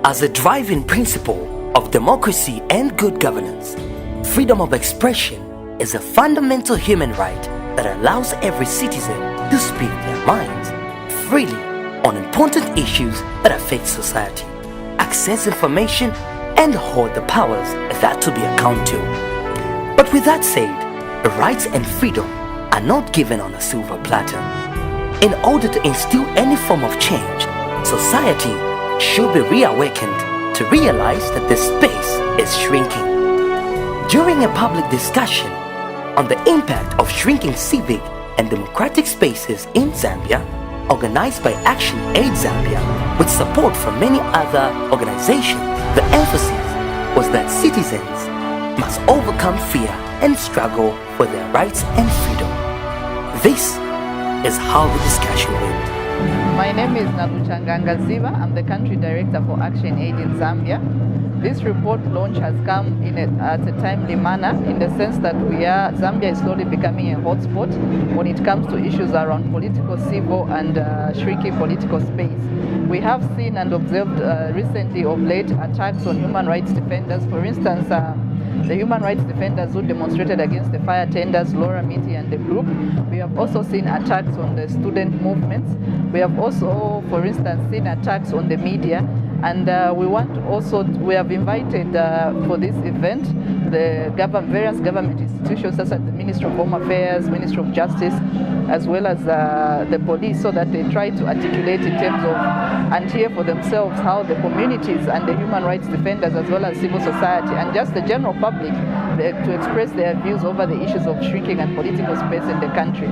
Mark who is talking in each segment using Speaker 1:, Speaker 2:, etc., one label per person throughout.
Speaker 1: As a driving principle of democracy and good governance, freedom of expression is a fundamental human right that allows every citizen to speak their minds freely on important issues that affect society, access information, and hold the powers that to be accountable to. But with that said, rights and freedom are not given on a silver platter. In order to instill any form of change, society should be reawakened to realize that the space is shrinking. During a public discussion on the impact of shrinking civic and democratic spaces in Zambia, organized by Action Aid Zambia with support from many other organizations, the emphasis was that citizens must overcome fear and struggle for their rights and freedom. This is how the discussion went.
Speaker 2: My name is Naluchanganga Ziva. I'm the country director for Action Aid in Zambia. This report launch has come at a timely manner in the sense that Zambia is slowly becoming a hotspot when it comes to issues around political, civil and shrinking political space. We have seen and observed recently of late attacks on human rights defenders. For instance, the human rights defenders who demonstrated against the fire tenders, Laura Miti and the group. We have also seen attacks on the student movements. We have also, for instance, seen attacks on the media. And we have invited for this event the various government institutions such as the Ministry of Home Affairs, Ministry of Justice, as well as the police, so that they try to articulate in terms of and hear for themselves how the communities and the human rights defenders, as well as civil society and just the general public, to express their views over the issues of shrinking and political space in the country.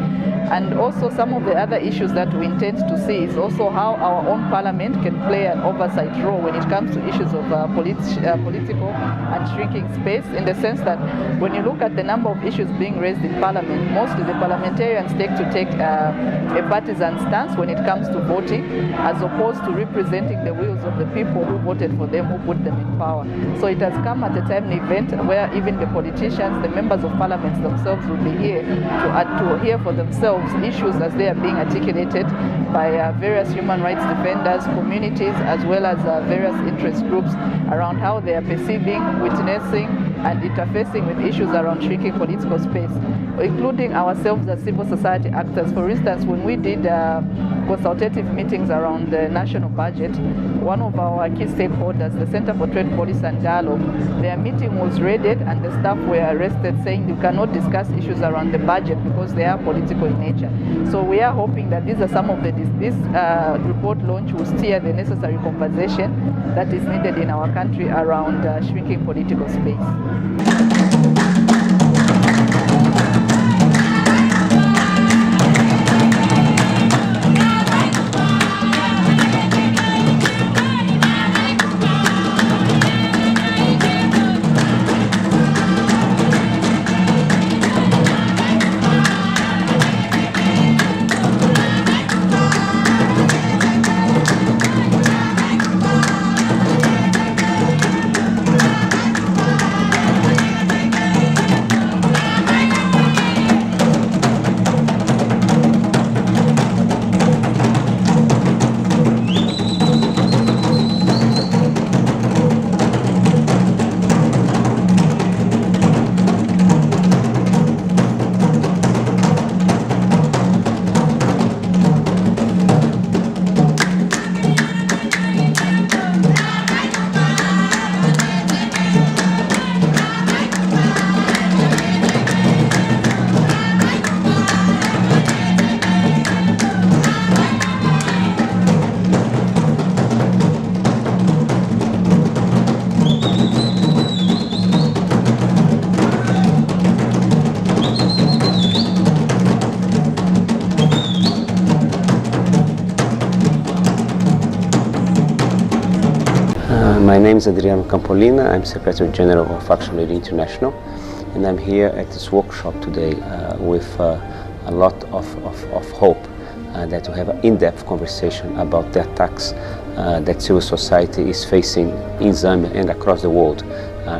Speaker 2: And also some of the other issues that we intend to see is also how our own parliament can play an oversight role when it comes to issues of political and shrinking space, in the sense that when you look at the number of issues being raised in parliament, mostly the parliamentarians take a partisan stance when it comes to voting, as opposed to representing the wills of the people who voted for them, who put them in power. So it has come at a timely event where even the politicians, the members of parliament themselves will be here to hear for themselves issues as they are being articulated by various human rights defenders, communities, as well as various interest groups around how they are perceiving, witnessing, and interfacing with issues around shrinking political space, including ourselves as civil society actors. For instance, when we did consultative meetings around the national budget, one of our key stakeholders, the Center for Trade Policy and Dialogue, their meeting was raided and the staff were arrested, saying you cannot discuss issues around the budget because they are political in nature. So we are hoping that these are some of this report launch will steer the necessary conversation that is needed in our country around shrinking political space.
Speaker 3: My name is Adriano Campolina. I'm Secretary General of Action Aid International, and I'm here at this workshop today with a lot of hope that we have an in-depth conversation about the attacks that civil society is facing in Zambia and across the world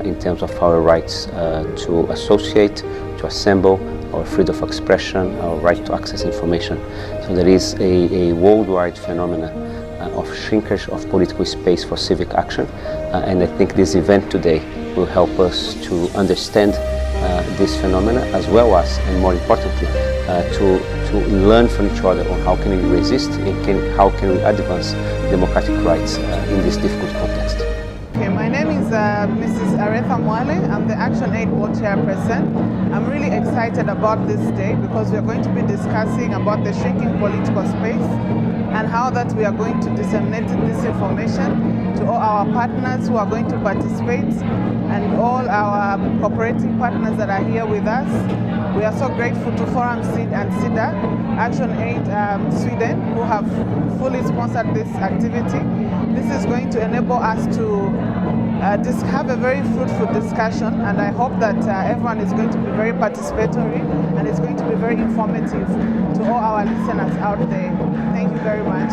Speaker 3: in terms of our rights to associate, to assemble, our freedom of expression, our right to access information. So there is a worldwide phenomenon of shrinkage of political space for civic action. And I think this event today will help us to understand this phenomena, as well as, and more importantly, to learn from each other on how can we resist and how can we advance democratic rights in this difficult context.
Speaker 4: Okay, my name is Mrs. Aretha Mwale. I'm the Action Aid Board Chairperson. I'm really excited about this day because we are going to be discussing about the shrinking political space and how that we are going to disseminate this information to all our partners who are going to participate and all our cooperating partners that are here with us. We are so grateful to Forum Seed and CIDA, Action Aid Sweden, who have fully sponsored this activity. This is going to enable us to have a very fruitful discussion, and I hope that everyone is going to be very participatory and it's going to be very informative to all our listeners out there. Thank you very much.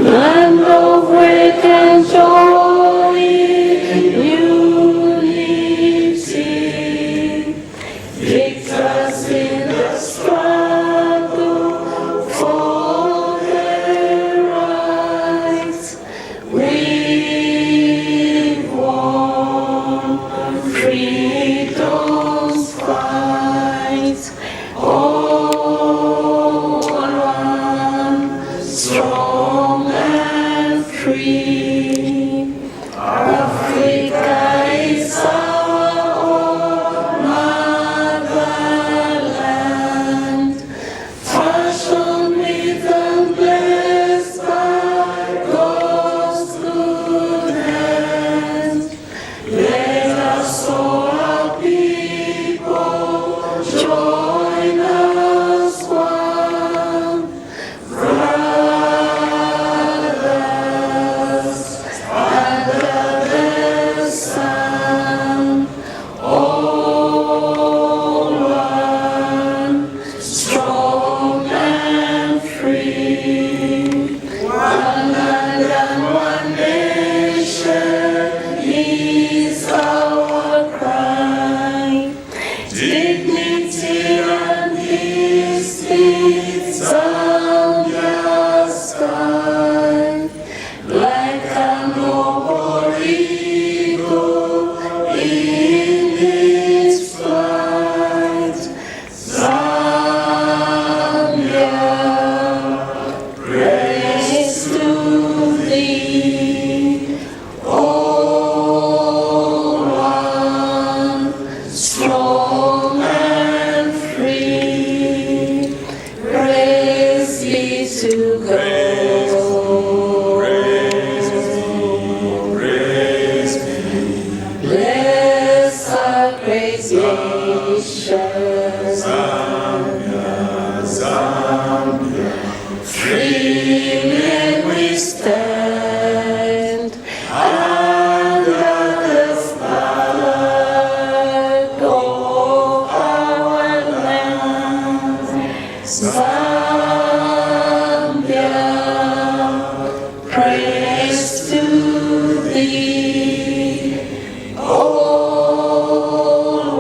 Speaker 5: Land of work and joy, unity, victors in the struggle for their rights. We won freedom's fight. All one, strong and free. Africa is our motherland, fashioned with and blessed by God's good hand. Let us soar up strong and free. Praise be to God. Bless our great nation, Zambia. Freely we stand under the flag of our land, Zambia. Praise to thee, all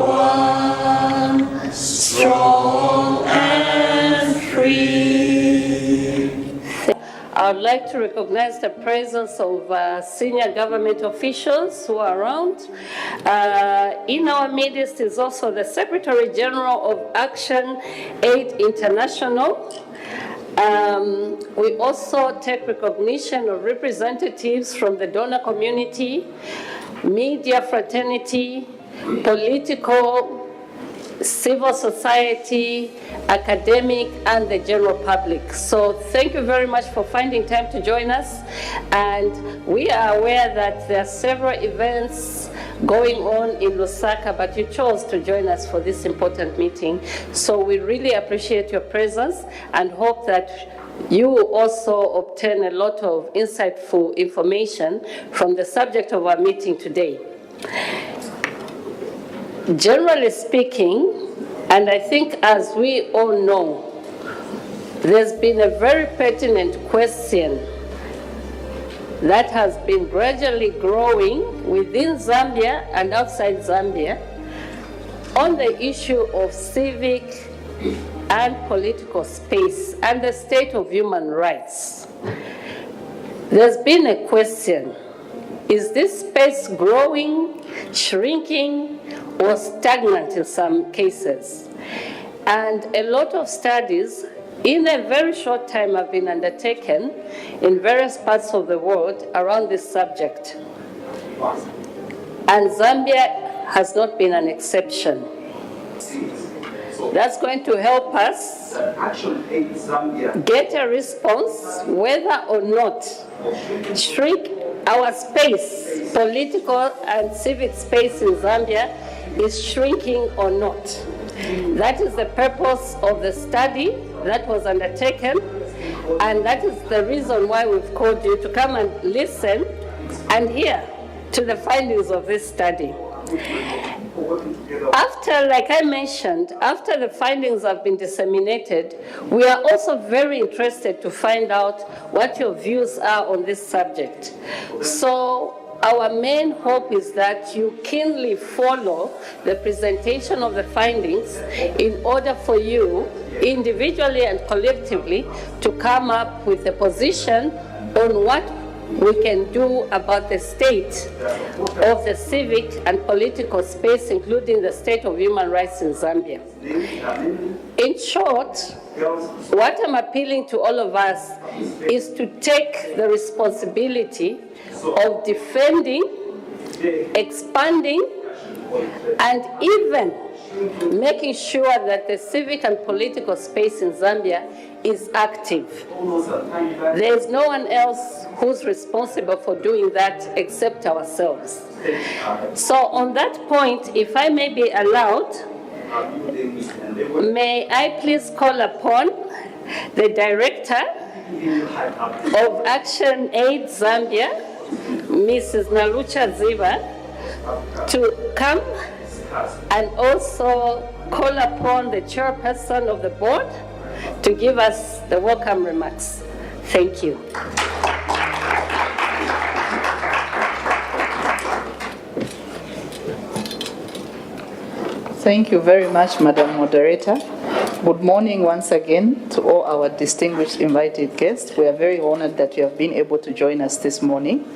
Speaker 5: one, strong and free. I would like to recognize the presence of senior government officials who are around. In our midst is also the Secretary General of Action Aid International. We also take recognition of representatives from the donor community, media fraternity, political, civil society, academic, and the general public. So thank you very much for finding time to join us. And we are aware that there are several events going on in Lusaka, but you chose to join us for this important meeting. So we really appreciate your presence and hope that you will also obtain a lot of insightful information from the subject of our meeting today. Generally speaking, and I think as we all know, there's been a very pertinent question that has been gradually growing within Zambia and outside Zambia on the issue of civic and political space and the state of human rights. There's been a question: is this space growing, shrinking, or stagnant in some cases? And a lot of studies in a very short time have been undertaken in various parts of the world around this subject. And Zambia has not been an exception. That's going to help us get a response whether or not shrink our space, political and civic space in Zambia, is shrinking or not. That is the purpose of the study that was undertaken, and that is the reason why we've called you to come and listen and hear to the findings of this study. After, like I mentioned, after the findings have been disseminated, we are also very interested to find out what your views are on this subject. So our main hope is that you keenly follow the presentation of the findings in order for you, individually and collectively, to come up with a position on what we can do about the state of the civic and political space, including the state of human rights in Zambia. In short, what I'm appealing to all of us is to take the responsibility of defending, expanding, and even making sure that the civic and political space in Zambia is active. There is no one else who's responsible for doing that except ourselves. So on that point, if I may be allowed, may I please call upon the Director of Action Aid Zambia, Mrs. Nalucha Ziva, to come and also call upon the chairperson of the board to give us the welcome remarks. Thank you.
Speaker 2: Thank you very much, Madam Moderator. Good morning once again to all our distinguished invited guests. We are very honored that you have been able to join us this morning.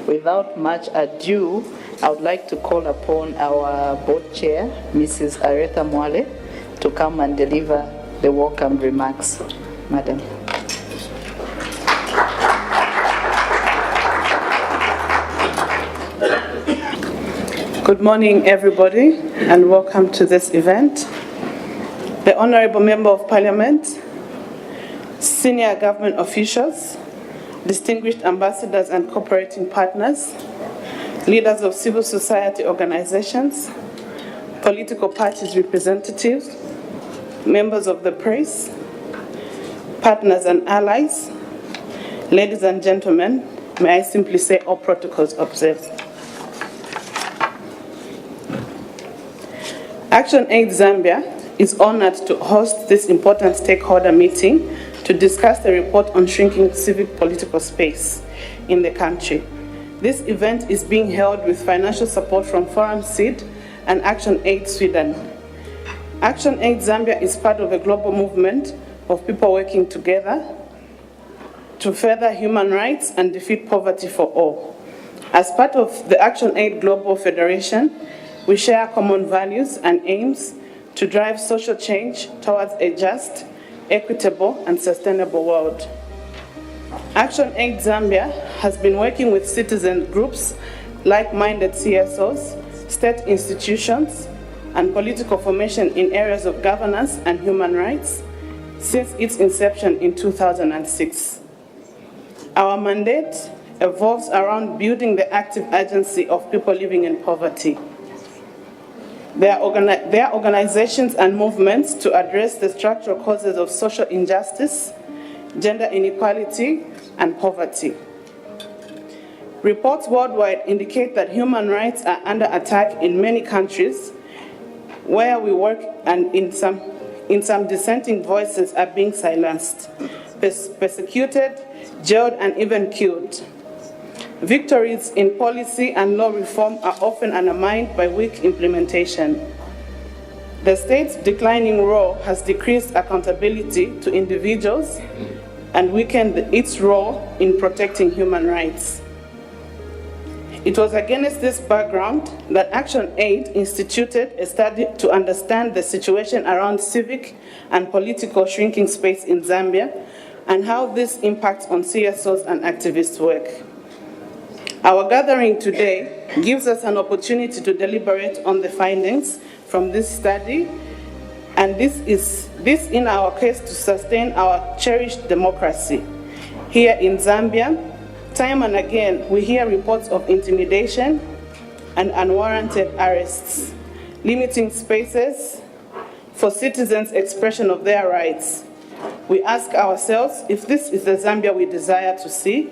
Speaker 2: Without much ado, I would like to call upon our board chair, Mrs. Aretha Mwale, to come and deliver the welcome remarks. Madam.
Speaker 4: Good morning, everybody, and welcome to this event. The Honorable Member of Parliament, senior government officials, distinguished ambassadors and cooperating partners, leaders of civil society organizations, political parties representatives, members of the press, partners and allies, ladies and gentlemen, may I simply say all protocols observed. Action Aid Zambia is honored to host this important stakeholder meeting to discuss the report on shrinking civic political space in the country. This event is being held with financial support from Forum Seed and Action Aid Sweden. Action Aid Zambia is part of a global movement of people working together to further human rights and defeat poverty for all. As part of the Action Aid Global Federation, we share common values and aims to drive social change towards a just, equitable, and sustainable world. Action Aid Zambia has been working with citizen groups, like-minded CSOs, state institutions, and political formation in areas of governance and human rights since its inception in 2006. Our mandate evolves around building the active agency of people living in poverty. There are organizations and movements to address the structural causes of social injustice, gender inequality, and poverty. Reports worldwide indicate that human rights are under attack in many countries where we work, and in some dissenting voices are being silenced, persecuted, jailed, and even killed. Victories in policy and law reform are often undermined by weak implementation. The state's declining role has decreased accountability to individuals and weakened its role in protecting human rights. It was against this background that Action Aid instituted a study to understand the situation around civic and political shrinking space in Zambia and how this impacts on CSOs and activist work. Our gathering today gives us an opportunity to deliberate on the findings from this study, and this in our case to sustain our cherished democracy. Here in Zambia, time and again, we hear reports of intimidation and unwarranted arrests, limiting spaces for citizens' expression of their rights. We ask ourselves if this is the Zambia we desire to see.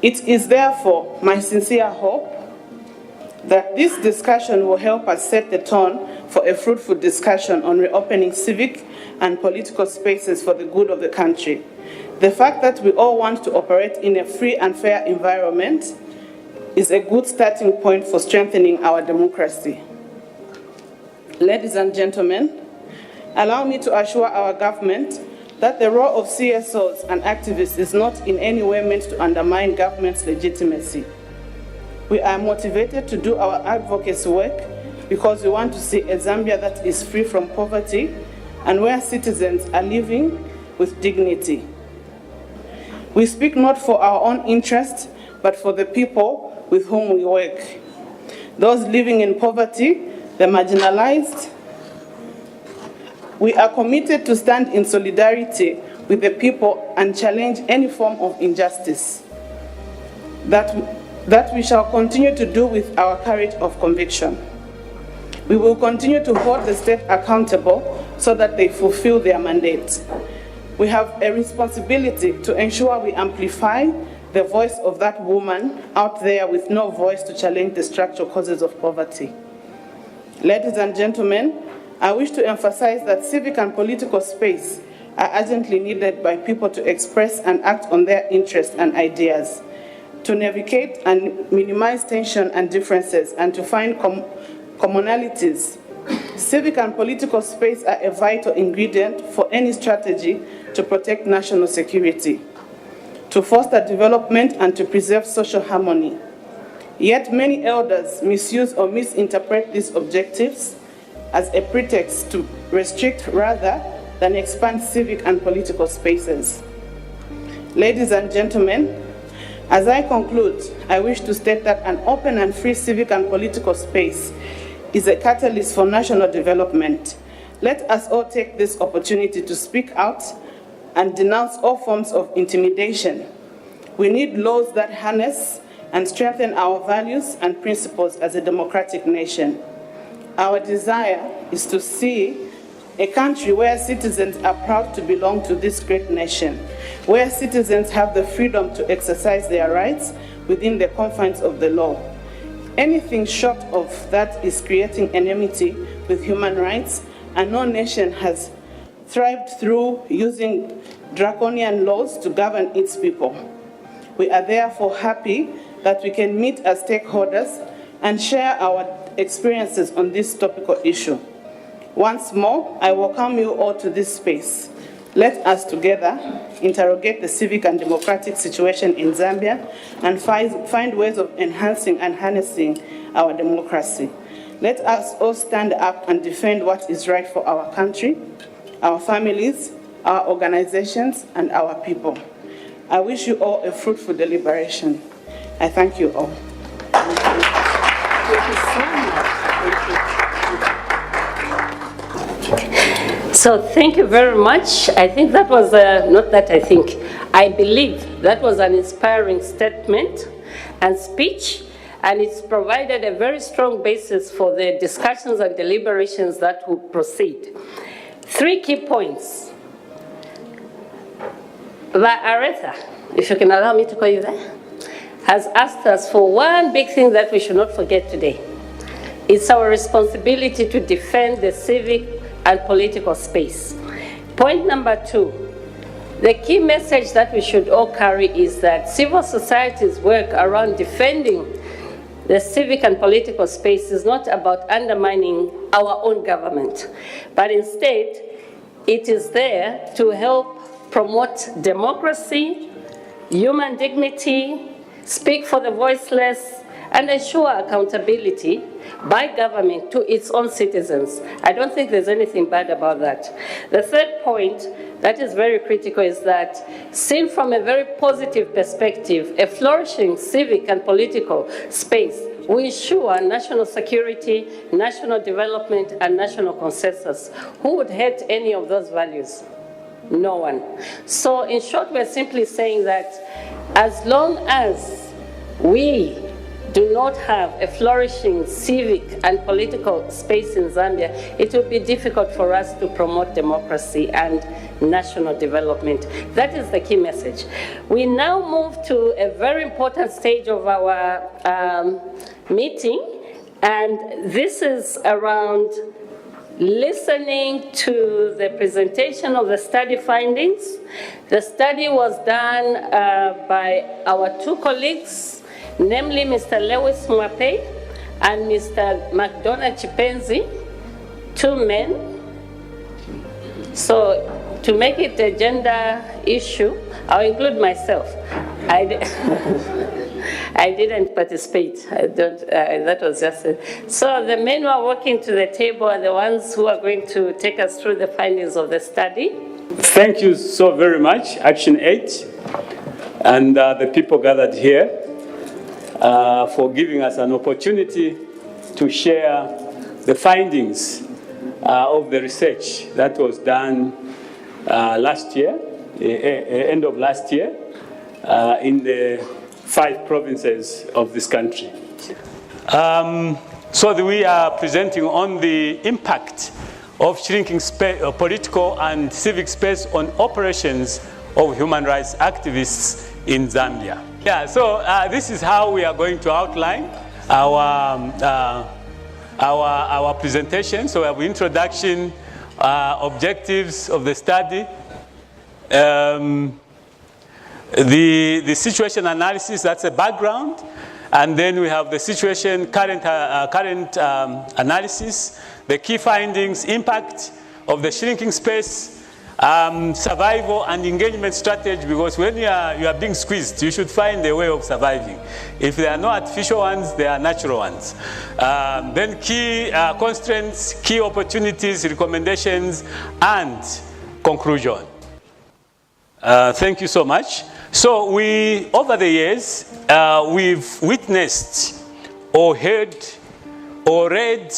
Speaker 4: It is therefore my sincere hope that this discussion will help us set the tone for a fruitful discussion on reopening civic and political spaces for the good of the country. The fact that we all want to operate in a free and fair environment is a good starting point for strengthening our democracy. Ladies and gentlemen, allow me to assure our government that the role of CSOs and activists is not in any way meant to undermine government's legitimacy. We are motivated to do our advocacy work because we want to see a Zambia that is free from poverty and where citizens are living with dignity. We speak not for our own interest, but for the people with whom we work. Those living in poverty, the marginalized. We are committed to stand in solidarity with the people and challenge any form of injustice. That we shall continue to do with our courage of conviction. We will continue to hold the state accountable so that they fulfill their mandate. We have a responsibility to ensure we amplify the voice of that woman out there with no voice to challenge the structural causes of poverty. Ladies and gentlemen, I wish to emphasize that civic and political space are urgently needed by people to express and act on their interests and ideas, to navigate and minimize tension and differences, and to find commonalities. Civic and political space are a vital ingredient for any strategy to protect national security, to foster development, and to preserve social harmony. Yet many elders misuse or misinterpret these objectives as a pretext to restrict rather than expand civic and political spaces. Ladies and gentlemen, As I conclude, I wish to state that an open and free civic and political space is a catalyst for national development. Let us all take this opportunity to speak out and denounce all forms of intimidation. We need laws that harness and strengthen our values and principles as a democratic nation. Our desire is to see a country where citizens are proud to belong to this great nation, where citizens have the freedom to exercise their rights within the confines of the law. Anything short of that is creating enmity with human rights, and no nation has thrived through using draconian laws to govern its people. We are therefore happy that we can meet as stakeholders and share our experiences on this topical issue. Once more, I welcome you all to this space. Let us together interrogate the civic and democratic situation in Zambia and find ways of enhancing and harnessing our democracy. Let us all stand up and defend what is right for our country, our families, our organizations, and our people. I wish you all a fruitful deliberation. I thank you all.
Speaker 5: Thank you so much. So thank you very much. I think that was, I believe that was an inspiring statement and speech, and it's provided a very strong basis for the discussions and deliberations that will proceed. 3 key points. Aretha, if you can allow me to call you that, has asked us for one big thing that we should not forget today. It's our responsibility to defend the civic and political space. Point number 2, the key message that we should all carry is that civil society's work around defending the civic and political space is not about undermining our own government, but instead it is there to help promote democracy, human dignity, speak for the voiceless, and ensure accountability by government to its own citizens. I don't think there's anything bad about that. The third point that is very critical is that, seen from a very positive perspective, a flourishing civic and political space will ensure national security, national development, and national consensus. Who would hate any of those values? No one. So in short, we're simply saying that as long as we do not have a flourishing civic and political space in Zambia, it will be difficult for us to promote democracy and national development. That is the key message. We now move to a very important stage of our meeting, and this is around listening to the presentation of the study findings. The study was done by our 2 colleagues, namely Mr. Lewis Mwape and Mr. McDonald Chipenzi, 2 men. So to make it a gender issue, I'll include myself. I didn't participate. That was just it. So the men who are walking to the table are the ones who are going to take us through the findings of the study.
Speaker 6: Thank you so very much, Action 8, and the people gathered here for giving us an opportunity to share the findings of the research that was done last year, end of last year, in the 5 provinces of this country. So we are presenting on the impact of shrinking political and civic space on operations of human rights activists in Zambia. Yeah, so this is how we are going to outline our presentation. So we have introduction, objectives of the study, the situation analysis, that's a background, and then we have the situation current analysis, the key findings, impact of the shrinking space, survival and engagement strategy, because when you are being squeezed, you should find a way of surviving. If there are no artificial ones, there are natural ones. Then key constraints, key opportunities, recommendations, and conclusion. Thank you so much. So over the years, we've witnessed or heard or read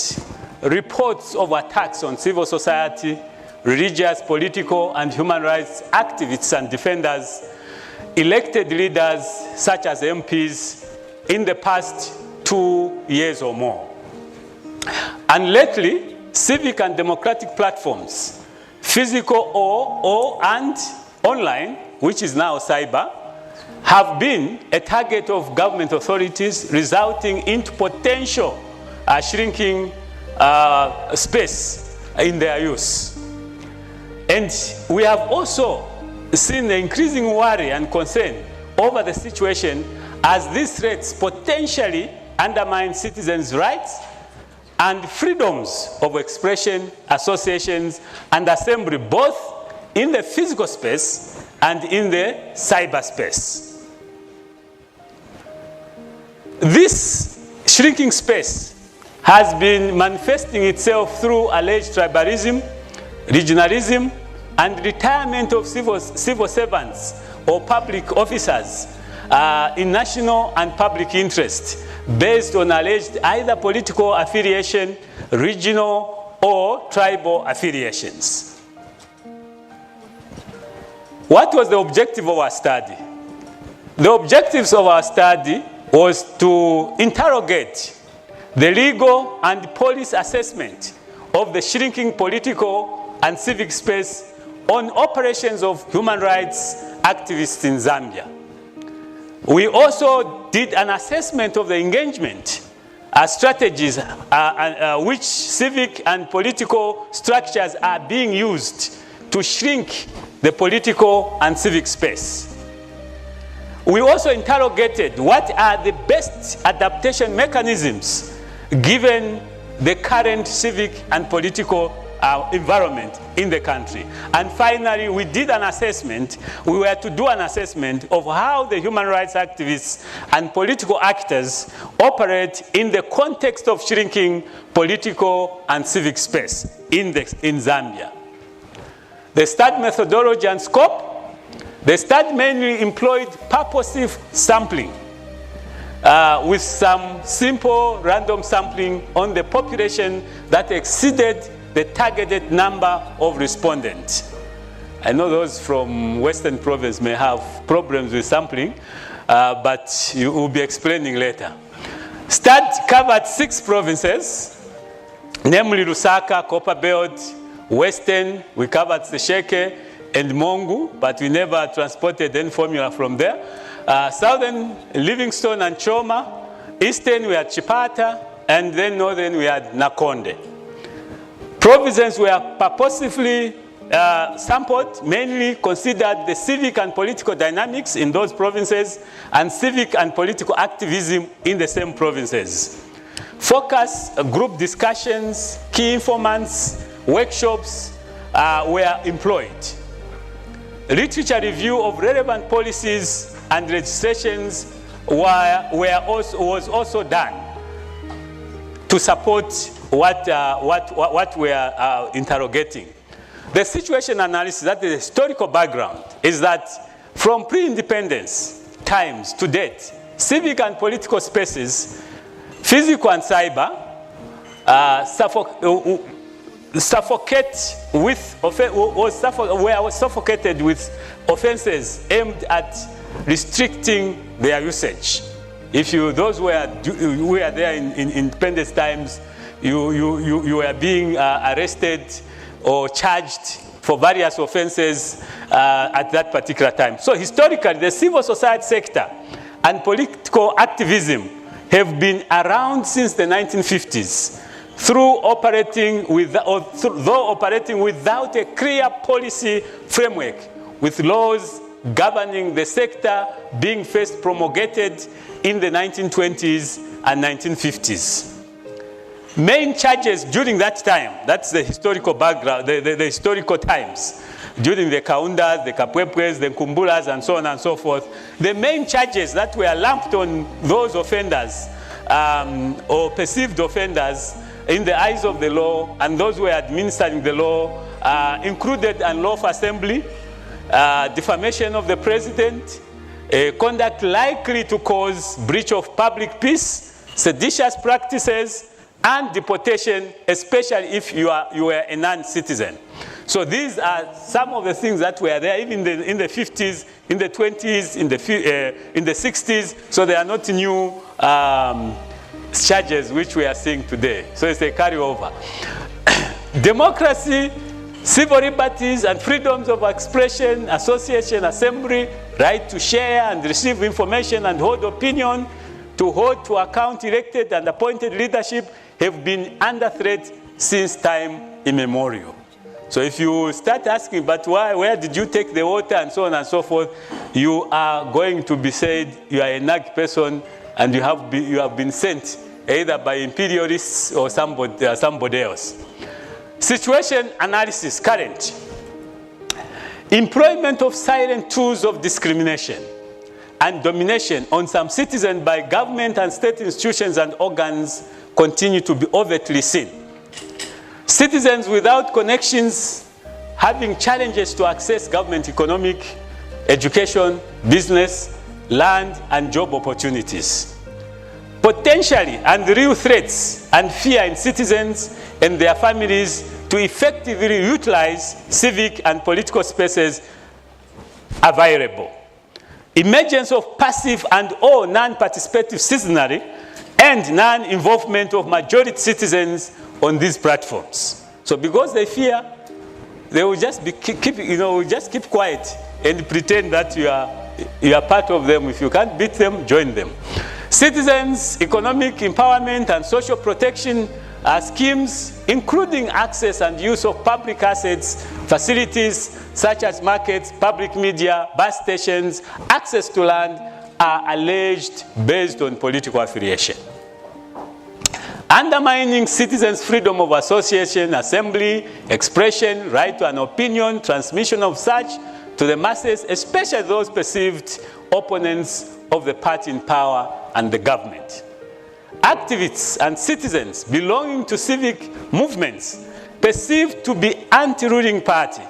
Speaker 6: reports of attacks on civil society, religious, political, and human rights activists and defenders, elected leaders such as MPs in the past 2 years or more. And lately, civic and democratic platforms, physical and online, which is now cyber, have been a target of government authorities, resulting into potential shrinking space in their use. And we have also seen the increasing worry and concern over the situation as these threats potentially undermine citizens' rights and freedoms of expression, associations, and assembly, both in the physical space and in the cyberspace. This shrinking space has been manifesting itself through alleged tribalism, regionalism, and retirement of civil servants or public officers in national and public interest based on alleged either political affiliation, regional, or tribal affiliations. What was the objective of our study? The objectives of our study was to interrogate the legal and police assessment of the shrinking political and civic space on operations of human rights activists in Zambia. We also did an assessment of the engagement strategies which civic and political structures are being used to shrink the political and civic space. We also interrogated what are the best adaptation mechanisms given the current civic and political environment in the country. And finally, we did an assessment. We were to do an assessment of how the human rights activists and political actors operate in the context of shrinking political and civic space in Zambia. The study methodology and scope. The study mainly employed purposive sampling with some simple random sampling on the population that exceeded the targeted number of respondents. I know those from Western Province may have problems with sampling, but you will be explaining later. Study covered 6 provinces, namely Lusaka, Copperbelt, Western, we covered Sesheke and Mongu, but we never transported any formula from there. Southern, Livingstone and Choma. Eastern, we had Chipata, and then Northern, we had Nakonde. Provinces were purposefully sampled, mainly considered the civic and political dynamics in those provinces and civic and political activism in the same provinces. Focus, group discussions, key informants, workshops were employed. Literature review of relevant policies and legislations was also done to support what we are interrogating. The situation analysis, that is the historical background, is that from pre-independence times to date, civic and political spaces, physical and cyber, were suffocated with offenses aimed at restricting their usage. If those who were there in independence times, you were being arrested or charged for various offenses at that particular time. So historically, the civil society sector and political activism have been around since the 1950s. Though operating without a clear policy framework, with laws governing the sector being first promulgated in the 1920s and 1950s. Main charges during that time, that's the historical background, the historical times, during the Kaundas, the Kapwepwes, the Kumbulas, and so on and so forth, the main charges that were lumped on those offenders or perceived offenders in the eyes of the law and those who were administering the law included unlawful assembly, defamation of the president, conduct likely to cause breach of public peace, seditious practices, and deportation, especially if you were a non-citizen. So these are some of the things that were there even in the 50s, in the 20s, in the 60s. So they are not new charges which we are seeing today. So it's a carryover. Democracy, civil liberties and freedoms of expression, association, assembly, right to share and receive information and hold opinion, to hold to account elected and appointed leadership have been under threat since time immemorial. So if you start asking, but why, where did you take the water and so on and so forth, you are going to be said you are a nag person and you have been sent either by imperialists or somebody else. Situation analysis, current. Employment of silent tools of discrimination and domination on some citizens by government and state institutions and organs continue to be overtly seen. Citizens without connections having challenges to access government economic, education, business, land, and job opportunities. Potentially and real threats and fear in citizens and their families to effectively utilize civic and political spaces are variable. Emergence of passive and or non-participative citizenry and non-involvement of majority citizens on these platforms. So because they fear, they will just keep quiet and pretend that you are part of them. If you can't beat them, join them. Citizens' economic empowerment and social protection schemes, including access and use of public assets, facilities such as markets, public media, bus stations, access to land, are alleged based on political affiliation. Undermining citizens' freedom of association, assembly, expression, right to an opinion, transmission of such to the masses, especially those perceived opponents of the party in power and the government. Activists and citizens belonging to civic movements perceived to be anti-ruling party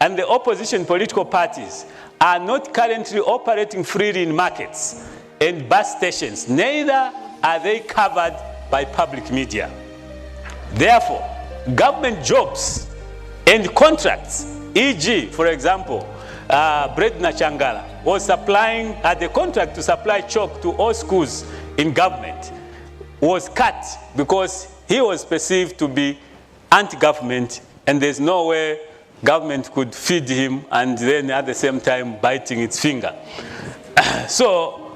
Speaker 6: and the opposition political parties are not currently operating freely in markets and bus stations, neither are they covered by public media. Therefore, government jobs and contracts, e.g., for example, Bredna Changala had a contract to supply chalk to all schools in government, was cut because he was perceived to be anti-government and there's no way government could feed him and then at the same time biting its finger. So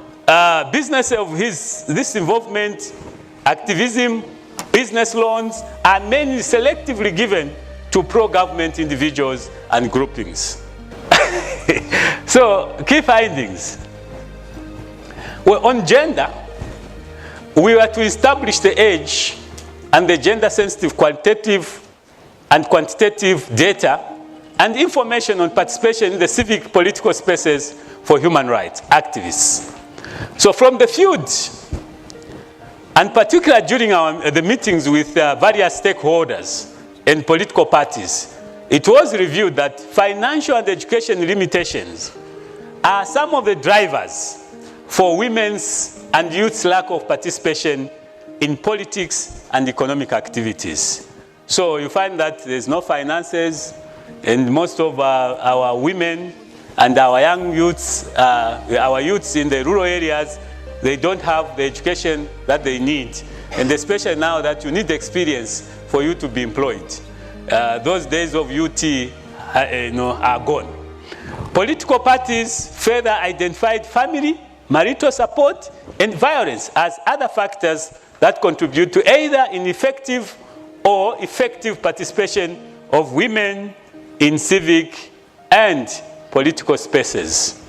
Speaker 6: business of this involvement, activism, business loans are mainly selectively given to pro-government individuals and groupings. So key findings. Well, on gender, we were to establish the age and the gender-sensitive qualitative and quantitative data and information on participation in the civic political spaces for human rights activists. So from the field, and particularly during the meetings with various stakeholders and political parties, it was reviewed that financial and education limitations are some of the drivers for women's and youth's lack of participation in politics and economic activities. So you find that there's no finances, and most of our women and our young youths, our youths in the rural areas, they don't have the education that they need. And especially now that you need experience for you to be employed. Those days of UT are gone. Political parties further identified family, marital support, and violence as other factors that contribute to either ineffective or effective participation of women in civic and political spaces.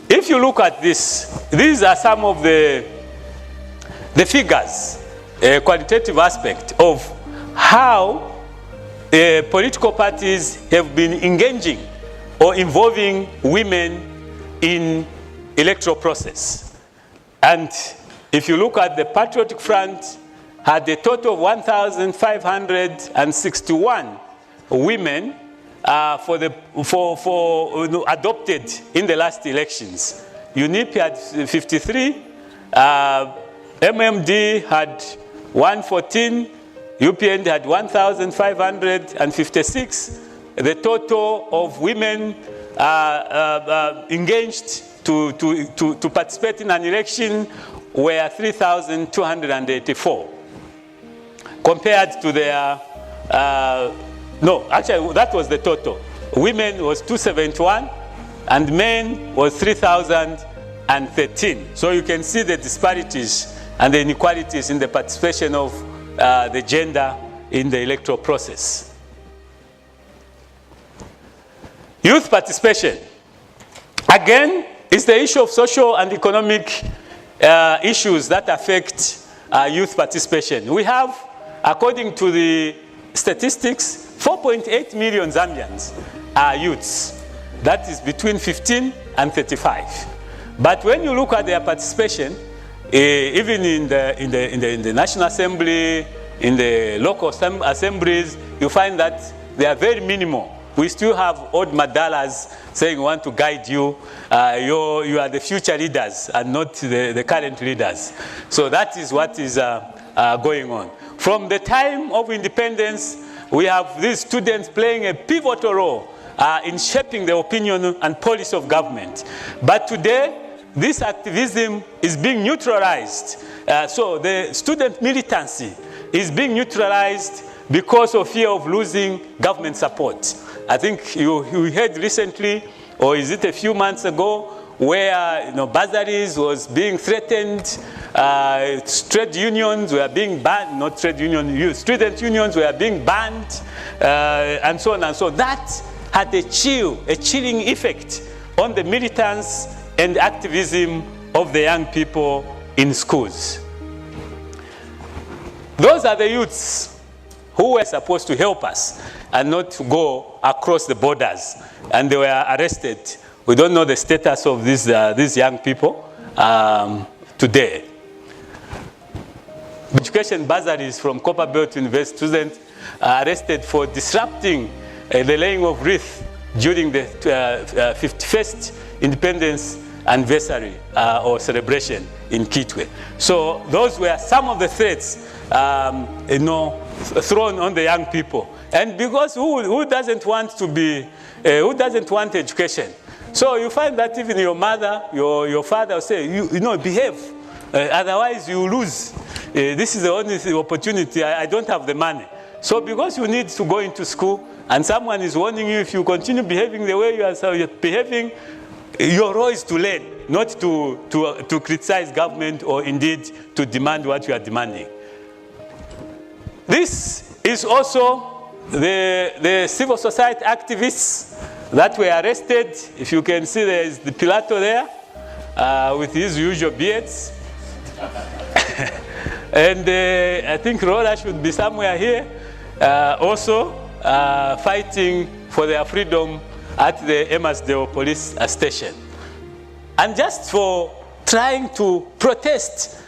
Speaker 6: If you look at this, these are some of the figures, qualitative aspect of how political parties have been engaging or involving women in electoral process. And if you look at the Patriotic Front, had a total of 1,561 women adopted in the last elections. UNIP had 53, MMD had 114, UPN had 1,556. The total of women engaged to participate in an election were 3,284. Compared to their, no, actually that was the total. Women was 271 and men was 3,013. So you can see the disparities and the inequalities in the participation of the gender in the electoral process. Youth participation. Again, it's the issue of social and economic issues that affect youth participation. We have, according to the statistics, 4.8 million Zambians are youths. That is between 15 and 35. But when you look at their participation, even in the National Assembly, in the local assemblies, you find that they are very minimal. We still have old madalas saying we want to guide you. You are the future leaders and not the current leaders. So that is what is going on. From the time of independence, we have these students playing a pivotal role in shaping the opinion and policy of government. But today, this activism is being neutralized. So the student militancy is being neutralized because of fear of losing government support. I think you heard recently, or is it a few months ago, where bursaries was being threatened, trade unions were being banned, not trade unions, student unions were being banned, and so on and so on. That had a chilling effect on the militance and activism of the young people in schools. Those are the youths who were supposed to help us and not to go across the borders, and they were arrested. We don't know the status of these young people today. Education bursaries from Copperbelt University students are arrested for disrupting the laying of wreath during the 51st independence anniversary or celebration in Kitwe. So those were some of the threats thrown on the young people. And because who doesn't want to be, who doesn't want education? So you find that even your mother, your father will say, behave, otherwise you lose. This is the only opportunity, I don't have the money. So because you need to go into school and someone is warning you, if you continue behaving the way you are behaving, your role is to learn, not to criticize government or indeed to demand what you are demanding. This is also the civil society activists that were arrested. If you can see, there is the Pilato there with his usual beards. And I think Rola should be somewhere here also fighting for their freedom at the Emersdale police station. And just for trying to protest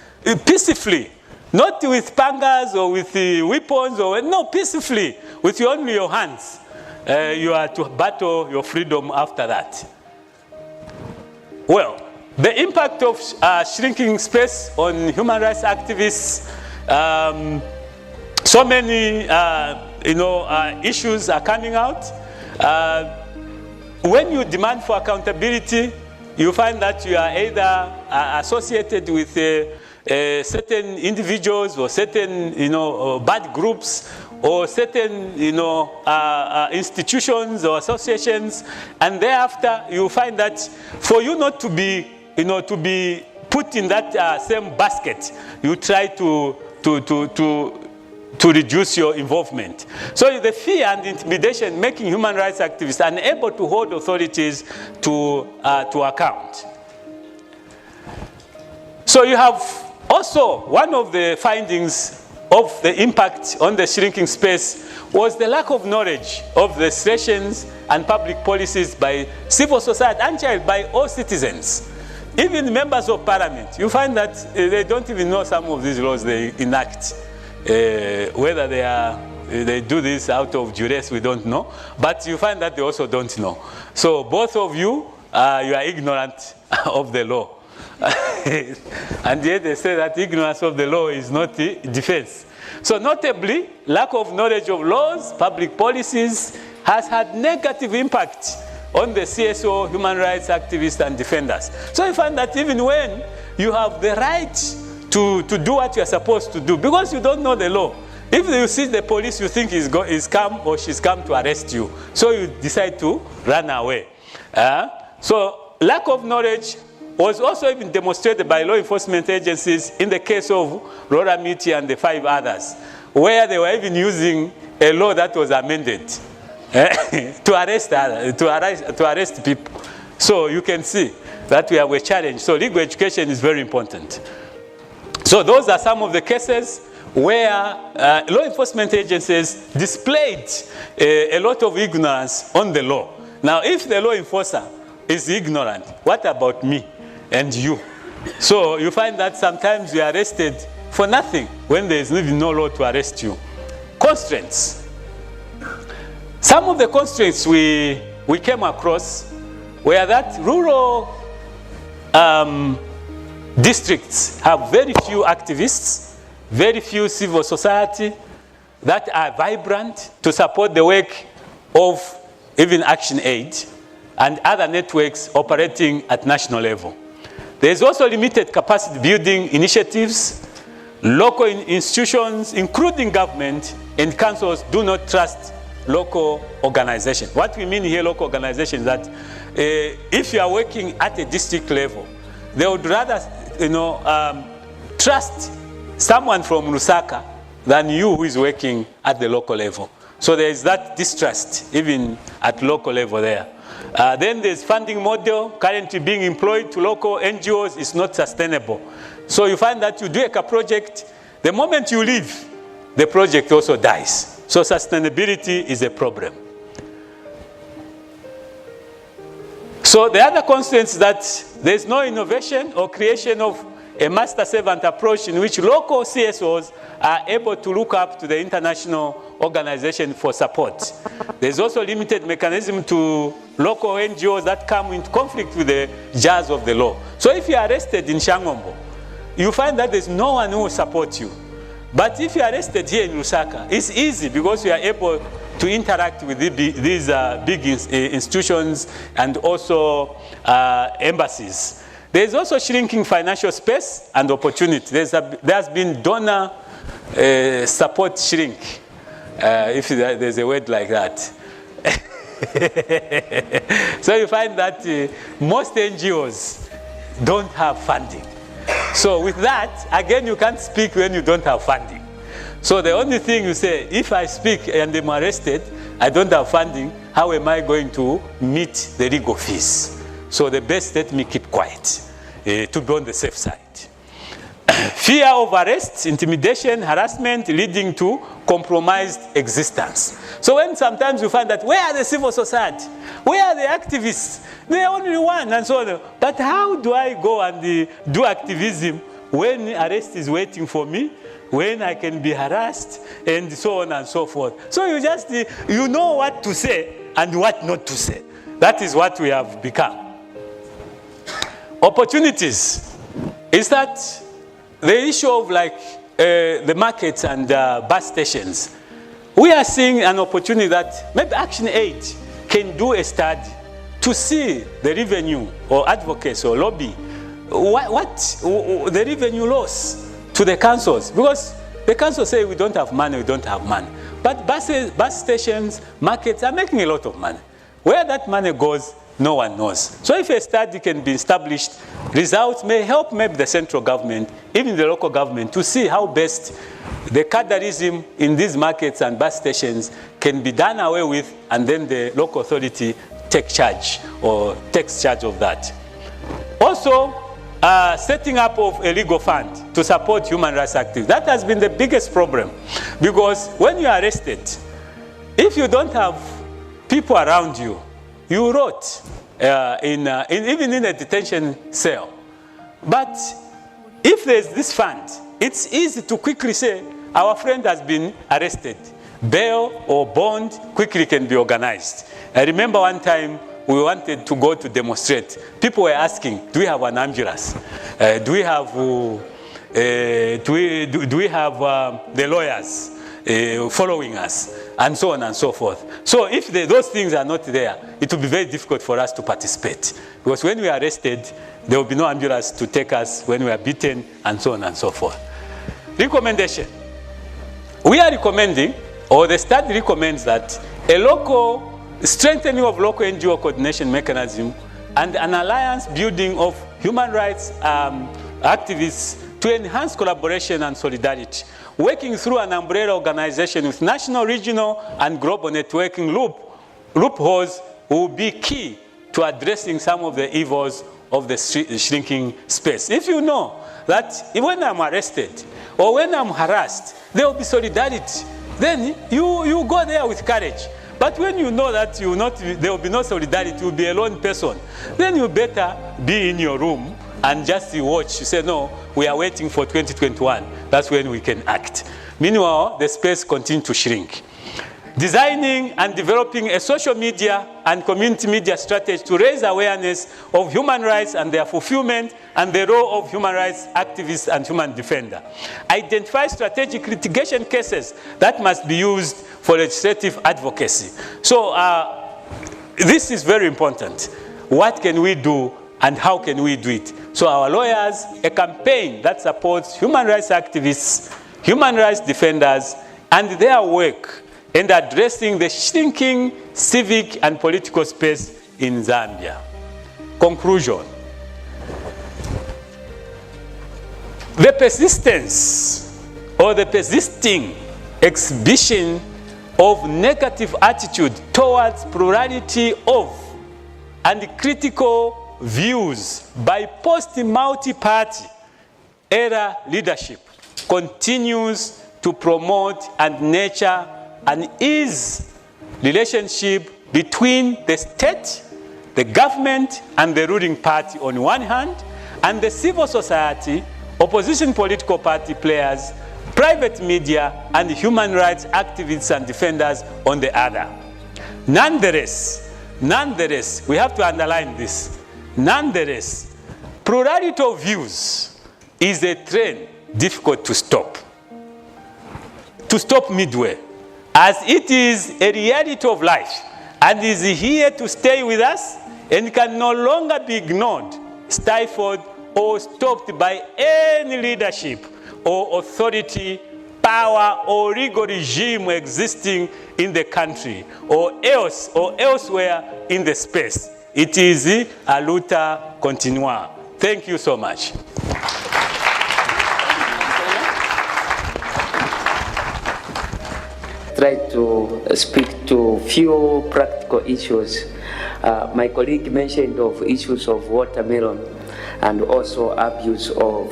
Speaker 6: peacefully, not with pangas or with weapons, no, peacefully, with only your hands. You are to battle your freedom after that. Well, the impact of shrinking space on human rights activists, so many issues are coming out. When you demand for accountability, you find that you are either associated with certain individuals or certain bad groups or certain institutions or associations, and thereafter you find that for you not to be put in that same basket, you try to reduce your involvement. So the fear and intimidation making human rights activists unable to hold authorities to account. So you have also one of the findings of the impact on the shrinking space was the lack of knowledge of the legislations and public policies by civil society and by all citizens. Even members of parliament, you find that they don't even know some of these laws they enact, whether they are they do this out of duress, we don't know. But you find that they also don't know. So both of you, you are ignorant of the law. And yet they say that ignorance of the law is not defense. So notably, lack of knowledge of laws, public policies has had negative impact on the CSO, human rights activists and defenders. So you find that even when you have the right to do what you are supposed to do, because you don't know the law, if you see the police, you think he's come or she's come to arrest you. So you decide to run away. So lack of knowledge was also even demonstrated by law enforcement agencies in the case of Laura Miti and the 5 others, where they were even using a law that was amended to arrest people. So you can see that we have a challenge. So legal education is very important. So those are some of the cases where law enforcement agencies displayed a lot of ignorance on the law. Now, if the law enforcer is ignorant, what about me and you? So you find that sometimes you are arrested for nothing when there is even no law to arrest you. Constraints. Some of the constraints we came across were that rural districts have very few activists, very few civil society that are vibrant to support the work of even Action Aid and other networks operating at national level. There is also limited capacity building initiatives. Local institutions, including government and councils, do not trust local organizations. What we mean here, local organizations, that if you are working at a district level, they would rather, trust someone from Lusaka than you who is working at the local level. So there is that distrust even at local level there. Then there's funding model currently being employed to local NGOs is not sustainable. So you find that you do a project, the moment you leave, the project also dies. So sustainability is a problem. So the other constraint is that there's no innovation or creation of a master-servant approach in which local CSOs are able to look up to the international organization for support. There's also limited mechanism to local NGOs that come into conflict with the jars of the law. So if you are arrested in Shangombo, you find that there's no one who will support you. But if you are arrested here in Lusaka, it's easy because you are able to interact with these big institutions and also embassies. There's also shrinking financial space and opportunity. There's been donor support shrink, if there's a word like that. So you find that most NGOs don't have funding. So with that, again, you can't speak when you don't have funding. So the only thing you say, if I speak and I'm arrested, I don't have funding, how am I going to meet the legal fees? So the best, let me keep quiet to be on the safe side. Fear of arrest, intimidation, harassment leading to compromised existence. So when sometimes you find that, where are the civil society? Where are the activists? They're only one and so on. But how do I go and do activism when arrest is waiting for me, when I can be harassed, and so on and so forth? So you just, you know what to say and what not to say. That is what we have become. Opportunities is that the issue of the markets and bus stations. We are seeing an opportunity that maybe Action Aid can do a study to see the revenue or advocates or lobby, what the revenue loss to the councils. Because the councils say we don't have money, we don't have money. But bus stations, markets are making a lot of money. Where that money goes, no one knows. So if a study can be established, results may help maybe the central government, even the local government, to see how best the cadreism in these markets and bus stations can be done away with, and then the local authority takes charge of that. Also, setting up of a legal fund to support human rights activists. That has been the biggest problem, because when you are arrested, if you don't have people around you, you rot even in a detention cell. But if there's this fund, it's easy to quickly say, our friend has been arrested. bail or bond quickly can be organized. I remember one time we wanted to go to demonstrate. People were asking, do we have an ambulance? Do we have the lawyers following us? And so on and so forth. So if those things are not there, it will be very difficult for us to participate. Because when we are arrested, there will be no ambulance to take us when we are beaten, and so on and so forth. Recommendation. We are recommending, or the study recommends, that a strengthening of local NGO coordination mechanism and an alliance building of human rights activists to enhance collaboration and solidarity, working through an umbrella organization with national, regional, and global networking loopholes will be key to addressing some of the evils of the shrinking space. If you know that when I'm arrested or when I'm harassed, there will be solidarity, then you go there with courage. But when you know that there will be no solidarity, you will be a lone person, then you better be in your room and just watch. You say, no, we are waiting for 2021. That's when we can act. Meanwhile, the space continues to shrink. Designing and developing a social media and community media strategy to raise awareness of human rights and their fulfillment and the role of human rights activists and human defenders. Identify strategic litigation cases that must be used for legislative advocacy. So this is very important. What can we do and how can we do it? So our lawyers, a campaign that supports human rights activists, human rights defenders, and their work in addressing the shrinking civic and political space in Zambia. Conclusion. The persistence or the persisting exhibition of negative attitude towards plurality of and critical views by post-multi-party era leadership continues to promote and nurture an ease relationship between the state, the government, and the ruling party on one hand, and the civil society, opposition political party players, private media, and human rights activists and defenders on the other. Nonetheless, we have to underline this. Nonetheless, plurality of views is a trend difficult to stop midway, as it is a reality of life and is here to stay with us and can no longer be ignored, stifled, or stopped by any leadership or authority, power, or legal regime existing in the country or elsewhere in the space. It is a luta continua. Thank you so much.
Speaker 7: Try to speak to few practical issues. My colleague mentioned of issues of watermelon and also abuse of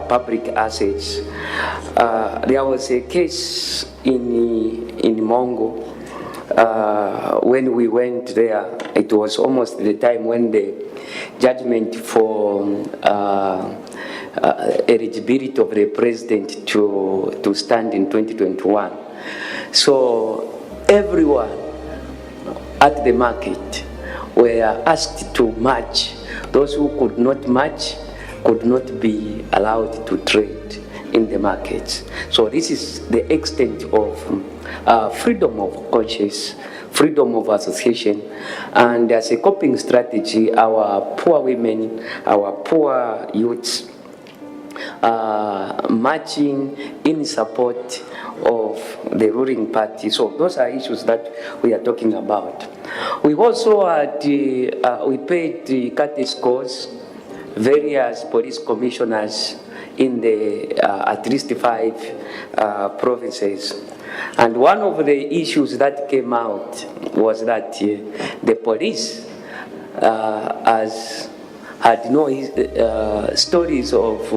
Speaker 7: public assets. There was a case in Mongo. When we went there, it was almost the time when the judgment for eligibility of the president to stand in 2021. So everyone at the market were asked to match. Those who could not match could not be allowed to trade in the markets. So this is the extent of freedom of conscience, freedom of association, and as a coping strategy, our poor women, our poor youths, marching in support of the ruling party. So those are issues that we are talking about. We also had, we paid the courtesy scores, various police commissioners in the at least 5 provinces. And one of the issues that came out was that the police had no stories of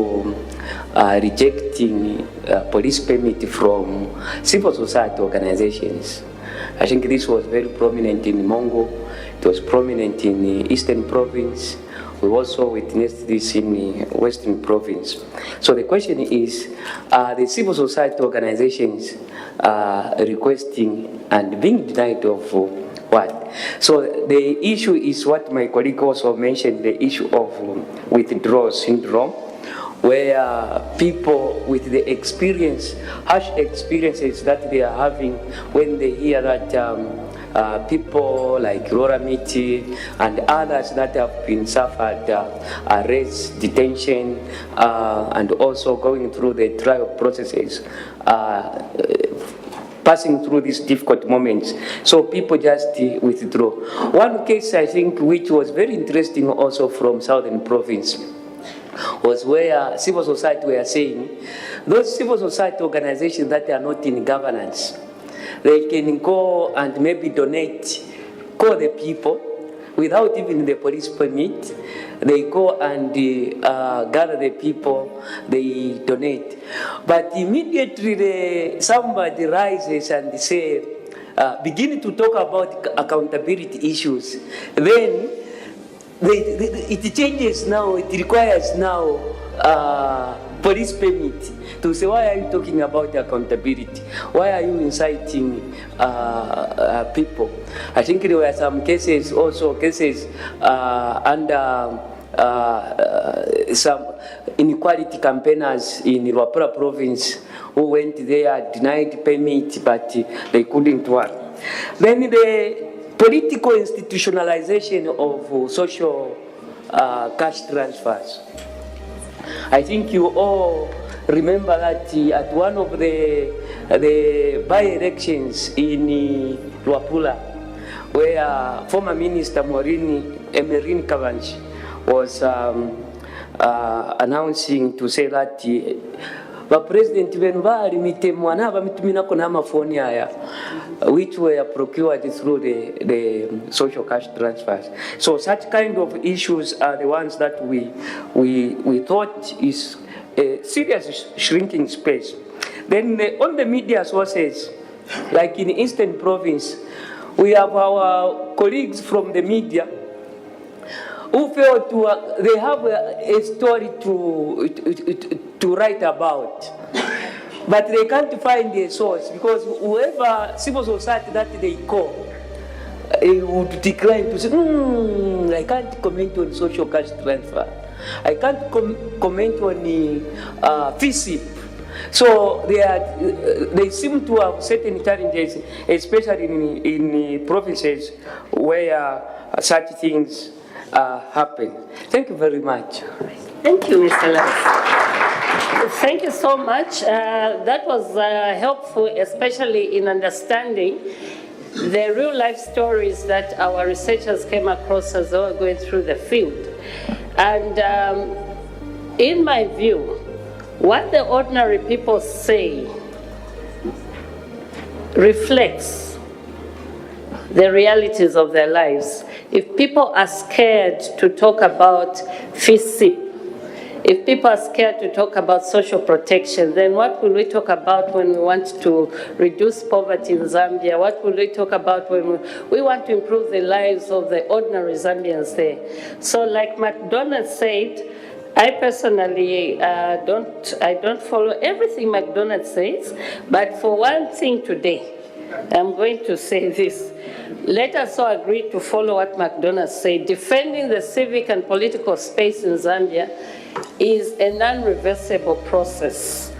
Speaker 7: rejecting police permit from civil society organizations. I think this was very prominent in Mongo. It was prominent in the Eastern Province. We also witnessed this in the Western Province. So the question is, the civil society organizations requesting and being denied of what. So the issue is what my colleague also mentioned, the issue of withdrawal syndrome, where people with the experience, harsh experiences that they are having when they hear that people like Laura Miti and others that have been suffered arrest, detention, and also going through the trial processes, passing through these difficult moments. So people just withdraw. One case I think which was very interesting also from Southern Province was where civil society were saying, those civil society organizations that are not in governance, they can go and maybe call the people without even the police permit. They go and gather the people, they donate. But immediately somebody rises and say, begin to talk about accountability issues, then it changes now, it requires now police permit to say, why are you talking about accountability? Why are you inciting people? I think there were some cases, also cases under some inequality campaigners in Luapula province who went there, denied permit, but they couldn't work. Then the political institutionalization of social cash transfers. I think you all remember that at one of the by-elections in Luapula, where former Minister Emerin Kavanch was announcing to say that the president which were procured through the social cash transfers. So such kind of issues are the ones that we thought is a serious shrinking space. Then on the media sources, like in Eastern Province, we have our colleagues from the media who feel they have a story to write about. But they can't find a source because whoever civil society that they call would decline to say, I can't comment on social cash transfer. I can't comment on the FISIP. So they seem to have certain challenges, especially in provinces where such things happen. Thank you very much.
Speaker 5: Thank you, Mr. Lance. Thank you so much. That was helpful, especially in understanding the real life stories that our researchers came across as they were going through the field. And in my view, what the ordinary people say reflects the realities of their lives. If people are scared to talk about FISIP, if people are scared to talk about social protection, then what will we talk about when we want to reduce poverty in Zambia? What will we talk about when we want to improve the lives of the ordinary Zambians there? So like McDonald said, I personally don't follow everything McDonald says, but for one thing today, I'm going to say this. Let us all agree to follow what McDonald said. Defending the civic and political space in Zambia is a non-reversible process.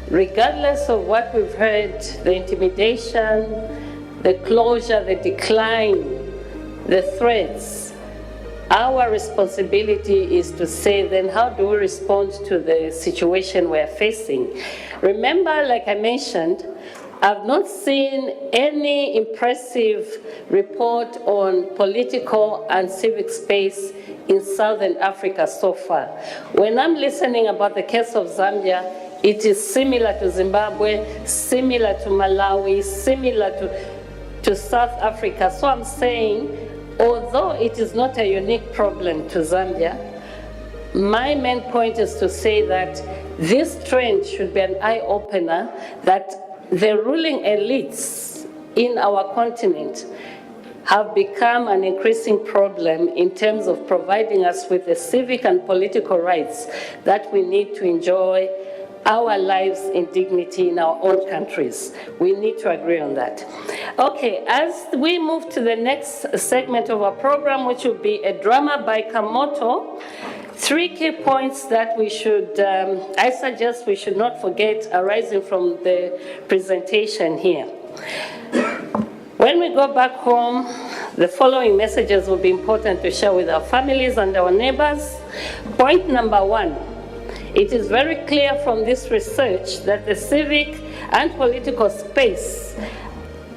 Speaker 5: Regardless of what we've heard, the intimidation, the closure, the decline, the threats, our responsibility is to say, then how do we respond to the situation we're facing? Remember, like I mentioned, I've not seen any impressive report on political and civic space in Southern Africa so far. When I'm listening about the case of Zambia, it is similar to Zimbabwe, similar to Malawi, similar to South Africa. So I'm saying, although it is not a unique problem to Zambia, my main point is to say that this trend should be an eye-opener that the ruling elites in our continent have become an increasing problem in terms of providing us with the civic and political rights that we need to enjoy our lives in dignity in our own countries. We need to agree on that. Okay, as we move to the next segment of our program, which will be a drama by Kamoto, 3 key points that we should, I suggest we should not forget arising from the presentation here. When we go back home, the following messages will be important to share with our families and our neighbors. Point number 1, it is very clear from this research that the civic and political space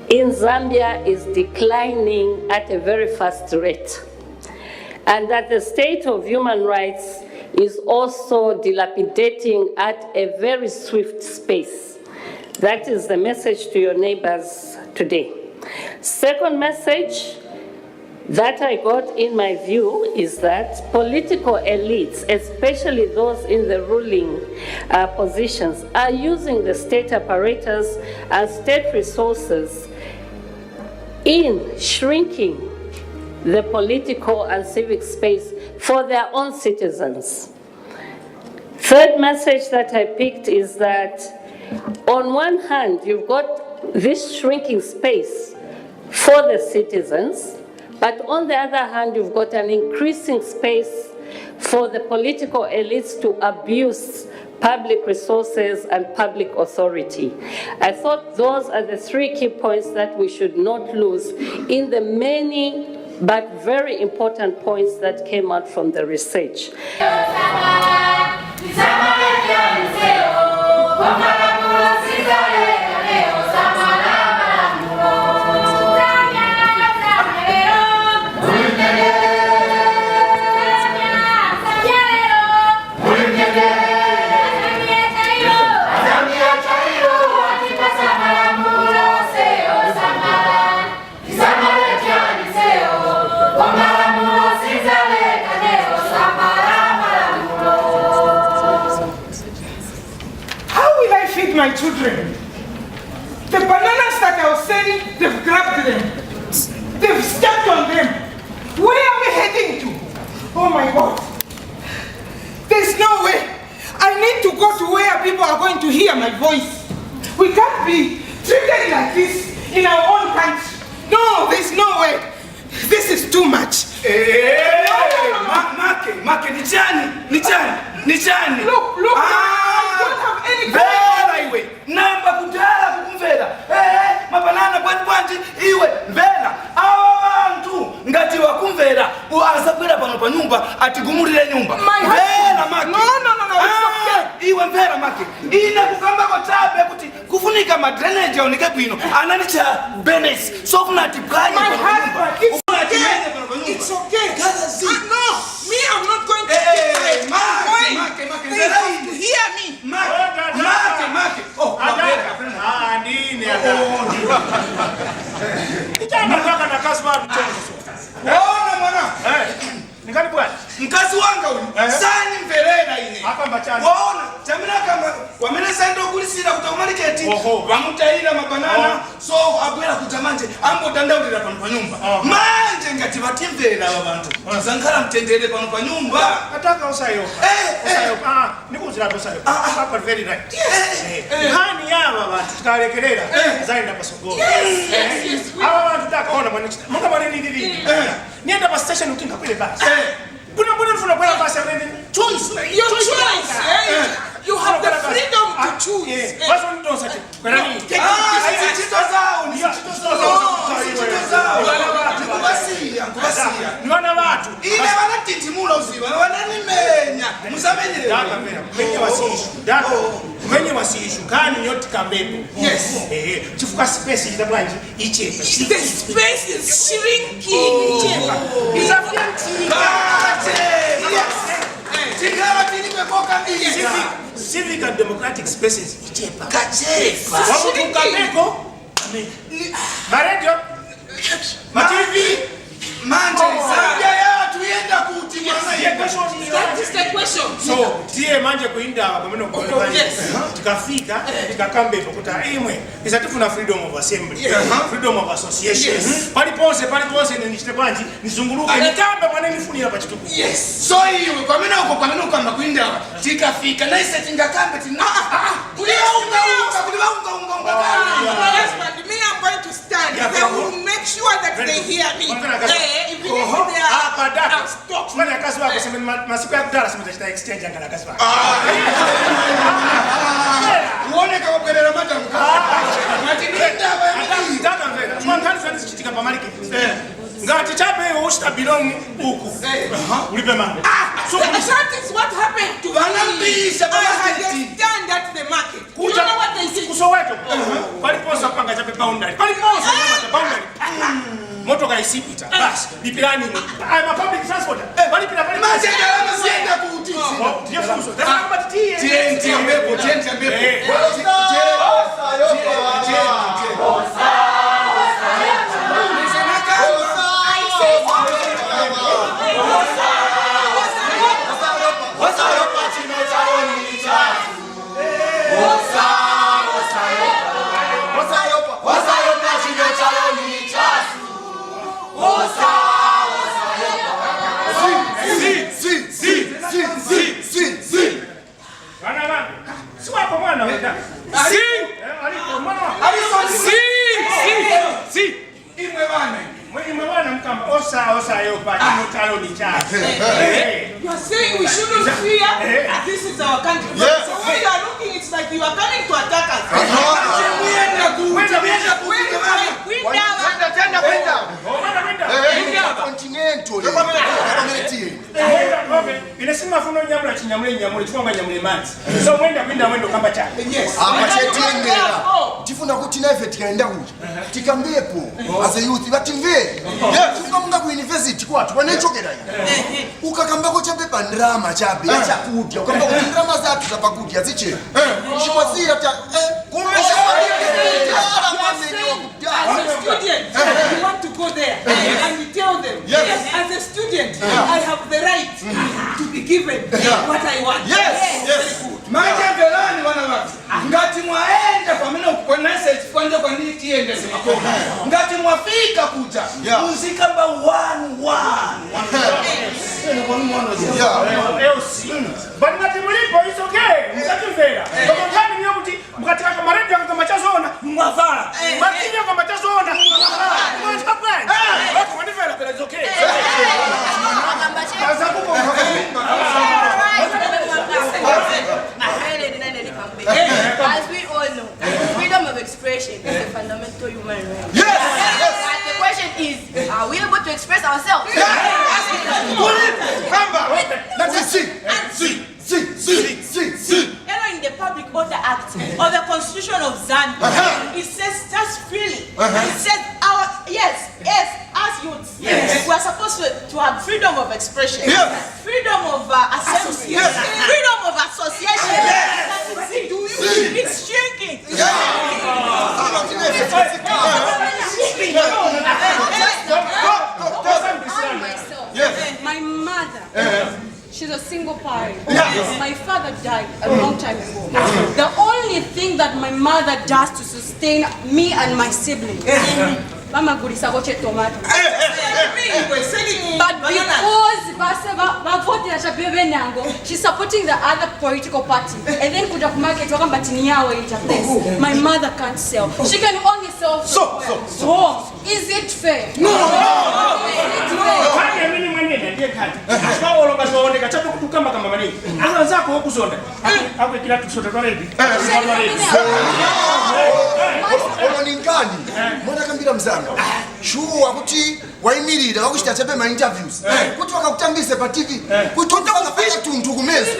Speaker 5: in Zambia is declining at a very fast rate, and that the state of human rights is also dilapidating at a very swift pace. That is the message to your neighbors today. Second message that I got in my view is that political elites, especially those in the ruling positions, are using the state apparatus and state resources in shrinking the political and civic space for their own citizens. Third message that I picked is that on one hand, you've got this shrinking space for the citizens, but on the other hand, you've got an increasing space for the political elites to abuse public resources and public authority. I thought those are the 3 key points that we should not lose in the many but very important points that came out from the research.
Speaker 8: My children, the bananas that I was selling, they've grabbed them, they've stepped on them. Where are we heading to? Oh my God, there's no way. I need to go to where people are going to hear my voice. We can't be treated like this in our own country. No, there's no way. This is too much. Look, I don't have any
Speaker 9: namba kudala kukumvera mabanana bwanji iwe mvera abantu ngati wakumvera azakwera pano pa nyumba atigumulire nyumba mvera make no iwe mvera make ine kukamba ko tabe kuti kufunika ma drainage aoneke bwino anani cha benes so kuna tipanye
Speaker 8: pano nyumba it's okay no me I'm not going to make hear me make oh nini
Speaker 10: nataka na kazi bado
Speaker 9: ona mwana
Speaker 10: nikani bwana
Speaker 9: mkazi wanga huyu sani mverera ine
Speaker 10: hapa mbachani
Speaker 9: waona tamina kama wamenesa ndo kulisira kutakumaliketi wamutaira mabanana so abwera kutamanje ambo tandaulira pano pa nyumba manje ngati batimvera abantu zankala mtendere pano pa nyumba
Speaker 10: nataka usayo nikuzira usayo hapa very right hani yaba abantu tukalekerera zaenda pasogoro aba abantu takaona mwana mwana nini nienda pa station ukinga kwele basi kuna nifuna kwela basi choice
Speaker 8: your choice you have the freedom to choose
Speaker 10: basi ndo sasa kwela nini
Speaker 9: ni wana watu ile wanatitimula uziba wananimenya musamenyere
Speaker 10: daka menya wasishu daka menya wasishu kani nyoti kambepo
Speaker 9: yes
Speaker 10: chifuka space itabwanji ichepa
Speaker 8: the space is shrinking ichepa is a
Speaker 10: civic and democratic spaces ichepa
Speaker 9: kachepa
Speaker 10: wabuka kameko maredio ma TV
Speaker 9: manje Zambia ya tuenda kuti mwana
Speaker 10: That is the question. So, tie manje kuinda kwameno kwa tukafika tukakambe pokuta imwe isatufuna freedom of assembly, freedom of association. Paliponse nichite kwanji nizunguluke nikambe mwana nifunira pa chituku.
Speaker 9: Yes. So hiyo kwameno kwamba kuinda tikafika na ise tingakambe tina kuliunga.
Speaker 8: Me, I'm going to stand. They will make sure that they hear me.
Speaker 10: Fanya kazi wako sema masiku ya kudara sema tata exchange anga na kazi wako.
Speaker 9: Uone kama kelele mata mkatinda wewe.
Speaker 10: Ndaka mbele. Tumangani sana zichitika pa maliki. Ngati chape wewe usta belong huku. Ulipe mama.
Speaker 8: So that is what happened to me. I stand at the market. You know what they say?
Speaker 10: Kusoweto. Paliposa panga chape boundary. Paliposa boundary. Moto kaisipita. Bas, lipirani. I'm a public transporter. Walipira pale.
Speaker 9: Maji gharama sienda kuutisi.
Speaker 10: Ndio funzo. Tena kama tie.
Speaker 9: TNT ambepo.
Speaker 8: You are saying we shouldn't fear. This is our country. Yes. So when you are looking, it's like you are coming to attack us.
Speaker 10: Inasema funo nyamula chinyamule nyamule chifanga nyamule manzi. So mwenda kamba chake.
Speaker 8: Yes.
Speaker 9: Amachetengera. Tifuna kuti naife tikaenda kuja. Tikambepo as a youth batimve. Yes, tukamunga ku university kwatu wanechokera ino. Ukakambako chape pandrama chape chakudya. Ukambako ndrama zatu zapakudya ziche. Shikwazira ta
Speaker 8: As a student, you want to go there and you tell them, yes, as a student, I have the right to be given what I want.
Speaker 9: Yes.
Speaker 8: Very good.
Speaker 9: Maja velani wanawake. Ngati mwaenda kwa mimi kwa message kwanza kwa nini tiende sema kwa. Ngati mwafika kuja. Muzika ba one.
Speaker 10: But ngati mulipo is okay. Msatumvera. Kwa kani niyo kuti mkatika kama radio kama chazona mwafala. Bakinya kama chazona mwafala. Mwafala kwani? Watu wanivela pela is okay.
Speaker 11: As we all know, freedom of expression is a fundamental human right.
Speaker 9: Yes.
Speaker 11: But the question is, are we able to express ourselves?
Speaker 8: In the Public Order Act or the Constitution of Zambia, it says just freely. It says as youths, we are supposed to have freedom of expression, freedom of assembly, freedom of association. It's shrinking.
Speaker 11: My mother, she's a single parent. My father died a long time ago. The only thing that my mother does to sustain me and my siblings, Mama Gurisa goche tomato. But because she's supporting the other political party, and then kuja market my mother can't sell. She can only sell home. Is it fair?
Speaker 10: No.
Speaker 9: Shuwa kuti waimirira wakuchita chape ma interviews kuti wakakutambise pa TV kuti wakapata tuntu kumeza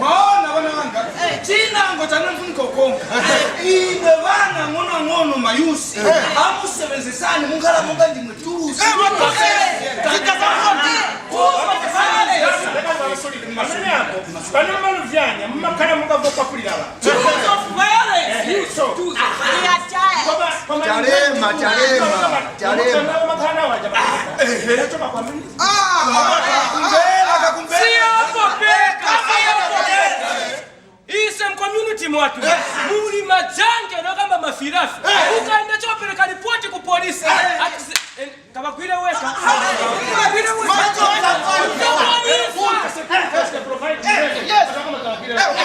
Speaker 9: maona wana wanga tina ngotanamfuniko konga ibe vana ngono mayusi amusebenzisani mungala munga ndimwe turusi
Speaker 12: Isem community mwatu muri majanja no kama mafirafi ukaenda chopeleka ripoti ku polisi kama kwile weka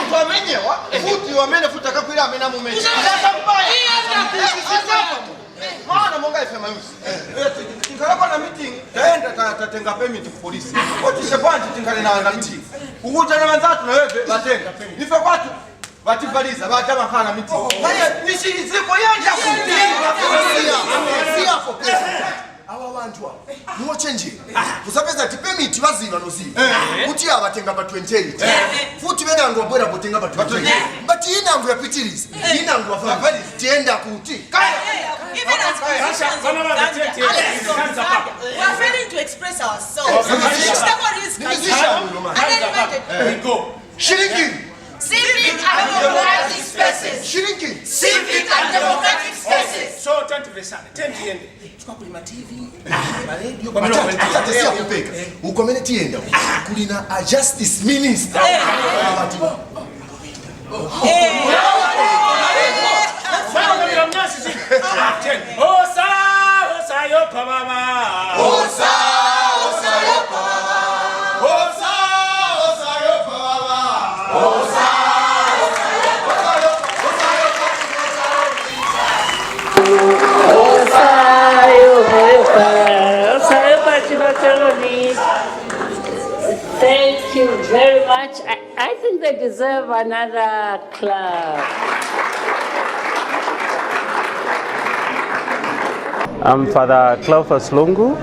Speaker 13: tuamenyewa futi wamene futa kakwira amena mumeji maana monga ifema yusi tinkalako na meeting taenda tatenga permit ku polisi otishe kwanti tinkale na meeting ukuja na manzatu na wewe batenga nife kwatu bativaliza batama kana meeting haya nishiziko yanja si hapo pesa awa wantu muoche nje kusapeza ti permit bazina noziva kuti abatenga ba 28 futi bene angu abwera botenga ba 28 but ina angu yapitiriza ina angu afavali tienda kuti
Speaker 11: even as we are failing to express ourselves. Civic and democratic spaces. Civic and democratic spaces.
Speaker 10: So, tanti vesane, tanti yende. Tukakulima TV, radio,
Speaker 13: Tatesia kupeka. Ukomene tienda. Kulina a justice minister.
Speaker 10: Osa yo pa mama.
Speaker 13: Osa yo pa mama. Osa yo pa mama. Osa.
Speaker 5: Thank you very much. I think they deserve another clap.
Speaker 3: I'm Father Cleophas Lungu,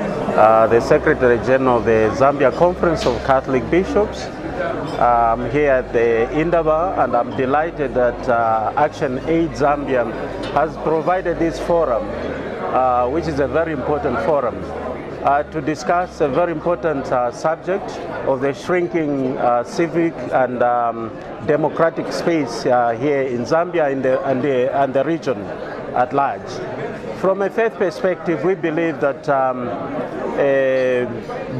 Speaker 3: the Secretary General of the Zambia Conference of Catholic Bishops. I'm here at the Indaba, and I'm delighted that Action Aid Zambia has provided this forum, which is a very important forum, to discuss a very important subject of the shrinking civic and democratic space here in Zambia and the region at large. From a faith perspective, we believe that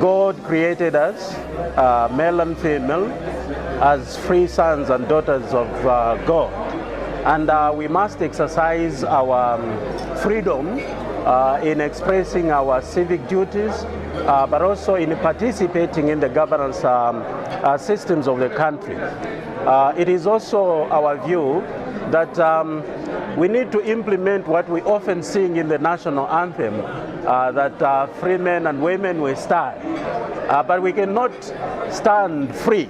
Speaker 3: God created us, male and female, as free sons and daughters of God. And we must exercise our freedom in expressing our civic duties, but also in participating in the governance systems of the country. It is also our view that we need to implement what we often sing in the national anthem, that free men and women will stand. But we cannot stand free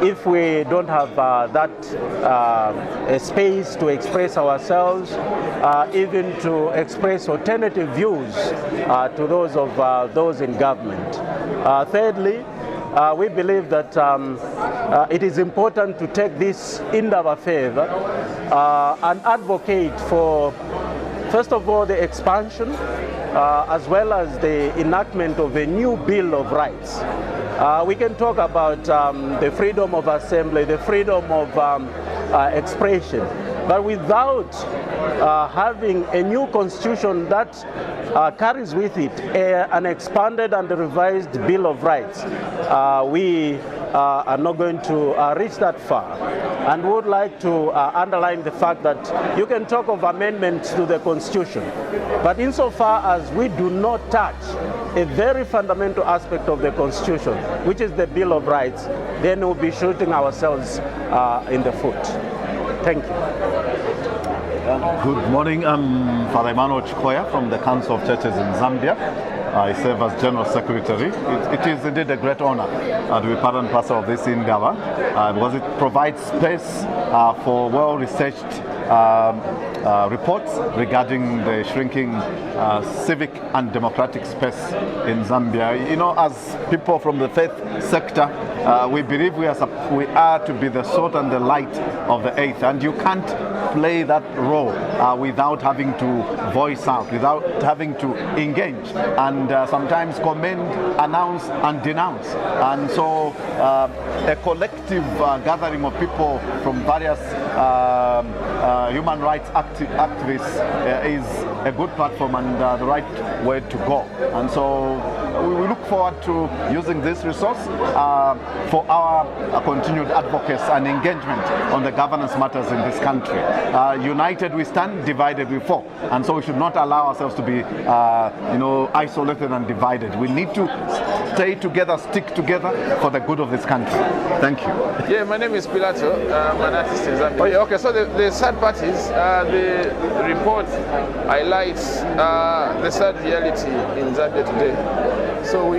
Speaker 3: if we don't have a space to express ourselves, even to express alternative views to those of those in government. Thirdly, we believe that it is important to take this into our favor and advocate for, first of all, the expansion as well as the enactment of a new Bill of Rights. We can talk about the freedom of assembly, the freedom of expression, but without having a new constitution that carries with it an expanded and revised Bill of Rights, we are not going to reach that far. And would like to underline the fact that you can talk of amendments to the Constitution, but insofar as we do not touch a very fundamental aspect of the Constitution, which is the Bill of Rights, then we'll be shooting ourselves in the foot. Thank you.
Speaker 14: Good morning. I'm Father Emmanuel Chikoya from the Council of Churches in Zambia. I serve as General Secretary. It is indeed a great honor to be part and parcel of this Indaba because it provides space for well-researched reports regarding the shrinking civic and democratic space in Zambia. You know, as people from the faith sector, we believe we are to be the salt and the light of the earth, and you can't play that role without having to voice out, without having to engage, and sometimes commend, announce, and denounce. And so a collective gathering of people from various human rights activists is a good platform and the right way to go. And so we look forward to using this resource for our continued advocacy and engagement on the governance matters in this country. United we stand, divided we fall. And so we should not allow ourselves to be isolated and divided. We need to stay together, stick together for the good of this country. Thank you.
Speaker 15: Yeah, my name is Pilato. I'm an artist in Zambia. Okay, so the sad part is the report highlights the sad reality in Zambia today. So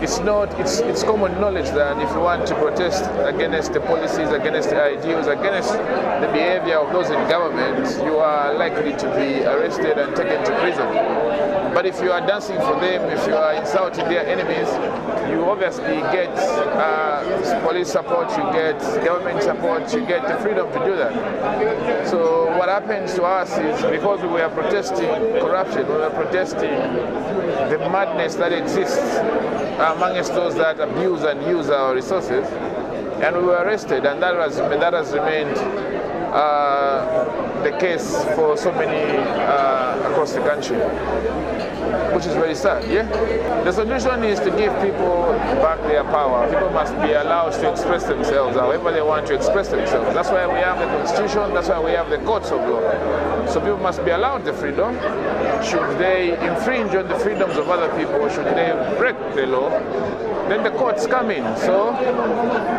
Speaker 15: it's common knowledge that if you want to protest against the policies, against the ideals, against the behavior of those in government, you are likely to be arrested and taken to prison. But if you are dancing for them, if you are insulting their enemies, you obviously get police support, you get government support, you get the freedom to do that. So what happens to us is because we are protesting corruption, we are protesting the madness that exists amongst those that abuse and use our resources, and we were arrested, and that has remained the case for so many across the country, which is very sad. Yeah, the solution is to give people back their power. People must be allowed to express themselves however they want to express themselves. That's why we have the constitution, that's why we have the courts of law. So people must be allowed the freedom. Should they infringe on the freedoms of other people, should they break the law, then the courts come in. So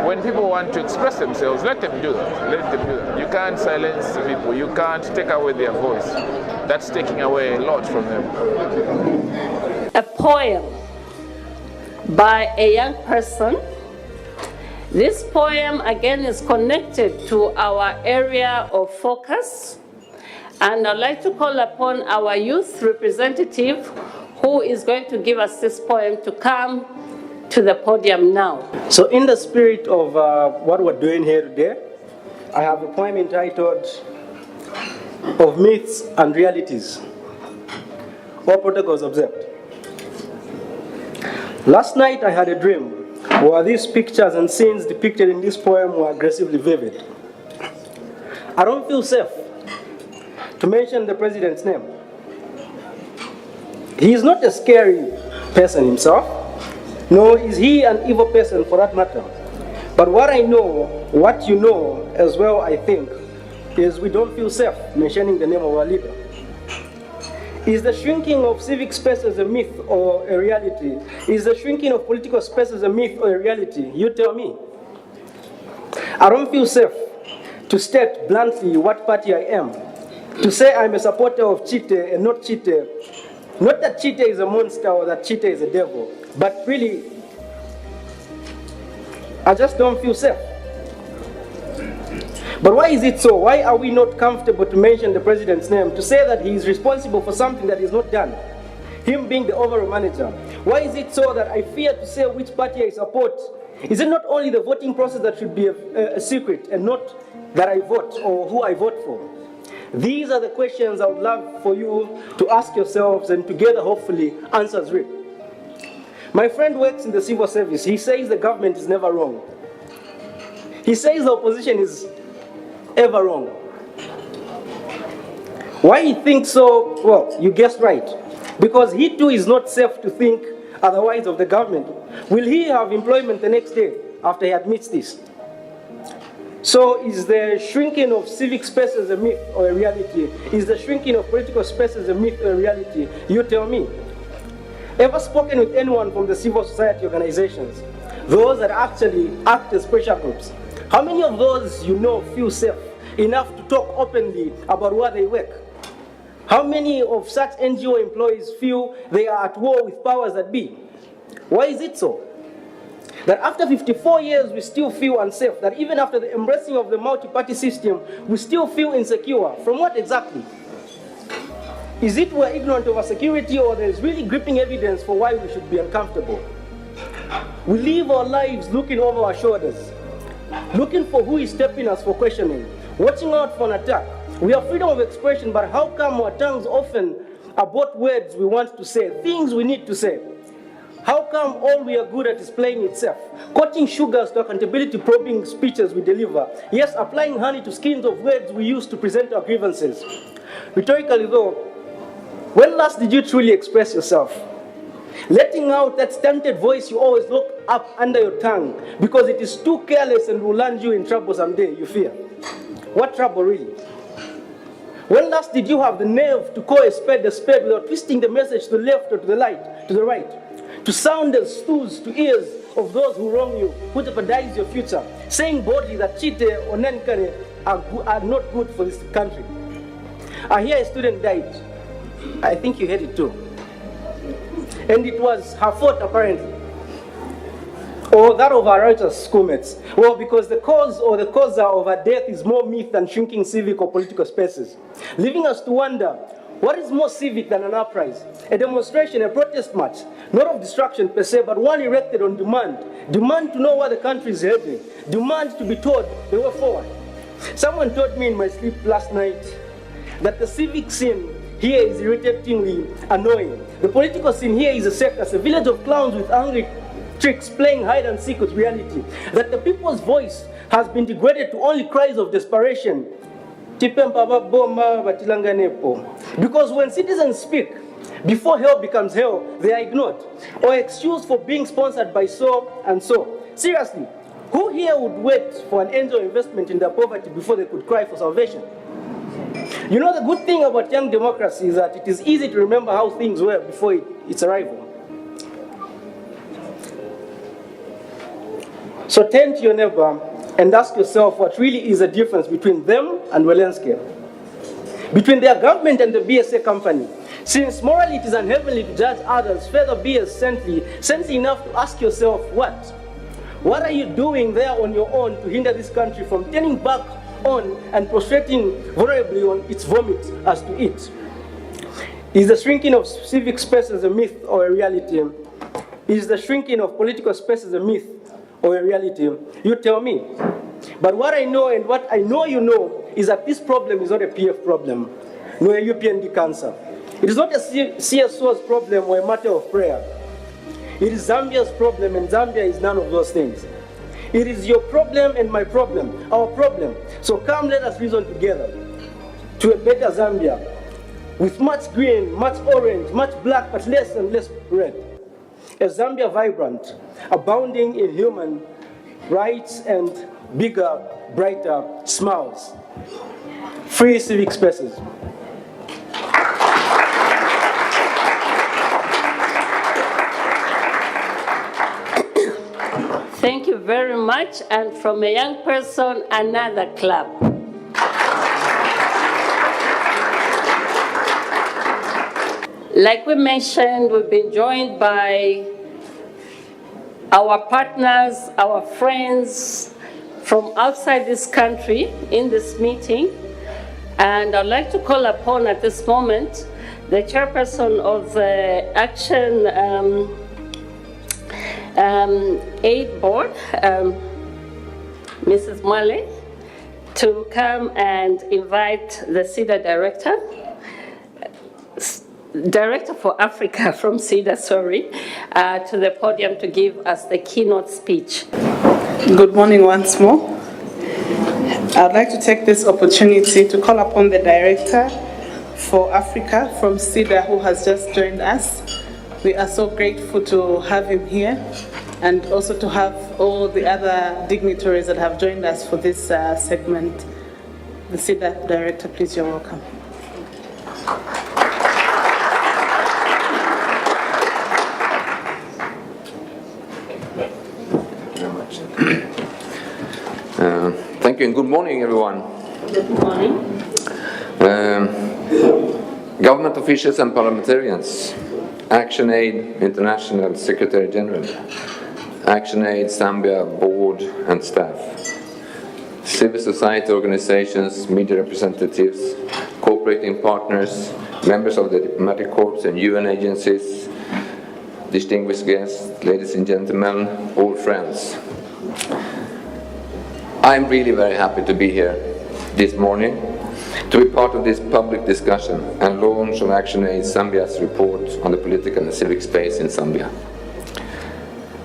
Speaker 15: when people want to express themselves, let them do that. Let them do that. You can't silence the people. You can't take away their voice. That's taking away a lot from them.
Speaker 5: A poem by a young person. This poem again is connected to our area of focus, and I'd like to call upon our youth representative who is going to give us this poem to come to the podium now.
Speaker 16: So in the spirit of what we're doing here today, I have a poem entitled Of Myths and Realities, All Protocols Observed. Last night I had a dream where these pictures and scenes depicted in this poem were aggressively vivid. I don't feel safe to mention the president's name. He is not a scary person himself, nor is he an evil person for that matter. But what I know, what you know as well, I think, is we don't feel safe mentioning the name of our leader. Is the shrinking of civic spaces a myth or a reality? Is the shrinking of political spaces a myth or a reality? You tell me. I don't feel safe to state bluntly what party I am. To say I'm a supporter of Chite and not Chite. Not that Chite is a monster or that Chite is a devil, but really, I just don't feel safe. But why is it so? Why are we not comfortable to mention the president's name, to say that he is responsible for something that is not done? Him being the overall manager. Why is it so that I fear to say which party I support? Is it not only the voting process that should be a secret and not that I vote or who I vote for? These are the questions I would love for you to ask yourselves, and together hopefully answers reap. My friend works in the civil service. He says the government is never wrong. He says the opposition is ever wrong. Why he thinks so? Well, you guessed right. Because he too is not safe to think otherwise of the government. Will he have employment the next day after he admits this? So is the shrinking of civic spaces a myth or a reality? Is the shrinking of political spaces a myth or a reality? You tell me. Ever spoken with anyone from the civil society organizations? Those that actually act as pressure groups? How many of those you know feel safe enough to talk openly about where they work? How many of such NGO employees feel they are at war with powers that be? Why is it so? That after 54 years we still feel unsafe, that even after the embracing of the multi-party system, we still feel insecure. From what exactly? Is it we're ignorant of our security, or there's really gripping evidence for why we should be uncomfortable? We live our lives looking over our shoulders, looking for who is stepping us for questioning, watching out for an attack. We have freedom of expression, but how come our tongues often abort words we want to say, things we need to say? How come all we are good at is playing itself? Quoting sugars to accountability probing speeches we deliver. Yes, applying honey to skins of words we use to present our grievances. Rhetorically though, when last did you truly express yourself? Letting out that stunted voice you always lock up under your tongue because it is too careless and will land you in trouble someday, you fear. What trouble really? When last did you have the nerve to call a spade without twisting the message to the left or to the right? To sound as stews to ears of those who wrong you, who jeopardize your future, saying boldly that Chite or Nankane are not good for this country. I hear a student died. I think you heard it too. And it was her fault apparently. Or that of our righteous schoolmates. Well, because the cause or the causer of her death is more myth than shrinking civic or political spaces, leaving us to wonder, what is more civic than an uprising? A demonstration, a protest march, not of destruction per se, but one erected on demand. Demand to know where the country is heading. Demand to be told the way forward. Someone told me in my sleep last night that the civic scene here is irritatingly annoying. The political scene here is a circus, a village of clowns with angry tricks playing hide and seek with reality. That the people's voice has been degraded to only cries of desperation. Because when citizens speak, before hell becomes hell, they are ignored or excused for being sponsored by so and so. Seriously, who here would wait for an angel investment in their poverty before they could cry for salvation? You know, the good thing about young democracy is that it is easy to remember how things were before its arrival. So turn to your neighbor and ask yourself what really is the difference between them and Welensky, between their government and the BSA company. Since morally it is unheavenly to judge others, further be as saintly enough to ask yourself what are you doing there on your own to hinder this country from turning back on and prostrating vulnerably on its vomit as to it? Is the shrinking of civic spaces a myth or a reality? Is the shrinking of political spaces a myth or a reality? You tell me. But what I know and what I know you know is that this problem is not a PF problem, nor a UPND cancer. It is not a CSO's problem or a matter of prayer. It is Zambia's problem, and Zambia is none of those things. It is your problem and my problem, our problem. So come, let us reason together to a better Zambia with much green, much orange, much black, but less and less red. A Zambia vibrant, abounding in human rights and bigger, brighter smiles. Free civic spaces.
Speaker 5: Thank you very much. And from a young person, another clap. Like we mentioned, we've been joined by our partners, our friends from outside this country in this meeting. And I'd like to call upon at this moment the chairperson of the Action Aid Board, Mrs. Mwale, to come and invite the CEDA Director for Africa from CEDA, to the podium to give us the keynote speech.
Speaker 17: Good morning once more. I'd like to take this opportunity to call upon the Director for Africa from CEDA who has just joined us. We are so grateful to have him here and also to have all the other dignitaries that have joined us for this segment. The CEDA Director, please, you're welcome.
Speaker 18: Thank you and good morning, everyone.
Speaker 5: Good morning.
Speaker 18: Government officials and parliamentarians, Action Aid International Secretary General, Action Aid Zambia Board and staff, civil society organizations, media representatives, cooperating partners, members of the diplomatic corps and UN agencies, distinguished guests, ladies and gentlemen, old friends. I'm really very happy to be here this morning to be part of this public discussion and launch of Action Aid Zambia's report on the political and civic space in Zambia.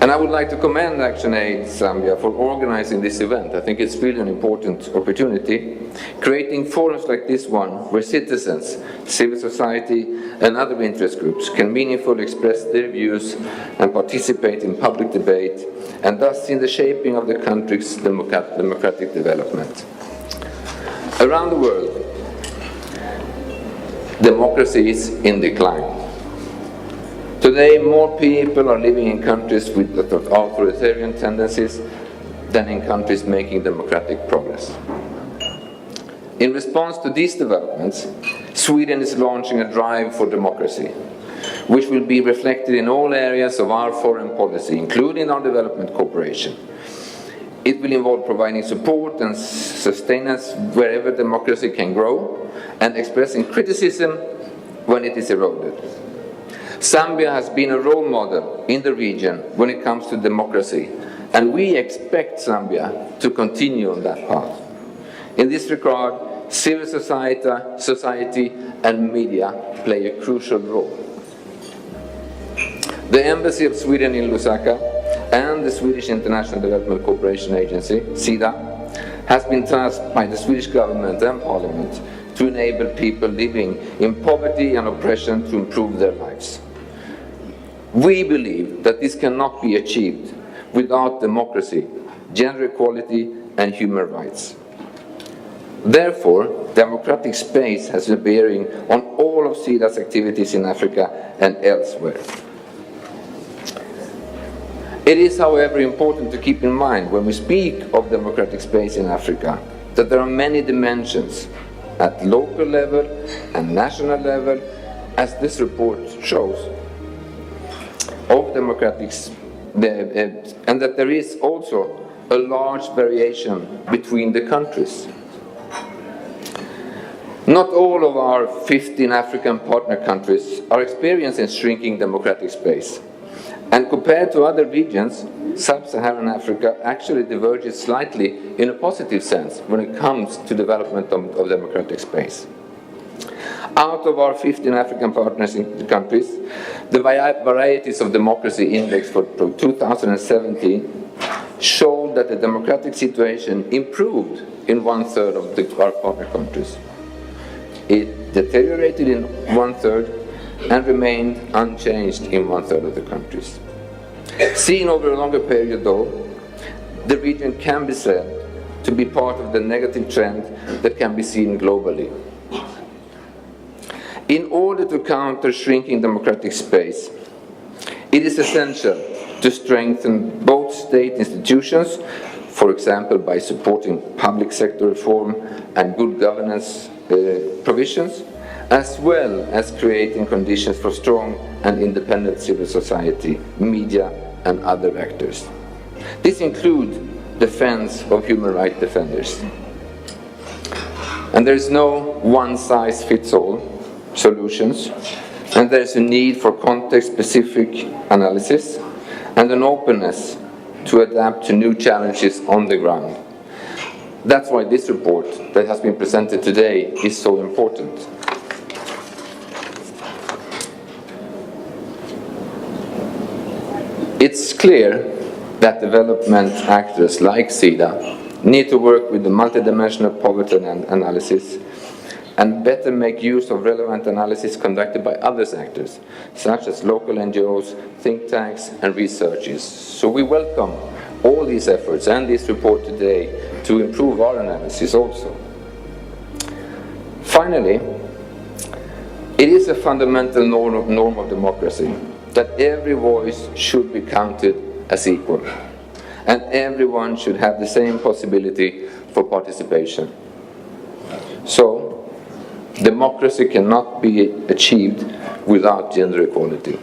Speaker 18: And I would like to commend ActionAid Zambia for organizing this event. I think it's really an important opportunity, creating forums like this one where citizens, civil society and other interest groups can meaningfully express their views and participate in public debate and thus in the shaping of the country's democratic development. Around the world, democracy is in decline. Today, more people are living in countries with authoritarian tendencies than in countries making democratic progress. In response to these developments, Sweden is launching a drive for democracy, which will be reflected in all areas of our foreign policy, including our development cooperation. It will involve providing support and sustenance wherever democracy can grow, and expressing criticism when it is eroded. Zambia has been a role model in the region when it comes to democracy, and we expect Zambia to continue on that path. In this regard, civil society and media play a crucial role. The Embassy of Sweden in Lusaka and the Swedish International Development Cooperation Agency, SIDA, has been tasked by the Swedish government and parliament to enable people living in poverty and oppression to improve their lives. We believe that this cannot be achieved without democracy, gender equality and human rights. Therefore, democratic space has a bearing on all of SIDA's activities in Africa and elsewhere. It is, however, important to keep in mind when we speak of democratic space in Africa that there are many dimensions at local level and national level, as this report shows, of democratics, and that there is also a large variation between the countries. Not all of our 15 African partner countries are experiencing shrinking democratic space. And compared to other regions, Sub-Saharan Africa actually diverges slightly in a positive sense when it comes to development of democratic space. Out of our 15 African partners in the countries, the Varieties of Democracy Index for 2017 showed that the democratic situation improved in one-third of our partner countries. It deteriorated in one-third and remained unchanged in one-third of the countries. Seen over a longer period, though, the region can be said to be part of the negative trend that can be seen globally. In order to counter shrinking democratic space, it is essential to strengthen both state institutions, for example by supporting public sector reform and good governance provisions, as well as creating conditions for strong and independent civil society, media and other actors. This includes defense of human rights defenders. And there is no one-size-fits-all solutions, and there is a need for context-specific analysis and an openness to adapt to new challenges on the ground. That's why this report that has been presented today is so important. It's clear that development actors like SIDA need to work with the multidimensional poverty analysis and better make use of relevant analysis conducted by other actors, such as local NGOs, think tanks, and researchers. So we welcome all these efforts and this report today to improve our analysis also. Finally, it is a fundamental norm of democracy that every voice should be counted as equal, and everyone should have the same possibility for participation. So, democracy cannot be achieved without gender equality.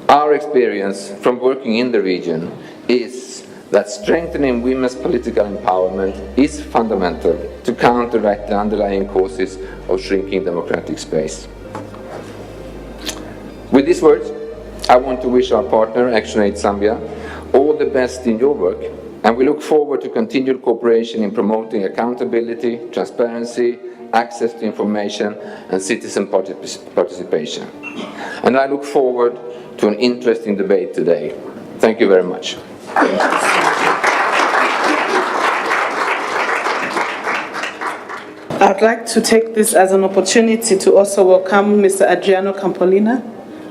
Speaker 18: Our experience from working in the region is that strengthening women's political empowerment is fundamental to counteract the underlying causes of shrinking democratic space. With these words, I want to wish our partner, ActionAid Zambia, all the best in your work, and we look forward to continued cooperation in promoting accountability, transparency, access to information, and citizen participation. And I look forward to an interesting debate today. Thank you very much.
Speaker 17: I'd like to take this as an opportunity to also welcome Mr. Adriano Campolina,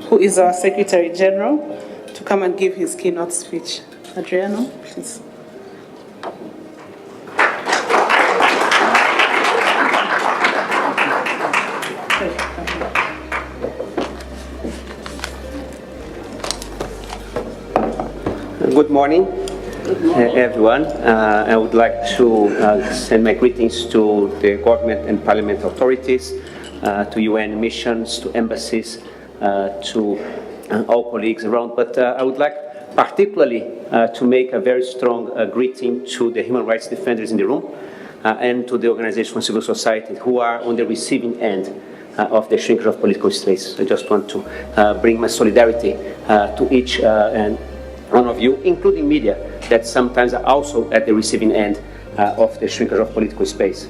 Speaker 17: who is our Secretary General, to come and give his keynote speech. Adriano, please.
Speaker 3: Good morning, everyone. I would like to send my greetings to the government and parliament authorities, to UN missions, to embassies, to all colleagues around. But I would like particularly to make a very strong greeting to the human rights defenders in the room and to the organizations from civil society who are on the receiving end of the shrinkage of political space. I just want to bring my solidarity to each and one of you, including media, that sometimes are also at the receiving end of the shrinkage of political space.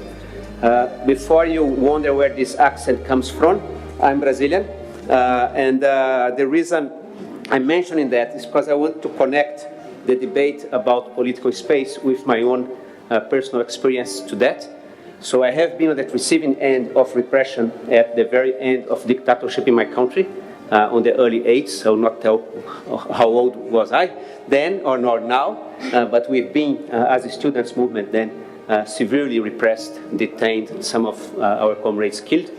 Speaker 3: Before you wonder where this accent comes from, I'm Brazilian, and the reason I'm mentioning that is because I want to connect the debate about political space with my own personal experience to that. So I have been on that receiving end of repression at the very end of dictatorship in my country. On the early 80s, I will not tell how old was I then or not now, but we've been, as a students' movement then, severely repressed, detained, some of our comrades killed.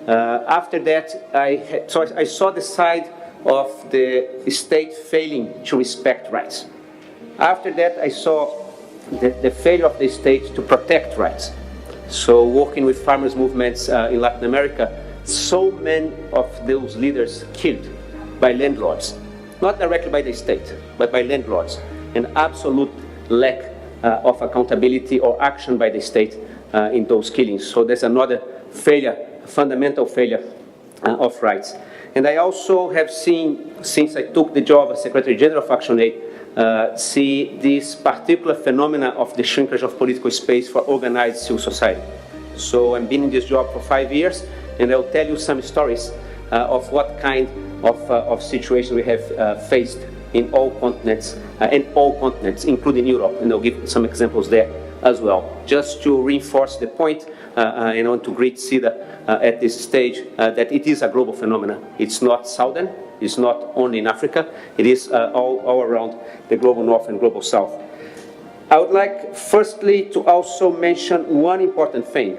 Speaker 3: After that, I saw the side of the state failing to respect rights. After that, I saw the failure of the state to protect rights. So working with farmers' movements in Latin America, so many of those leaders killed by landlords, not directly by the state, but by landlords, an absolute lack of accountability or action by the state in those killings. So there's another failure, fundamental failure of rights. And I also have seen, since I took the job as Secretary General of Action Aid, see this particular phenomena of the shrinkage of political space for organized civil society. So I've been in this job for 5 years, and I'll tell you some stories of what kind of situation we have faced in all continents, including Europe, and I'll give some examples there as well. Just to reinforce the point, and I want to greet Cida at this stage, that it is a global phenomenon. It's not southern, it's not only in Africa, it is all around the global north and global south. I would like firstly to also mention one important thing.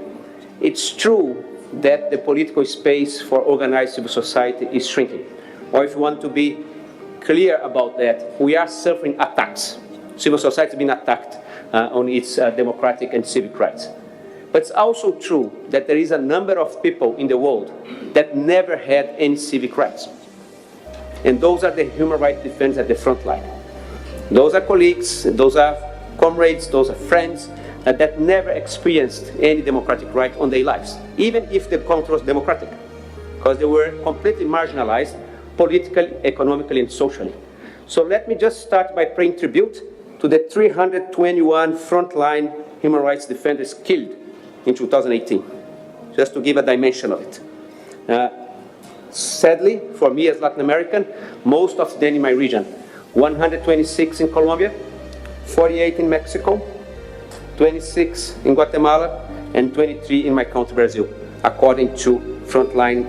Speaker 3: It's true that the political space for organized civil society is shrinking. Or if you want to be clear about that, we are suffering attacks. Civil society has been attacked on its democratic and civic rights. But it's also true that there is a number of people in the world that never had any civic rights. And those are the human rights defenders at the front line. Those are colleagues, those are comrades, those are friends, that never experienced any democratic right on their lives, even if the country was democratic, because they were completely marginalized politically, economically, and socially. So let me just start by paying tribute to the 321 frontline human rights defenders killed in 2018, just to give a dimension of it. Sadly, for me as Latin American, most of them in my region, 126 in Colombia, 48 in Mexico, 26 in Guatemala, and 23 in my country, Brazil, according to Frontline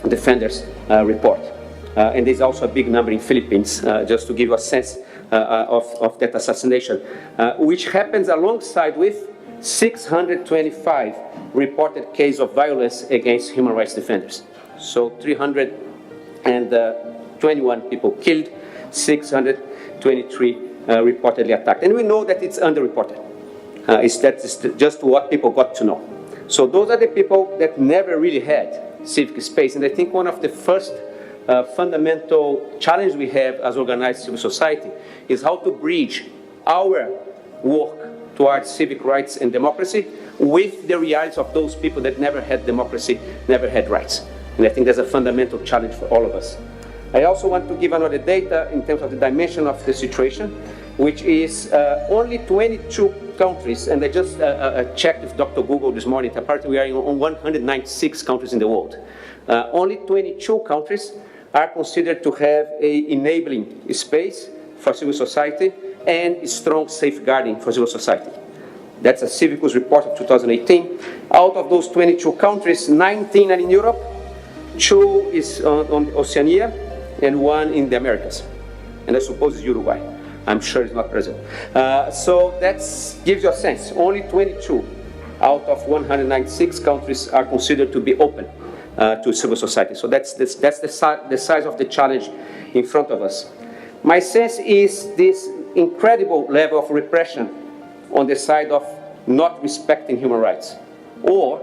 Speaker 3: Defenders report. And there's also a big number in Philippines, just to give you a sense of that assassination, which happens alongside with 625 reported cases of violence against human rights defenders. So 321 people killed, 623 reportedly attacked. And we know that it's underreported. It's just what people got to know. So those are the people that never really had civic space. And I think one of the first fundamental challenges we have as organized civil society is how to bridge our work towards civic rights and democracy with the realities of those people that never had democracy, never had rights. And I think that's a fundamental challenge for all of us. I also want to give another data in terms of the dimension of the situation, which is only 22 countries, and I just checked with Dr. Google this morning, apparently we are in 196 countries in the world. Only 22 countries are considered to have an enabling space
Speaker 19: for civil society and strong safeguarding for civil society. That's a Civic's report of 2018. Out of those 22 countries, 19 are in Europe, 2 is on Oceania, and 1 in the Americas. And I suppose it's Uruguay. I'm sure it's not Brazil. So that gives you a sense. Only 22 out of 196 countries are considered to be open to civil society. So that's the size of the challenge in front of us. My sense is this incredible level of repression on the side of not respecting human rights or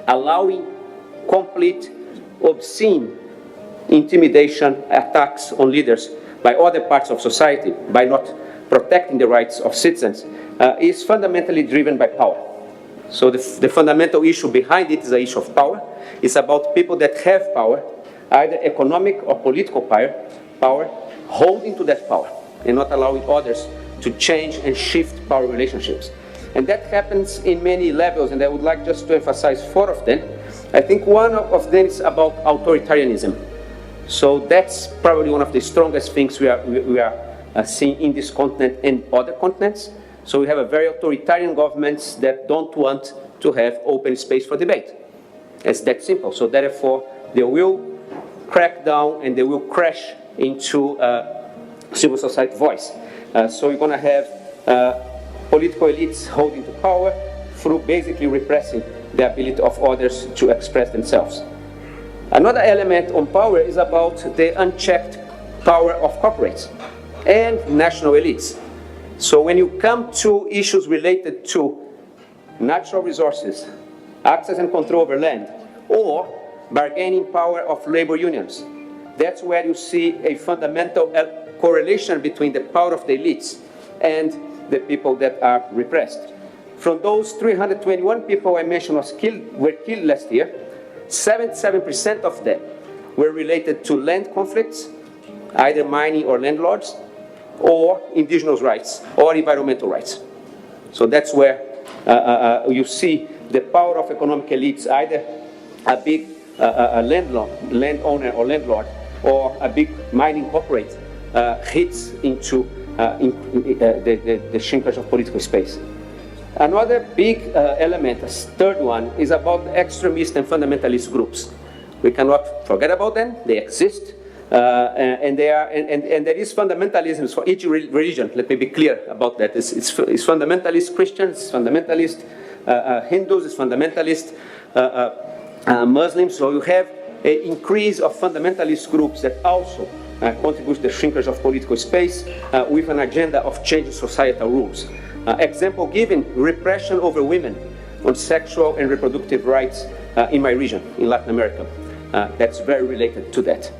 Speaker 19: allowing complete, obscene intimidation attacks on leaders by other parts of society by not protecting the rights of citizens is fundamentally driven by power. So the fundamental issue behind it is the issue of power. It's about people that have power, either economic or political power, holding to that power and not allowing others to change and shift power relationships. And that happens in many levels, and I would like just to emphasize 4 of them. I think one of them is about authoritarianism. So that's probably one of the strongest things we are seeing in this continent and other continents. So we have a very authoritarian governments that don't want to have open space for debate. It's that simple. So therefore, they will crack down and they will crash into civil society voice. So you're going to have political elites holding to power through basically repressing the ability of others to express themselves. Another element on power is about the unchecked power of corporates and national elites. So when you come to issues related to natural resources, access and control over land, or bargaining power of labor unions, that's where you see a fundamental correlation between the power of the elites and the people that are repressed. From those 321 people I mentioned were killed last year, 77% of them were related to land conflicts, either mining or landlords, or indigenous rights, or environmental rights. So that's where you see the power of economic elites, either a big landowner or landlord, or a big mining corporate hits into the shrinkage of political space. Another big element, a third one, is about extremist and fundamentalist groups. We cannot forget about them. They exist, and there is fundamentalism for each religion. Let me be clear about that. It's fundamentalist Christians, it's fundamentalist Hindus, it's fundamentalist Muslims. So you have an increase of fundamentalist groups that also contribute to the shrinkage of political space with an agenda of changing societal rules. Example given, repression over women on sexual and reproductive rights in my region, in Latin America. That's very related to that.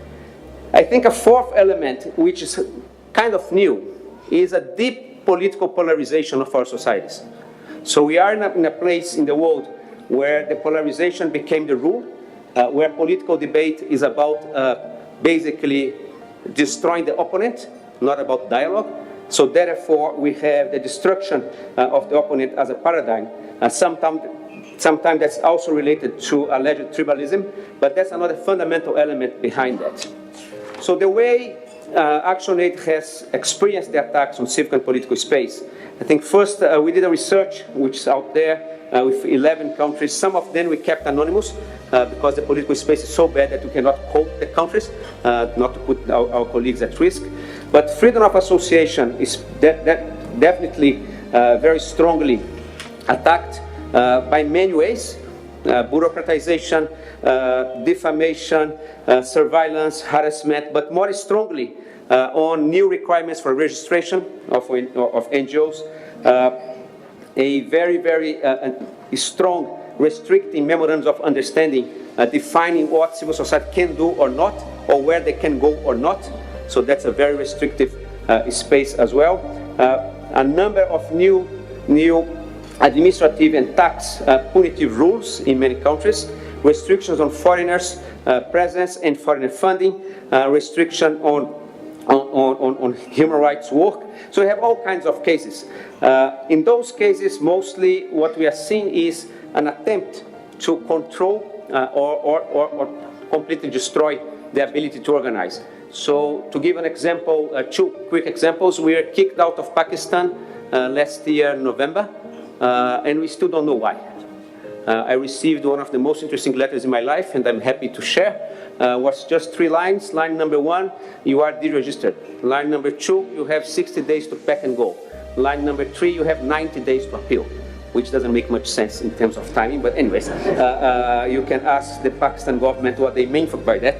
Speaker 19: I think a fourth element, which is kind of new, is a deep political polarization of our societies. So we are in a place in the world where the polarization became the rule, where political debate is about basically destroying the opponent, not about dialogue. So therefore, we have the destruction of the opponent as a paradigm. Sometimes that's also related to alleged tribalism, but that's another fundamental element behind that. So the way ActionAid has experienced the attacks on civic and political space, I think first we did a research which is out there with 11 countries. Some of them we kept anonymous because the political space is so bad that we cannot quote the countries, not to put our colleagues at risk. But freedom of association is definitely very strongly attacked by many ways. Bureaucratization, defamation, surveillance, harassment, but more strongly on new requirements for registration of NGOs, a very, very strong restricting memorandums of understanding defining what civil society can do or not, or where they can go or not. So that's a very restrictive space as well. A number of new administrative and tax punitive rules in many countries, restrictions on foreigners' presence and foreigner funding, restriction on human rights work. So we have all kinds of cases. In those cases, mostly what we are seeing is an attempt to control or completely destroy the ability to organize. So to give an example, 2 quick examples, we were kicked out of Pakistan last year, November, and we still don't know why. I received one of the most interesting letters in my life, and I'm happy to share. Was just 3 lines. Line number 1, you are deregistered. Line number 2, you have 60 days to pack and go. Line number 3, you have 90 days to appeal, which doesn't make much sense in terms of timing, but anyways, you can ask the Pakistan government what they mean by that.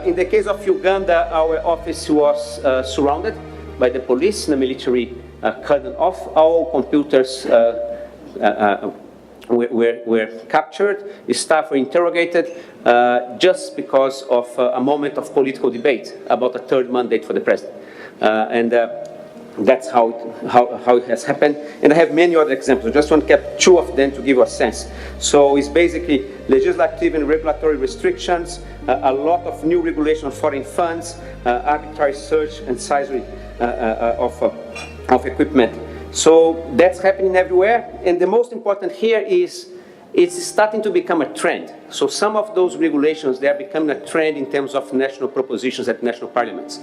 Speaker 19: In the case of Uganda, our office was surrounded by the police, the military cordoned off, all computers were captured, staff were interrogated just because of a moment of political debate about a 3rd mandate for the president. That's how it has happened. And I have many other examples. I just want to keep 2 of them to give you a sense. So it's basically legislative and regulatory restrictions, a lot of new regulation on foreign funds, arbitrary search and seizure of equipment. So that's happening everywhere. And the most important here is it's starting to become a trend. So some of those regulations, they are becoming a trend in terms of national propositions at national parliaments,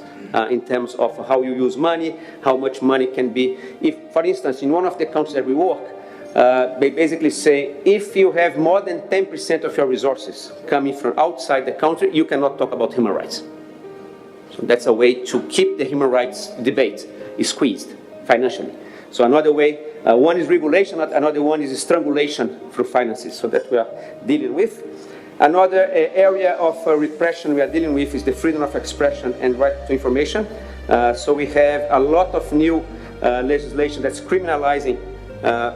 Speaker 19: in terms of how you use money, how much money can be. If, for instance, in one of the countries that we work, they basically say, if you have more than 10% of your resources coming from outside the country, you cannot talk about human rights. So that's a way to keep the human rights debate squeezed financially. So another way, one is regulation, another one is strangulation through finances, so that we are dealing with. Another area of repression we are dealing with is the freedom of expression and right to information. So we have a lot of new legislation that's criminalizing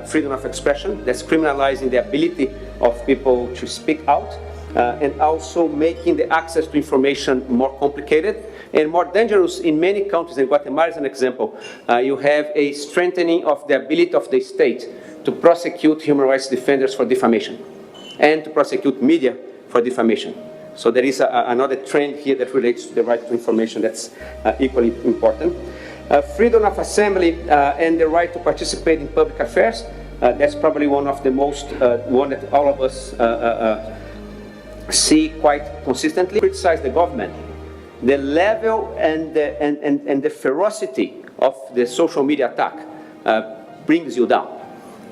Speaker 19: freedom of expression, that's criminalizing the ability of people to speak out, and also making the access to information more complicated and more dangerous in many countries. And Guatemala is an example. You have a strengthening of the ability of the state to prosecute human rights defenders for defamation and to prosecute media for defamation. So there is another trend here that relates to the right to information that's equally important. Freedom of assembly and the right to participate in public affairs. That's probably one of the most, one that all of us see quite consistently. Criticize the government. The level and the ferocity of the social media attack brings you down.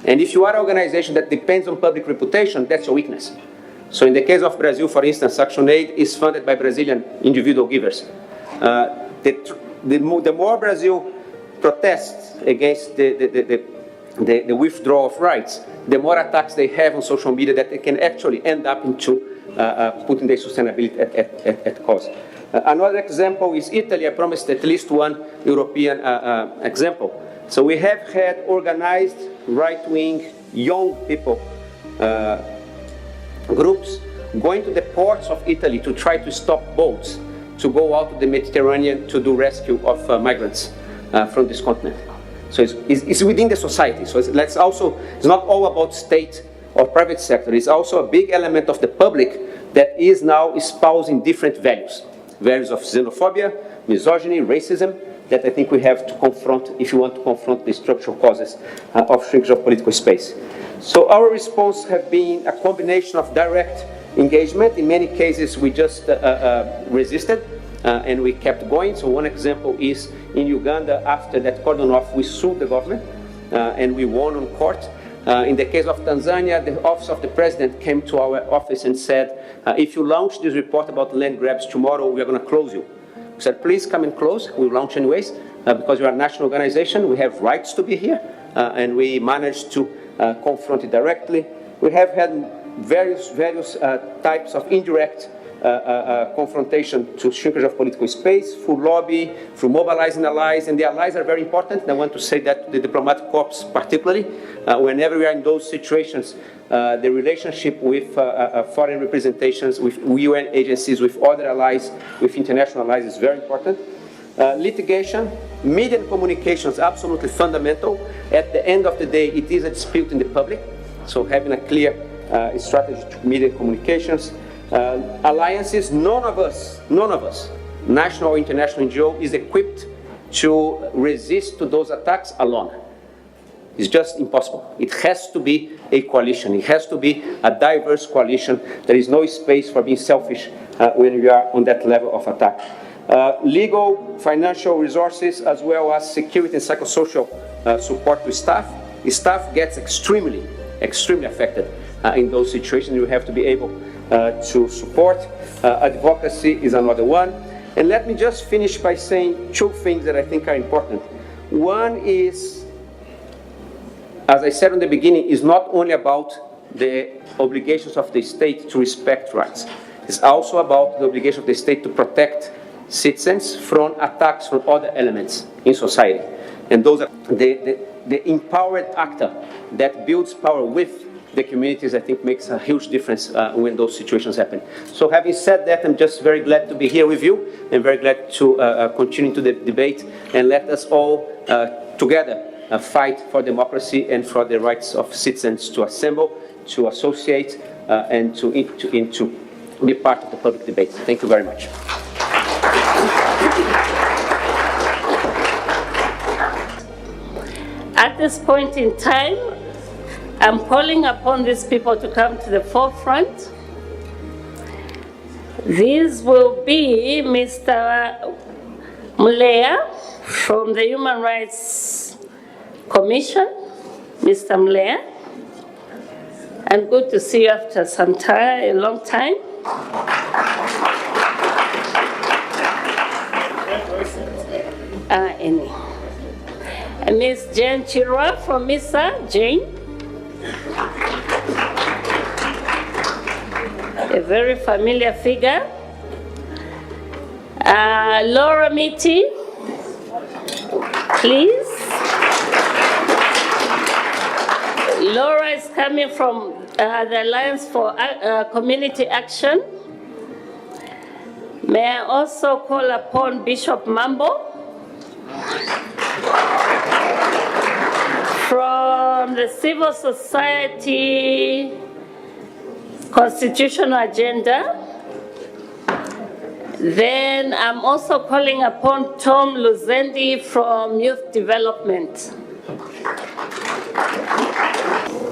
Speaker 19: And if you are an organization that depends on public reputation, that's your weakness. So in the case of Brazil, for instance, Action Aid is funded by Brazilian individual givers. The more Brazil protests against the withdrawal of rights, the more attacks they have on social media that they can actually end up into putting their sustainability at cause. Another example is Italy. I promised at least one European example. So we have had organized right-wing young people groups going to the ports of Italy to try to stop boats to go out to the Mediterranean to do rescue of migrants from this continent. So it's within the society. So it's not all about state or private sector. It's also a big element of the public that is now espousing different values. Values of xenophobia, misogyny, racism, that I think we have to confront if you want to confront the structural causes of shrinkage of political space. So our response have been a combination of direct engagement. In many cases, we just resisted and we kept going. So one example is in Uganda, after that cordon off, we sued the government and we won on court. In the case of Tanzania, the Office of the President came to our office and said, if you launch this report about land grabs tomorrow, we are going to close you. We said, please come and close. We'll launch anyways, because we are a national organization. We have rights to be here, and we managed to confront it directly. We have had various types of indirect confrontation to shrinkage of political space, through lobby, through mobilizing allies, and the allies are very important. I want to say that to the diplomatic corps particularly. Whenever we are in those situations, the relationship with foreign representations, with UN agencies, with other allies, with international allies is very important. Litigation, media and communication is absolutely fundamental. At the end of the day, it is a dispute in the public, so having a clear strategy to media and communications. Alliances, none of us, national or international NGO, is equipped to resist to those attacks alone. It's just impossible. It has to be a coalition. It has to be a diverse coalition. There is no space for being selfish when we are on that level of attack. Legal, financial resources, as well as security and psychosocial support to staff. Staff gets extremely affected in those situations. You have to be able to support. Advocacy is another one. And let me just finish by saying two things that I think are important. One is, as I said in the beginning, is not only about the obligations of the state to respect rights. It's also about the obligation of the state to protect citizens from attacks from other elements in society. And those are the empowered actor that builds power with the communities, I think, makes a huge difference when those situations happen. So having said that, I'm just very glad to be here with you and very glad to continue to the debate and let us all together fight for democracy and for the rights of citizens to assemble, to associate, and to be part of the public debate. Thank you very much.
Speaker 5: At this point in time, I'm calling upon these people to come to the forefront. These will be Mr. Mlea from the Human Rights Commission. Mr. Mlea, and good to see you after some time, a long time. And Ms. Jane Chirwa from MISA. Jane. A very familiar figure. Laura Mitty, please. Laura is coming from the Alliance for Community Action. May I also call upon Bishop Mambo from the Civil Society Constitutional Agenda. Then I'm also calling upon Tom Luzendi from Youth Development.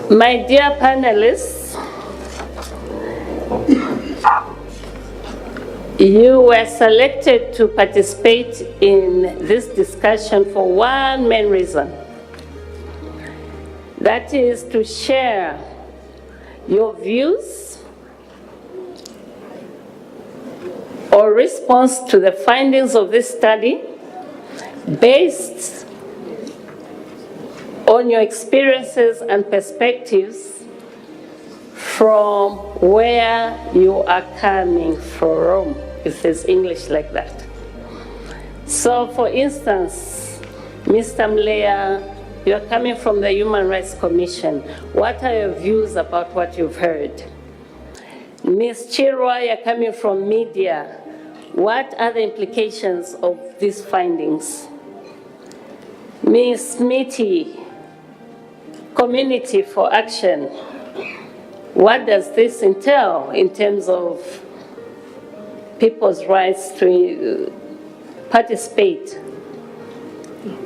Speaker 5: My dear panelists, you were selected to participate in this discussion for one main reason. That is to share your views or response to the findings of this study based on your experiences and perspectives from where you are coming from, if there's English like that. So for instance, Mr. Mlea, you are coming from the Human Rights Commission. What are your views about what you've heard? Ms. Chirwa, you're coming from media. What are the implications of these findings? Ms. Mitty, Community for Action. What does this entail in terms of people's rights to participate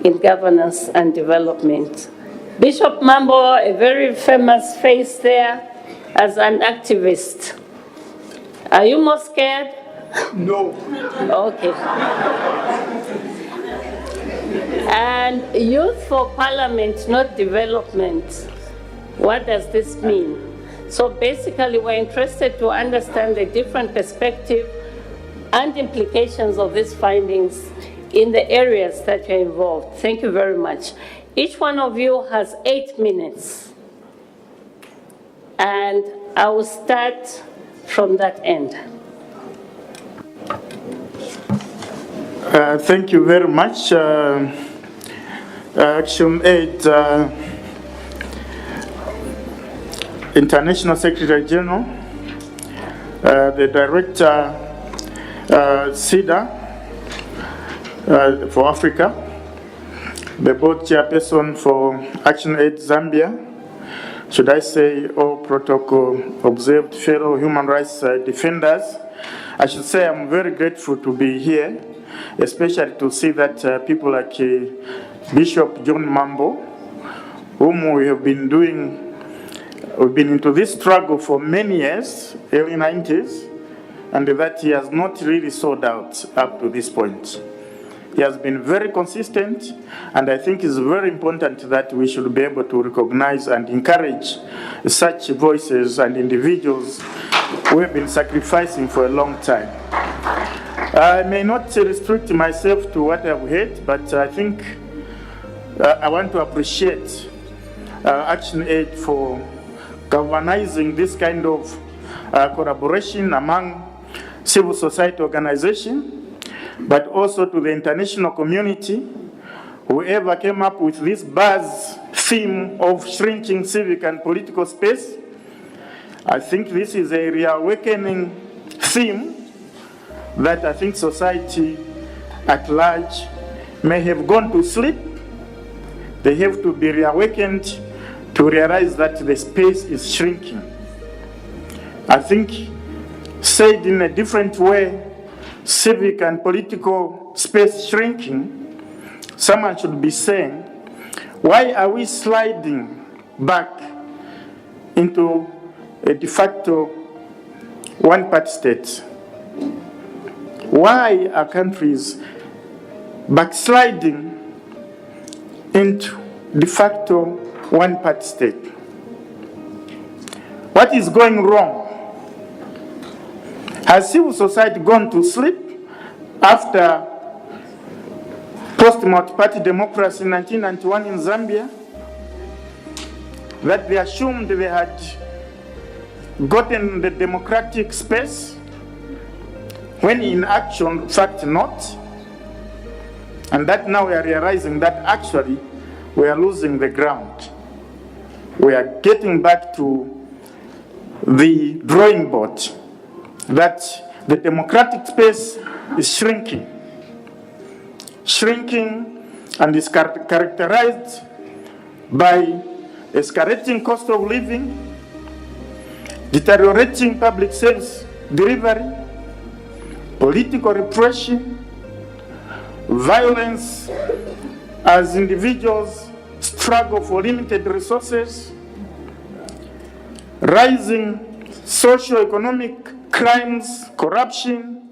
Speaker 5: in governance and development? Bishop Mambo, a very famous face there as an activist. Are you more scared?
Speaker 9: No.
Speaker 5: Okay. And Youth for Parliament, not development. What does this mean? So basically, we're interested to understand the different perspective and implications of these findings in the areas that you're involved. Thank you very much. Each one of you has 8 minutes. And I will start from that end.
Speaker 20: Thank you very much. Action Aid International Secretary General, the Director, SIDA for Africa, the Board Chairperson for Action Aid Zambia, should I say all protocol observed fellow human rights defenders. I should say I'm very grateful to be here, especially to see that people like Bishop John Mambo, whom we have been we've been into this struggle for many years, early 90s, and that he has not really sold out up to this point. He has been very consistent, and I think it's very important that we should be able to recognize and encourage such voices and individuals who have been sacrificing for a long time. I may not restrict myself to what I've heard, but I think I want to appreciate ActionAid for galvanizing this kind of collaboration among civil society organizations, but also to the international community, whoever came up with this buzz theme of shrinking civic and political space. I think this is a reawakening theme that I think society at large may have gone to sleep. They have to be reawakened to realize that the space is shrinking. I think, said in a different way, civic and political space shrinking, someone should be saying, why are we sliding back into a de facto one-party state? Why are countries backsliding into de facto one-party state? What is going wrong? Has civil society gone to sleep after post-multi-party democracy in 1991 in Zambia? That they assumed they had gotten the democratic space, when in action, fact not. And that now we are realizing that actually we are losing the ground. We are getting back to the drawing board, that the democratic space is shrinking. Shrinking and is characterized by escalating cost of living, deteriorating public service delivery, political repression, violence as individuals struggle for limited resources, rising socio-economic crimes, corruption,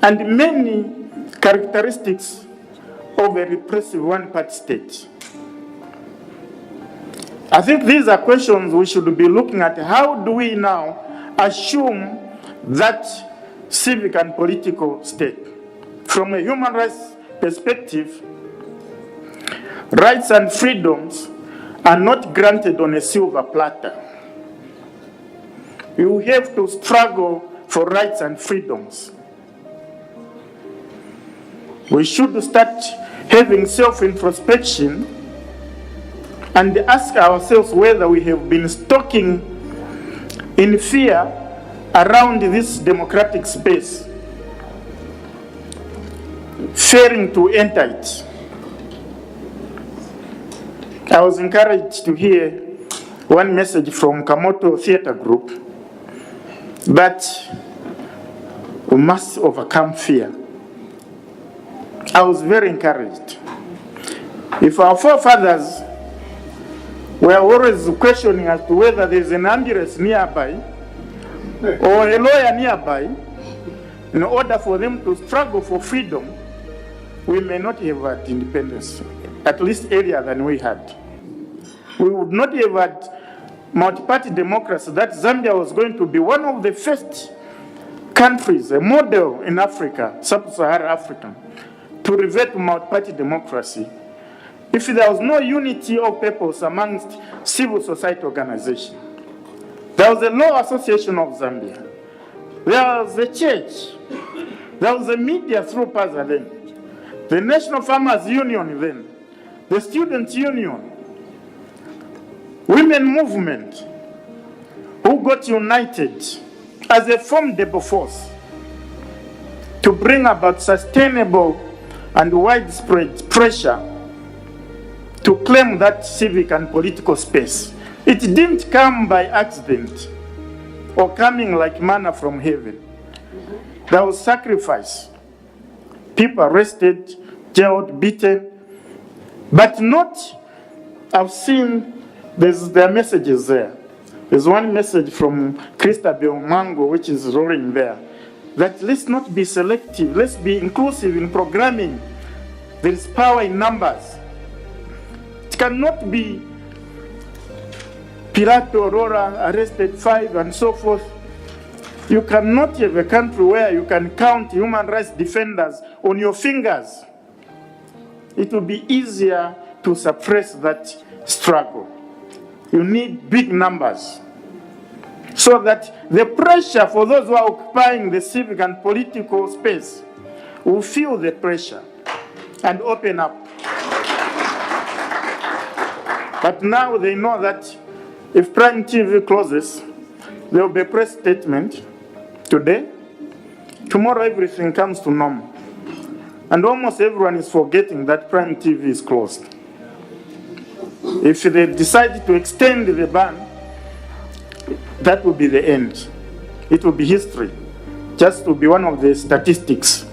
Speaker 20: and many characteristics of a repressive one-party state. I think these are questions we should be looking at. How do we now assume that civic and political state? From a human rights perspective, rights and freedoms are not granted on a silver platter. You have to struggle for rights and freedoms. We should start having self-introspection and ask ourselves whether we have been stalking in fear around this democratic space, failing to enter it. I was encouraged to hear one message from Kamoto Theatre Group that we must overcome fear. I was very encouraged. If our forefathers were always questioning as to whether there's an ambulance nearby or a lawyer nearby, in order for them to struggle for freedom, we may not have had independence, at least earlier than we had. We would not have had multi-party democracy, that Zambia was going to be one of the first countries, a model in Africa, sub-Saharan Africa, to revert to multi-party democracy, if there was no unity of purpose amongst civil society organizations. There was a Law Association of Zambia. There was the church. There was the media through PAZA then. The National Farmers Union then. The Students' Union. Women movement, who got united as a formidable force to bring about sustainable and widespread pressure to claim that civic and political space. It didn't come by accident or coming like manna from heaven. There was sacrifice. People arrested, jailed, beaten, but not I've seen there are messages there. There's one message from Christabel Mango, which is rolling there, that let's not be selective, let's be inclusive in programming. There is power in numbers. It cannot be Pilato Aurora arrested 5 and so forth. You cannot have a country where you can count human rights defenders on your fingers. It will be easier to suppress that struggle. You need big numbers so that the pressure for those who are occupying the civic and political space will feel the pressure and open up. But now they know that if Prime TV closes, there will be a press statement today. Tomorrow everything comes to normal. And almost everyone is forgetting that Prime TV is closed. If they decide to extend the ban, that will be the end. It will be history. Just to be one of the statistics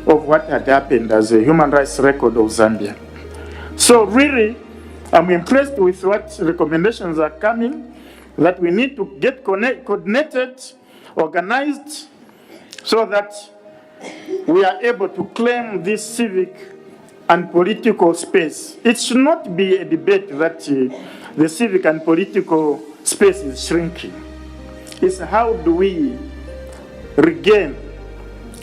Speaker 20: of what had happened as a human rights record of Zambia. So really, I'm impressed with what recommendations are coming, that we need to get coordinated, organized, so that we are able to claim this civic and political space. It should not be a debate that the civic and political space is shrinking. It's how do we regain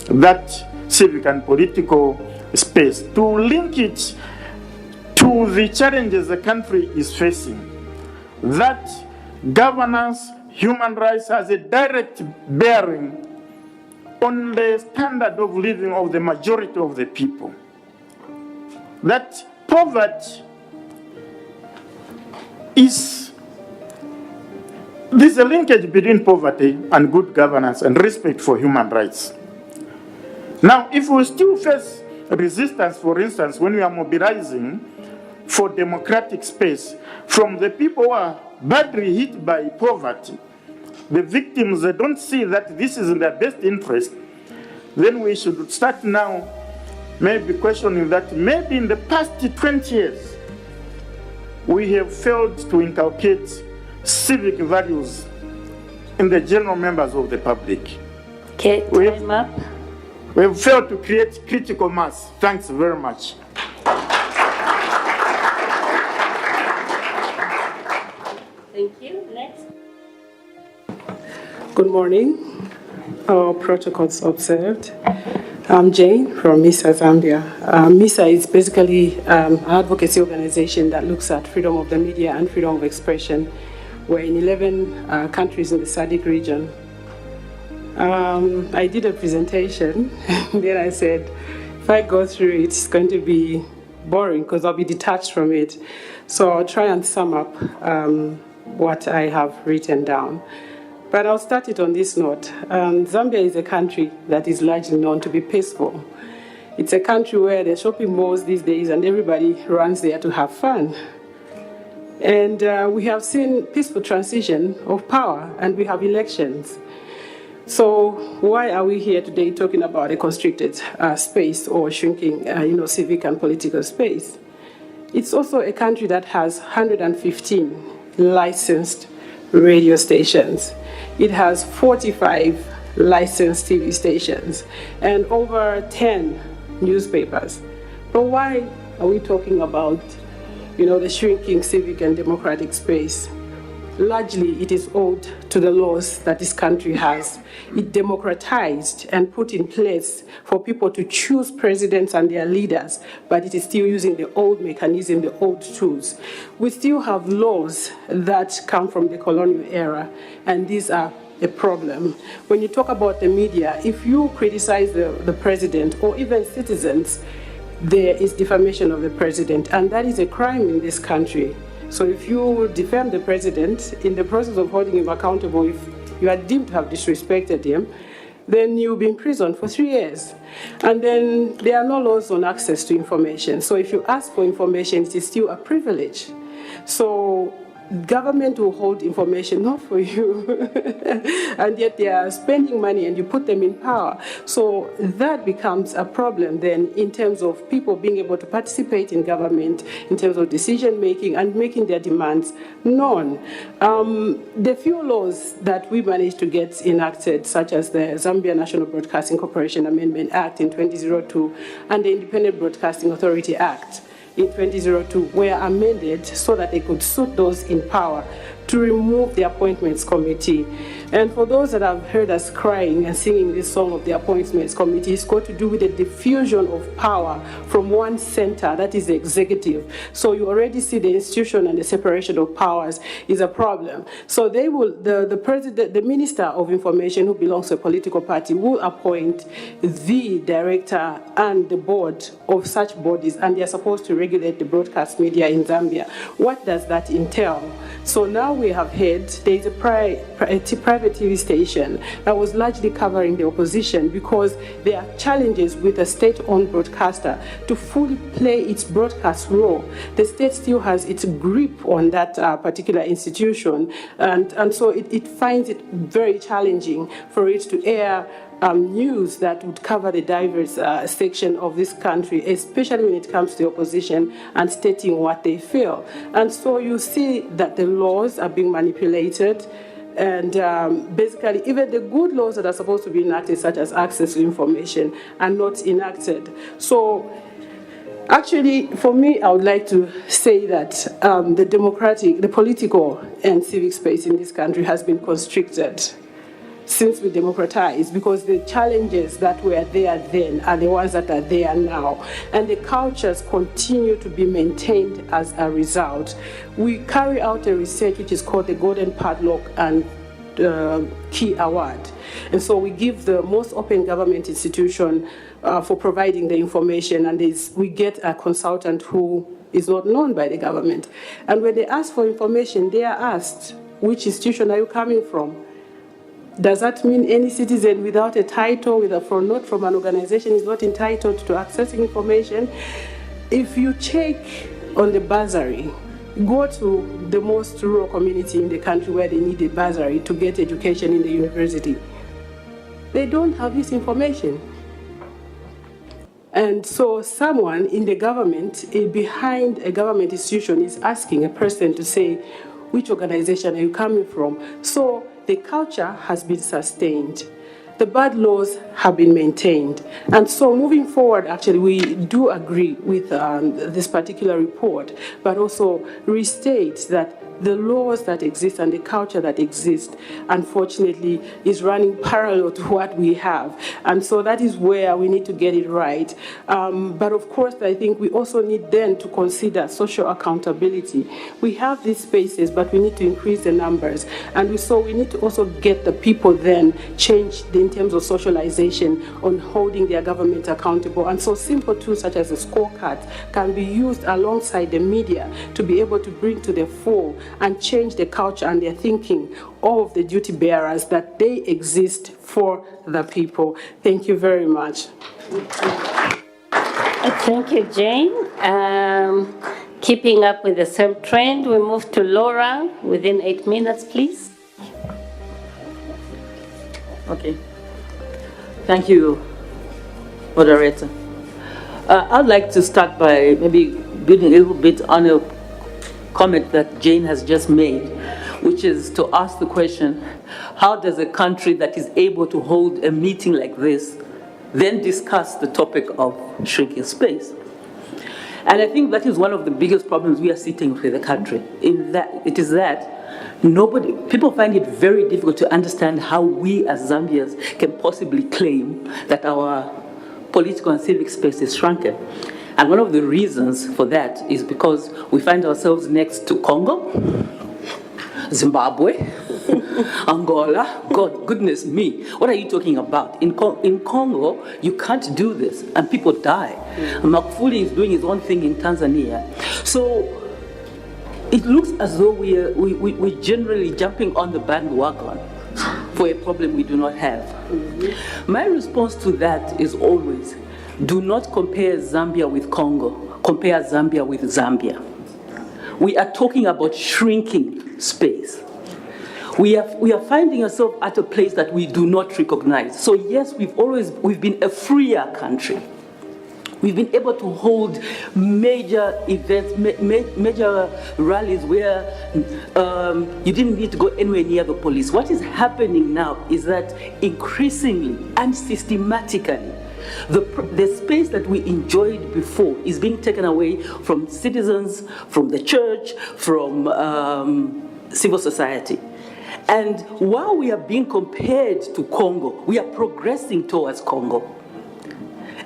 Speaker 20: that civic and political space to link it to the challenges the country is facing. That governance, human rights has a direct bearing on the standard of living of the majority of the people. That poverty there's a linkage between poverty and good governance and respect for human rights. Now, if we still face resistance, for instance, when we are mobilizing for democratic space from the people who are badly hit by poverty, the victims, they don't see that this is in their best interest, then we should start now maybe questioning that maybe in the past 20 years, we have failed to inculcate civic values in the general members of the public.
Speaker 5: Okay, time up.
Speaker 20: We have failed to create critical mass. Thanks very much.
Speaker 5: Thank you. Next.
Speaker 17: Good morning. Our protocols observed. I'm Jane from MISA Zambia. MISA is basically an advocacy organization that looks at freedom of the media and freedom of expression. We're in 11 countries in the SADC region. I did a presentation, then I said, if I go through it, it's going to be boring because I'll be detached from it. So I'll try and sum up what I have written down. But I'll start it on this note. Zambia is a country that is largely known to be peaceful. It's a country where there are shopping malls these days and everybody runs there to have fun. And we have seen peaceful transition of power and we have elections. So why are we here today talking about a constricted space or shrinking civic and political space? It's also a country that has 115 licensed radio stations. It has 45 licensed TV stations and over 10 newspapers. But why are we talking about, the shrinking civic and democratic space? Largely, it is owed to the laws that this country has. It democratized and put in place for people to choose presidents and their leaders, but it is still using the old mechanism, the old tools. We still have laws that come from the colonial era, and these are a problem. When you talk about the media, if you criticize the president or even citizens, there is defamation of the president, and that is a crime in this country. So if you defame the president, in the process of holding him accountable, if you are deemed to have disrespected him, then you'll be in prison for 3 years. And then there are no laws on access to information. So if you ask for information, it is still a privilege. So government will hold information not for you, and yet they are spending money and you put them in power. So that becomes a problem then in terms of people being able to participate in government, in terms of decision making and making their demands known. The few laws that we managed to get enacted, such as the Zambia National Broadcasting Corporation Amendment Act in 2002 and the Independent Broadcasting Authority Act in 2002, were amended so that they could suit those in power to remove the Appointments Committee. And for those that have heard us crying and singing this song of the Appointments Committee, it's got to do with the diffusion of power from one center, that is the executive. So you already see the institution and the separation of powers is a problem. So they will, the president, the Minister of Information who belongs to a political party will appoint the director and the board of such bodies, and they are supposed to regulate the broadcast media in Zambia. What does that entail? So now we have heard there is a private TV station that was largely covering the opposition because there are challenges with a state-owned broadcaster to fully play its broadcast role. The state still has its grip on that particular institution, and so it finds it very challenging for it to air news that would cover the diverse section of this country, especially when it comes to the opposition and stating what they feel. And so you see that the laws are being manipulated, and basically even the good laws that are supposed to be enacted, such as access to information, are not enacted. So actually, for me, I would like to say that the political and civic space in this country has been constricted since we democratized, because the challenges that were there then are the ones that are there now, and the cultures continue to be maintained as a result. We carry out a research which is called the Golden Padlock and Key Award, and so we give the most open government institution for providing the information, and we get a consultant who is not known by the government. And when they ask for information, they are asked, which institution are you coming from? Does that mean any citizen without a title, with a note from an organization, is not entitled to accessing information? If you check on the bursary, go to the most rural community in the country where they need a bursary to get education in the university. They don't have this information. And so someone in the government, behind a government institution, is asking a person to say, which organization are you coming from? So the culture has been sustained. The bad laws have been maintained. And so moving forward, actually, we do agree with this particular report, but also restate that the laws that exist and the culture that exists, unfortunately, is running parallel to what we have. And so that is where we need to get it right. But of course, I think we also need then to consider social accountability. We have these spaces, but we need to increase the numbers. And so we need to also get the people then changed in terms of socialization on holding their government accountable. And so simple tools such as the scorecards can be used alongside the media to be able to bring to the fore and change the culture and their thinking of the duty bearers that they exist for the people. Thank you very much.
Speaker 5: Thank you, Jane. Keeping up with the same trend, we move to Laura within 8 minutes, please.
Speaker 21: Okay. Thank you, moderator. I'd like to start by maybe building a little bit on a comment that Jane has just made, which is to ask the question, how does a country that is able to hold a meeting like this then discuss the topic of shrinking space? And I think that is one of the biggest problems we are sitting with the country, in that it is that people find it very difficult to understand how we as Zambians can possibly claim that our political and civic space is shrunken. And one of the reasons for that is because we find ourselves next to Congo, Zimbabwe, Angola. God, goodness me, what are you talking about? In Congo, you can't do this, and people die. Magufuli is doing his own thing in Tanzania. So it looks as though we're generally jumping on the bandwagon for a problem we do not have. My response to that is always, do not compare Zambia with Congo. Compare Zambia with Zambia. we are talking about shrinking space. We are finding ourselves at a place that we do not recognize. So yes, we've been a freer country. We've been able to hold major events, major rallies where you didn't need to go anywhere near the police. What is happening now is that increasingly and systematically, the space that we enjoyed before is being taken away from citizens, from the church, from civil society. And while we are being compared to Congo, we are progressing towards Congo.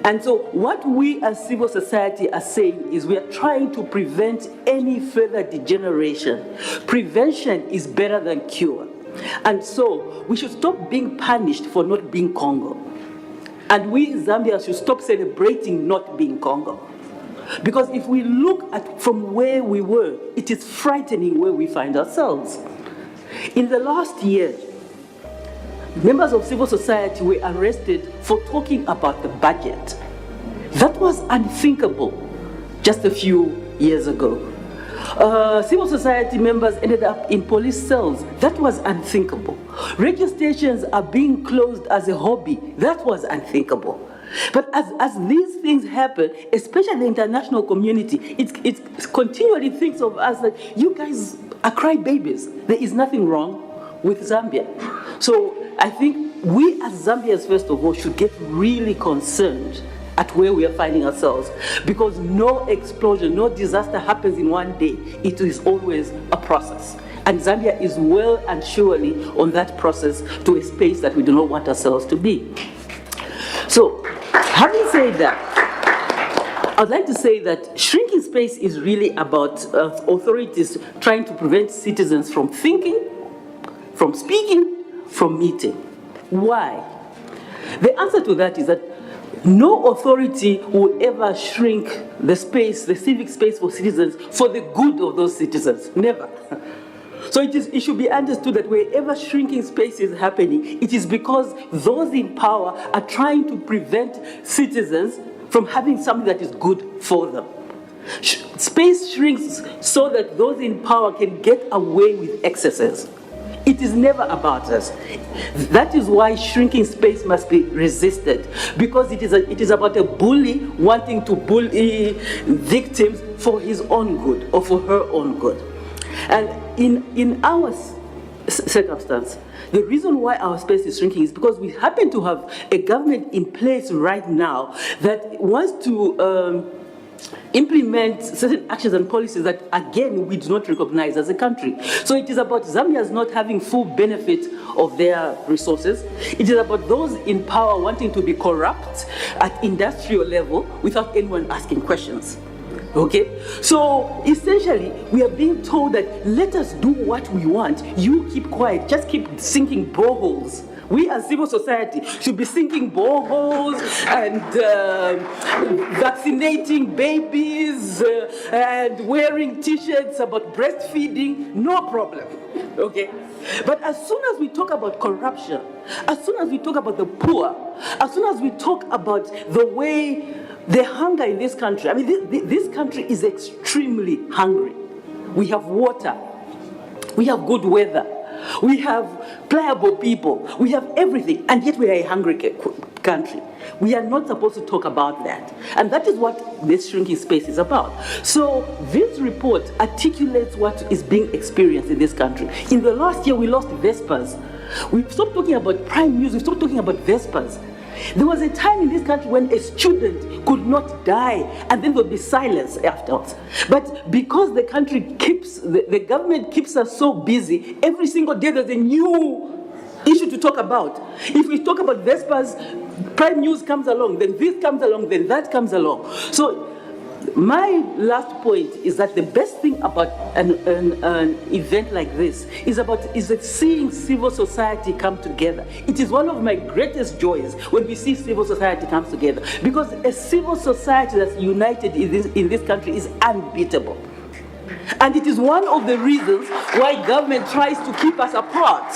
Speaker 21: And so what we as civil society are saying is we are trying to prevent any further degeneration. Prevention is better than cure. And so we should stop being punished for not being Congo. And we in Zambia should stop celebrating not being Congo. Because if we look at from where we were, it is frightening where we find ourselves. In the last year, members of civil society were arrested for talking about the budget. That was unthinkable just a few years ago. Civil society members ended up in police cells. That was unthinkable. Radio stations are being closed as a hobby. That was unthinkable. But as these things happen, especially the international community, it continually thinks of us that you guys are crybabies. There is nothing wrong with Zambia. So I think we as Zambians, first of all, should get really concerned at where we are finding ourselves, because no explosion, no disaster happens in one day. It is always a process. And Zambia is well and surely on that process to a space that we do not want ourselves to be. So, having said that, I'd like to say that shrinking space is really about authorities trying to prevent citizens from thinking, from speaking, from meeting. Why? The answer to that is that no authority will ever shrink the space, the civic space for citizens for the good of those citizens. Never. So it should be understood that wherever shrinking space is happening, it is because those in power are trying to prevent citizens from having something that is good for them. Space shrinks so that those in power can get away with excesses. It is never about us. That is why shrinking space must be resisted, because it is about a bully wanting to bully victims for his own good or for her own good. And in our circumstance, the reason why our space is shrinking is because we happen to have a government in place right now that wants to implement certain actions and policies that, again, we do not recognize as a country. So it is about Zambians not having full benefit of their resources. It is about those in power wanting to be corrupt at industrial level without anyone asking questions. Okay? So essentially, we are being told that let us do what we want. You keep quiet. Just keep sinking boreholes. We as civil society should be sinking boreholes and vaccinating babies and wearing t-shirts about breastfeeding. No problem. Okay? But as soon as we talk about corruption, as soon as we talk about the poor, as soon as we talk about the way the hunger in this country, I mean, this country is extremely hungry. We have water. We have good weather. We have pliable people. We have everything. And yet we are a hungry country. We are not supposed to talk about that. And that is what this shrinking space is about. So this report articulates what is being experienced in this country. In the last year, we lost Vespers. We stopped talking about prime news. We stopped talking about Vespers. There was a time in this country when a student could not die and then there would be silence afterwards. But because the country keeps, the government keeps us so busy, every single day there's a new issue to talk about. If we talk about Vespers, prime news comes along, then this comes along, then that comes along. So my last point is that the best thing about an event like this is seeing civil society come together. It is one of my greatest joys when we see civil society come together, because a civil society that's united in this country is unbeatable. And it is one of the reasons why government tries to keep us apart,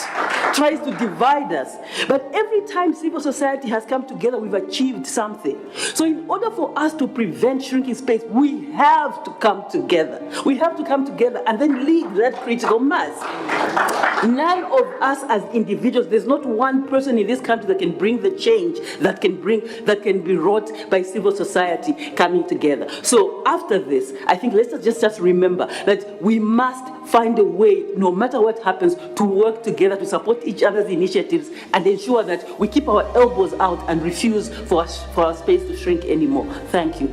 Speaker 21: tries to divide us. But every time civil society has come together, we've achieved something. So in order for us to prevent shrinking space, we have to come together. We have to come together and then lead that critical mass. None of us as individuals, there's not one person in this country that can bring the change that can be wrought by civil society coming together. So after this, I think let's just remember that we must find a way, no matter what happens, to work together to support each other's initiatives and ensure that we keep our elbows out and refuse for our space to shrink anymore. Thank you.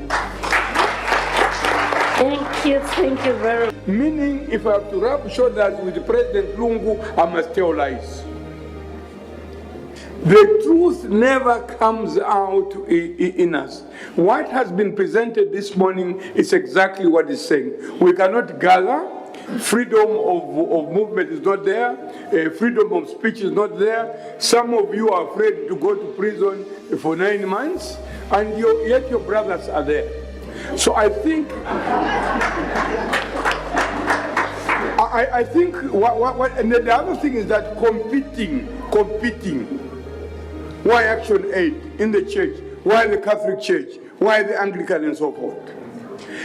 Speaker 1: Thank you very much. Meaning, if I have to rub shoulders with President Lungu, I must tell lies. The truth never comes out in us. What has been presented this morning is exactly what it's saying. We cannot gather. Freedom of movement is not there. Freedom of speech is not there. Some of you are afraid to go to prison for 9 months, and yet your brothers are there. So I think, I think and the other thing is that competing. Why Action Aid in the church? Why the Catholic Church? Why the Anglican and so forth?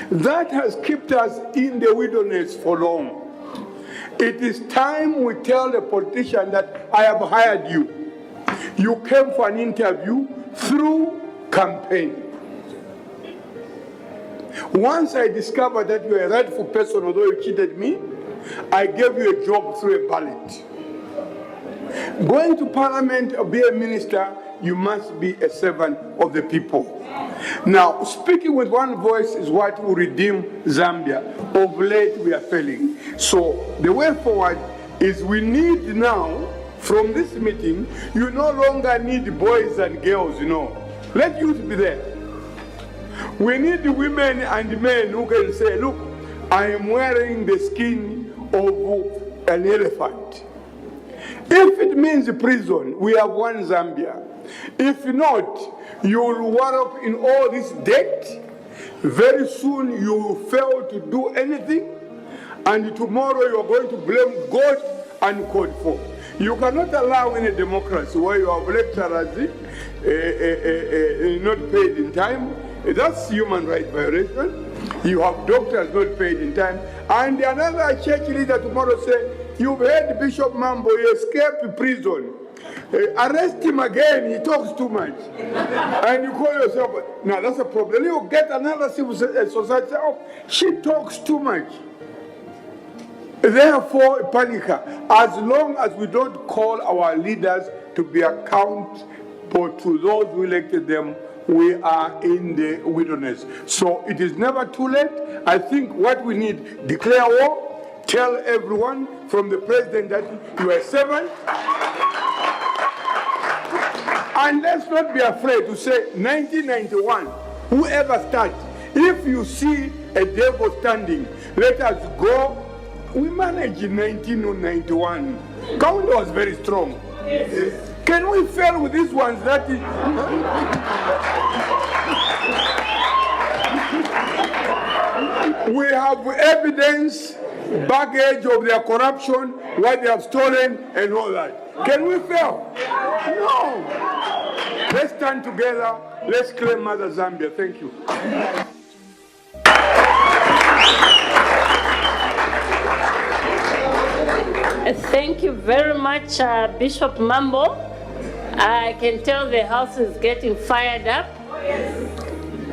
Speaker 1: That has kept us in the wilderness for long. It is time we tell the politician that I have hired you. You came for an interview through campaign. Once I discovered that you are a rightful person, although you cheated me, I gave you a job through a ballot. Going to parliament or be a minister, you must be a servant of the people. Now, speaking with one voice is what will redeem Zambia. Of late, we are failing. So the way forward is we need now, from this meeting, you no longer need boys and girls, Let youth be there. We need women and men who can say, look, I am wearing the skin of an elephant. If it means prison, we have one Zambia. If not, you will wallow up in all this debt. Very soon you will fail to do anything, and tomorrow you are going to blame God and call for. You cannot allow in a democracy where you have lecturers not paid in time. That's human rights violation. You have doctors not paid in time. And another church leader tomorrow say, you've heard Bishop Mambo, he escaped prison. Arrest him again, he talks too much. And you call yourself, now that's a problem. You get another civil society, oh, she talks too much. Therefore, Panika, as long as we don't call our leaders to be accountable to those who elected them, we are in the wilderness. So it is never too late. I think what we need, declare war, tell everyone from the president that you are a servant. And let's not be afraid to say 1991, whoever starts, if you see a devil standing, let us go. We managed in 1991. Count was very strong. Yes. Can we fail with these ones? That is, we have evidence, baggage of their corruption, what they have stolen, and all that. Can we fail? No. Let's stand together. Let's claim Mother Zambia. Thank you.
Speaker 5: Thank you very much, Bishop Mambo. I can tell the house is getting fired up.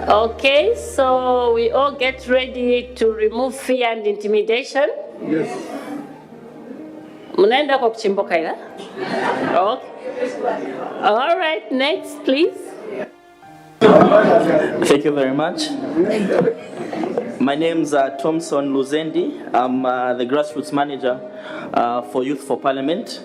Speaker 5: Okay, so we all get ready to remove fear and intimidation.
Speaker 1: Yes.
Speaker 5: Munaenda kwa kuchimboka ila? Okay. All right, next, please.
Speaker 22: Thank you very much. My name is Thompson Luzendi. I'm the grassroots manager for Youth for Parliament.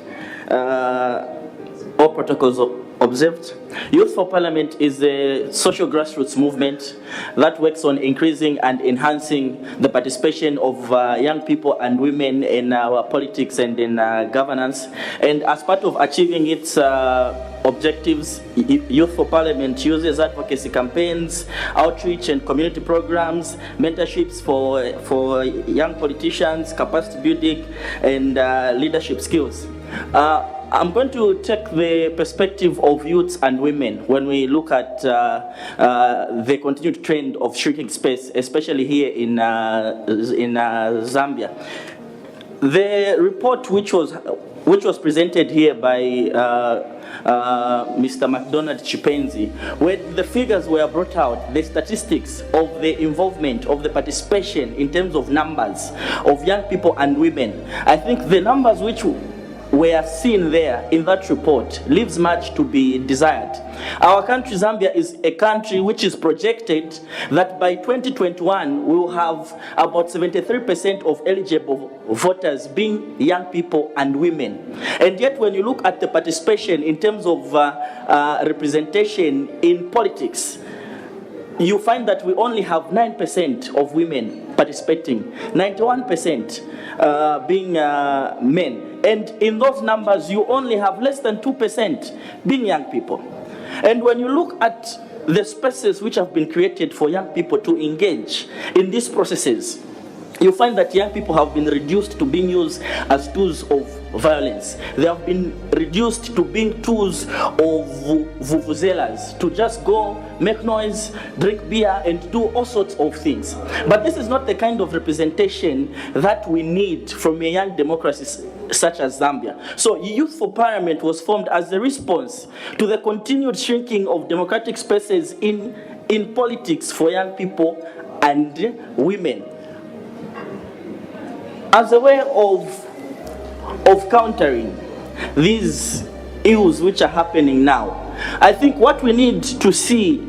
Speaker 22: All protocols observed. Youth for Parliament is a social grassroots movement that works on increasing and enhancing the participation of young people and women in our politics and in governance. And as part of achieving its objectives. Youth for Parliament uses advocacy campaigns, outreach and community programs, mentorships for young politicians, capacity building, and leadership skills. I'm going to take the perspective of youths and women when we look at the continued trend of shrinking space, especially here in Zambia. The report which was presented here by Mr. McDonald Chipenzi, where the figures were brought out, the statistics of the involvement, of the participation in terms of numbers of young people and women. I think the numbers which were seen there in that report leaves much to be desired. Our country, Zambia, is a country which is projected that by 2021 we will have about 73% of eligible voters being young people and women. And yet when you look at the participation in terms of representation in politics, you find that we only have 9% of women participating, 91% being men. And in those numbers, you only have less than 2% being young people. And when you look at the spaces which have been created for young people to engage in these processes, you find that young people have been reduced to being used as tools of violence. They have been reduced to being tools of vuvuzelas, to just go, make noise, drink beer, and do all sorts of things. But this is not the kind of representation that we need from a young democracy such as Zambia. So Youth for Parliament was formed as a response to the continued shrinking of democratic spaces in politics for young people and women. As a way of countering these ills which are happening now, I think what we need to see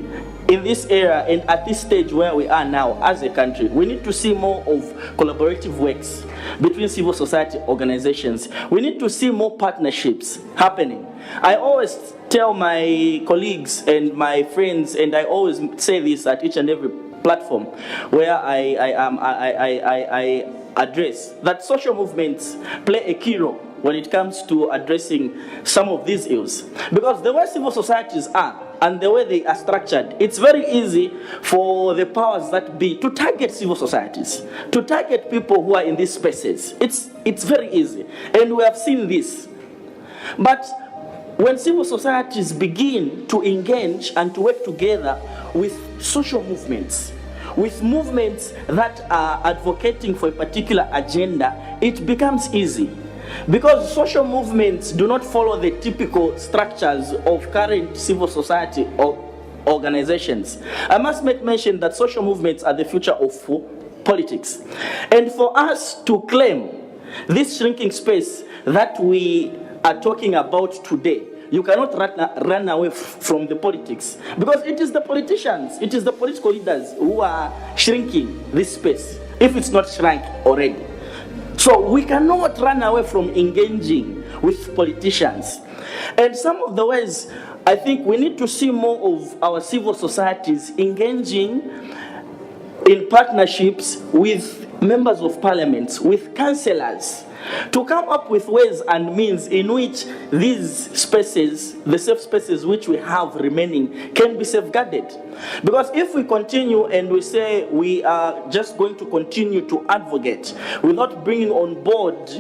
Speaker 22: in this era and at this stage where we are now as a country, we need to see more of collaborative works between civil society organizations. We need to see more partnerships happening. I always tell my colleagues and my friends, and I always say this at each and every platform where I address, that social movements play a key role when it comes to addressing some of these ills. Because the way civil societies are and the way they are structured, it's very easy for the powers that be to target civil societies, to target people who are in these spaces. It's very easy, and we have seen this. But when civil societies begin to engage and to work together with social movements, with movements that are advocating for a particular agenda, it becomes easy. Because social movements do not follow the typical structures of current civil society organizations. I must make mention that social movements are the future of politics. And for us to claim this shrinking space that we are talking about today, you cannot run away from the politics, because it is the politicians, it is the political leaders who are shrinking this space, if it's not shrunk already. So we cannot run away from engaging with politicians. And some of the ways, I think we need to see more of our civil societies engaging in partnerships with members of parliament, with councillors, to come up with ways and means in which these spaces, the safe spaces which we have remaining, can be safeguarded. Because if we continue and we say we are just going to continue to advocate without bringing on board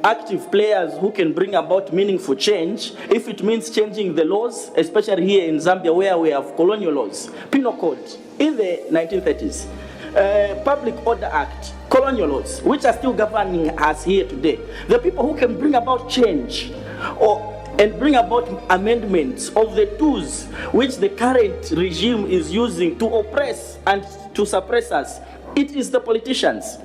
Speaker 22: active players who can bring about meaningful change, if it means changing the laws, especially here in Zambia where we have colonial laws, penal code in the 1930s, Public Order Act, colonial laws, which are still governing us here today. The people who can bring about change and bring about amendments of the tools which the current regime is using to oppress and to suppress us, it is the politicians.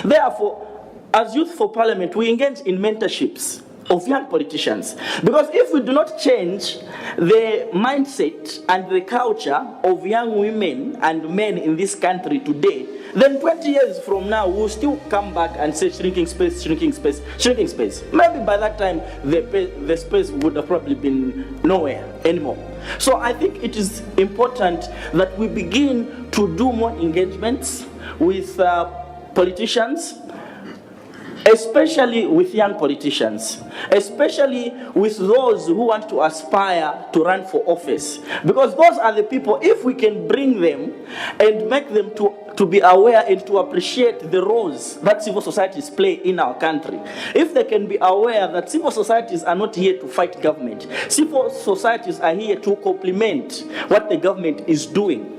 Speaker 22: Therefore, as Youth for Parliament, we engage in mentorships of young politicians. Because if we do not change the mindset and the culture of young women and men in this country today, then 20 years from now, we'll still come back and say shrinking space, shrinking space, shrinking space. Maybe by that time, the space would have probably been nowhere anymore. So I think it is important that we begin to do more engagements with politicians especially with young politicians, especially with those who want to aspire to run for office. Because those are the people, if we can bring them and make them to be aware and to appreciate the roles that civil societies play in our country. If they can be aware that civil societies are not here to fight government, civil societies are here to complement what the government is doing,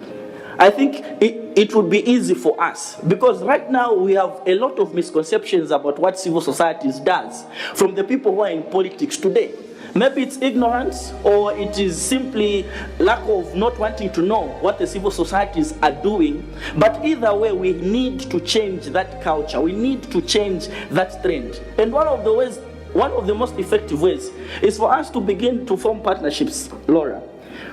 Speaker 22: I think it would be easy for us, because right now we have a lot of misconceptions about what civil societies does from the people who are in politics today. Maybe it's ignorance, or it is simply lack of not wanting to know what the civil societies are doing. But either way, we need to change that culture. We need to change that trend. And one of the most effective ways is for us to begin to form partnerships, Laura,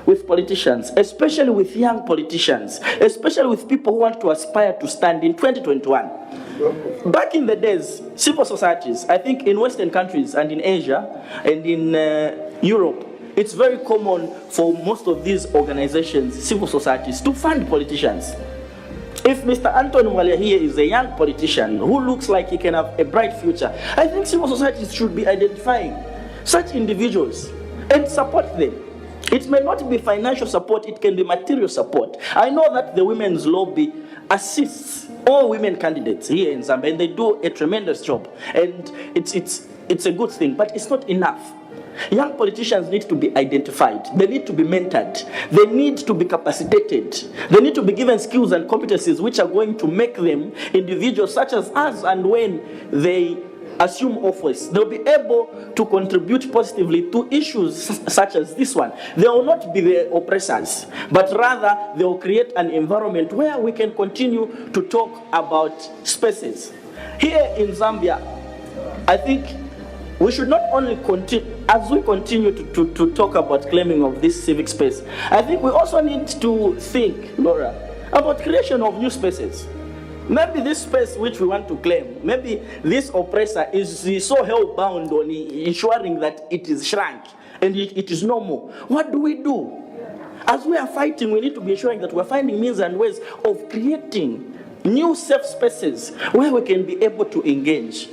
Speaker 22: with politicians, especially with young politicians, especially with people who want to aspire to stand in 2021. Back in the days, civil societies, I think in Western countries and in Asia and in Europe, it's very common for most of these organizations, civil societies, to fund politicians. If Mr. Anton Mwalia here is a young politician who looks like he can have a bright future, I think civil societies should be identifying such individuals and support them. It may not be financial support, it can be material support. I know that the women's lobby assists all women candidates here in Zambia, and they do a tremendous job. And it's a good thing, but it's not enough. Young politicians need to be identified. They need to be mentored. They need to be capacitated. They need to be given skills and competencies which are going to make them individuals such as us, and when they assume office, they'll be able to contribute positively to issues such as this one. They will not be the oppressors, but rather they will create an environment where we can continue to talk about spaces. Here in Zambia, I think we should not only continue, as we continue to talk about claiming of this civic space, I think we also need to think, Laura, about creation of new spaces. Maybe this space which we want to claim, maybe this oppressor is so hell-bound on ensuring that it is shrunk and it is no more. What do we do? As we are fighting, we need to be ensuring that we're finding means and ways of creating new safe spaces where we can be able to engage,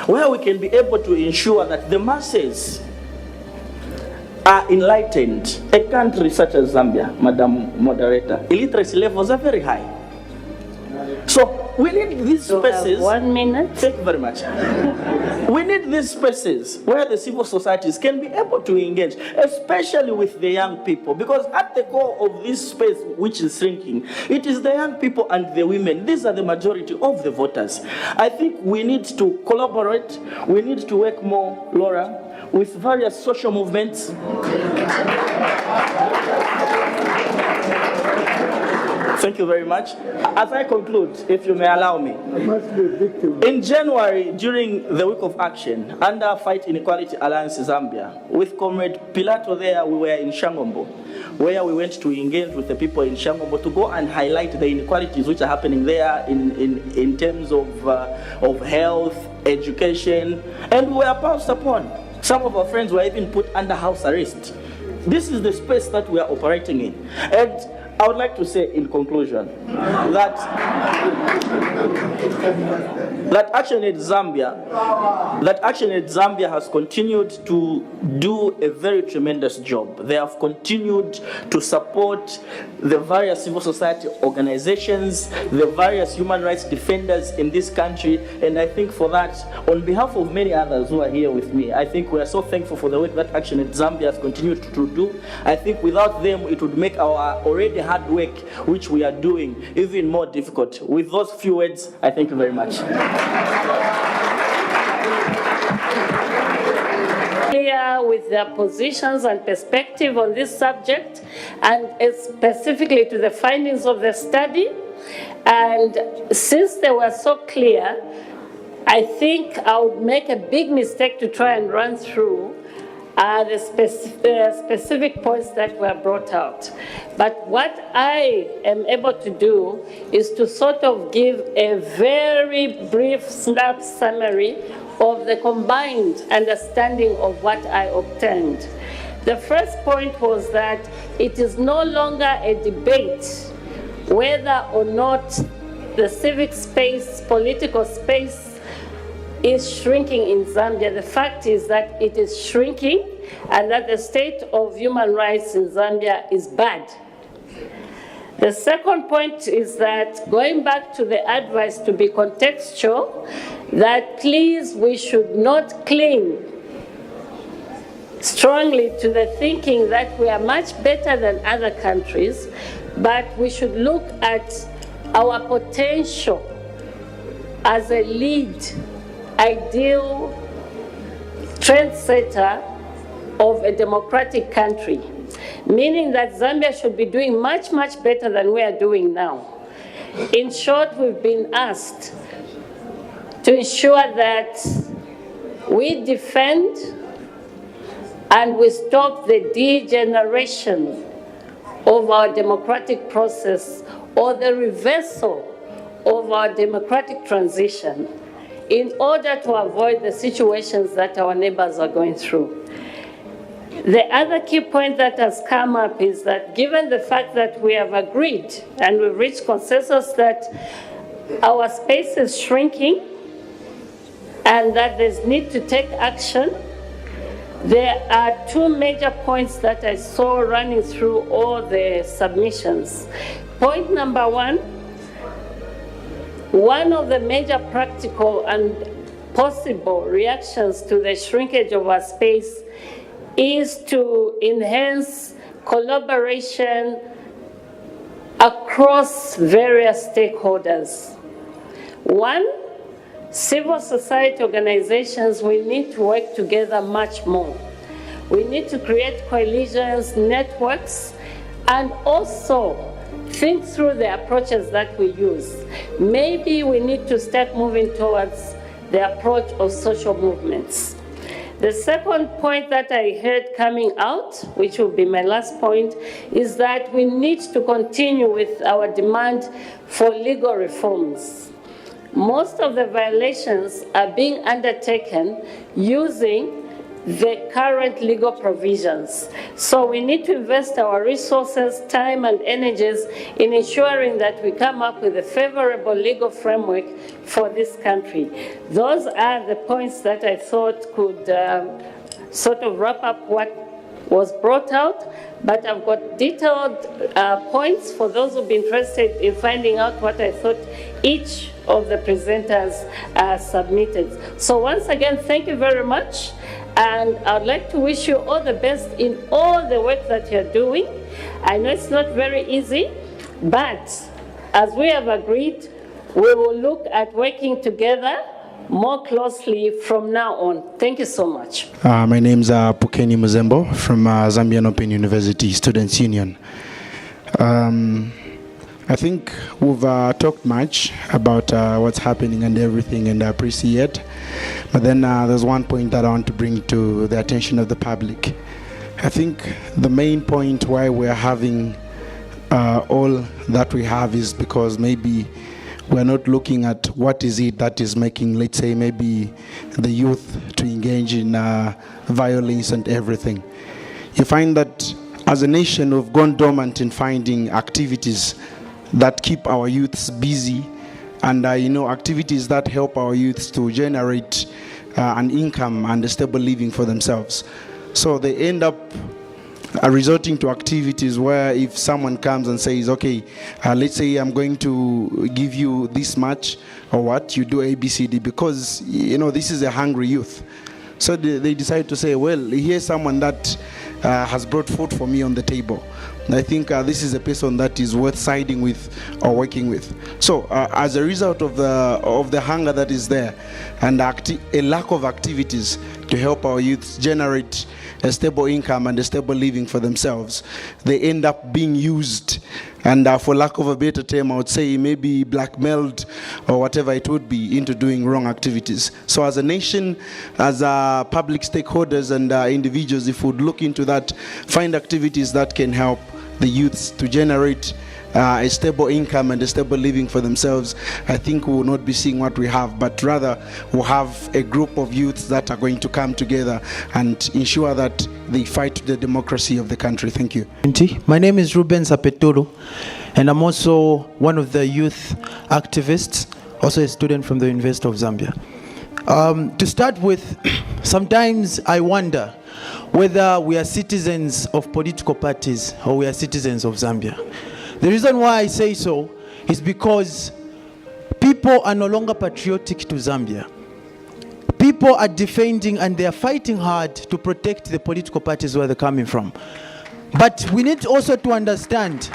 Speaker 22: where we can be able to ensure that the masses are enlightened. A country such as Zambia, Madam Moderator, illiteracy levels are very high. So we need these spaces.
Speaker 5: 1 minute.
Speaker 22: Thank you very much. We need these spaces where the civil societies can be able to engage, especially with the young people, because at the core of this space which is shrinking, it is the young people and the women. These are the majority of the voters. I think we need to collaborate. We need to work more, Laura, with various social movements. Thank you very much. As I conclude, if you may allow me. In January, during the week of action, under Fight Inequality Alliance Zambia, with Comrade Pilato there, we were in Shangombo, where we went to engage with the people in Shangombo to go and highlight the inequalities which are happening there in terms of health, education, and we were pounced upon. Some of our friends were even put under house arrest. This is the space that we are operating in. And I would like to say in conclusion that Action Aid Zambia has continued to do a very tremendous job. They have continued to support the various civil society organizations, the various human rights defenders in this country, and I think for that, on behalf of many others who are here with me, I think we are so thankful for the work that Action Aid Zambia has continued to do. I think without them, it would make our already hard work, which we are doing, even more difficult. With those few words, I thank you very much.
Speaker 5: Clear with their positions and perspective on this subject, and specifically to the findings of the study. And since they were so clear, I think I would make a big mistake to try and run through the specific points that were brought out. But what I am able to do is to sort of give a very brief snap summary of the combined understanding of what I obtained. The first point was that it is no longer a debate whether or not the civic space, political space, is shrinking in Zambia. The fact is that it is shrinking and that the state of human rights in Zambia is bad. The second point is that, going back to the advice to be contextual, that please, we should not cling strongly to the thinking that we are much better than other countries, but we should look at our potential as a lead, ideal trendsetter of a democratic country, meaning that Zambia should be doing much, much better than we are doing now. In short, we've been asked to ensure that we defend and we stop the degeneration of our democratic process or the reversal of our democratic transition in order to avoid the situations that our neighbors are going through. The other key point that has come up is that, given the fact that we have agreed and we've reached consensus that our space is shrinking and that there's need to take action, there are two major points that I saw running through all the submissions. Point number one of the major practical and possible reactions to the shrinkage of our space is to enhance collaboration across various stakeholders. One, civil society organizations, we need to work together much more. We need to create coalitions, networks, and also think through the approaches that we use. Maybe we need to start moving towards the approach of social movements. The second point that I heard coming out, which will be my last point, is that we need to continue with our demand for legal reforms. Most of the violations are being undertaken using the current legal provisions. So we need to invest our resources, time, and energies in ensuring that we come up with a favorable legal framework for this country. Those are the points that I thought could sort of wrap up what was brought out, but I've got detailed points for those who've been interested in finding out what I thought each of the presenters submitted. So once again, thank you very much. And I'd like to wish you all the best in all the work that you're doing. I know it's not very easy, but as we have agreed, we will look at working together more closely from now on. Thank you so much.
Speaker 2: My name is Pukeni Muzembo from Zambian Open University Students Union. I think we've talked much about what's happening and everything, and I appreciate. But then there's one point that I want to bring to the attention of the public. I think the main point why we're having all that we have is because maybe we're not looking at what is it that is making, let's say, maybe the youth to engage in violence and everything. You find that as a nation we've gone dormant in finding activities that keep our youths busy, and activities that help our youths to generate an income and a stable living for themselves. So they end up resorting to activities where if someone comes and says, okay, let's say I'm going to give you this much, or what, you do ABCD, because this is a hungry youth. So they decide to say, well, here's someone that has brought food for me on the table. And I think this is a person that is worth siding with or working with. So as a result of the hunger that is there and a lack of activities to help our youths generate a stable income and a stable living for themselves, they end up being used and for lack of a better term, I would say maybe blackmailed or whatever it would be into doing wrong activities. So as a nation, as public stakeholders and individuals, if we would look into that, find activities that can help the youths to generate a stable income and a stable living for themselves, I think we will not be seeing what we have, but rather we'll have a group of youths that are going to come together and ensure that they fight the democracy of the country. Thank you.
Speaker 4: My name is Ruben Zapeturu, and I'm also one of the youth activists, also a student from the University of Zambia. To start with, sometimes I wonder whether we are citizens of political parties or we are citizens of Zambia. The reason why I say so is because people are no longer patriotic to Zambia. People are defending and they are fighting hard to protect the political parties where they're coming from. But we need also to understand,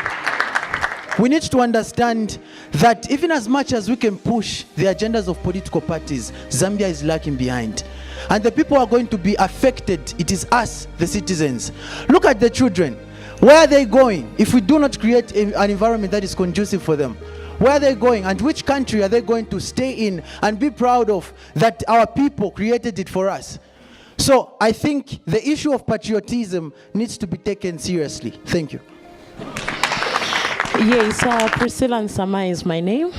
Speaker 4: that even as much as we can push the agendas of political parties, Zambia is lagging behind. And the people who are going to be affected, it is us, the citizens. Look at the children. Where are they going if we do not create an environment that is conducive for them? Where are they going and which country are they going to stay in and be proud of that our people created it for us? So I think the issue of patriotism needs to be taken seriously. Thank you.
Speaker 6: Yes, Priscilla Nsama is my name.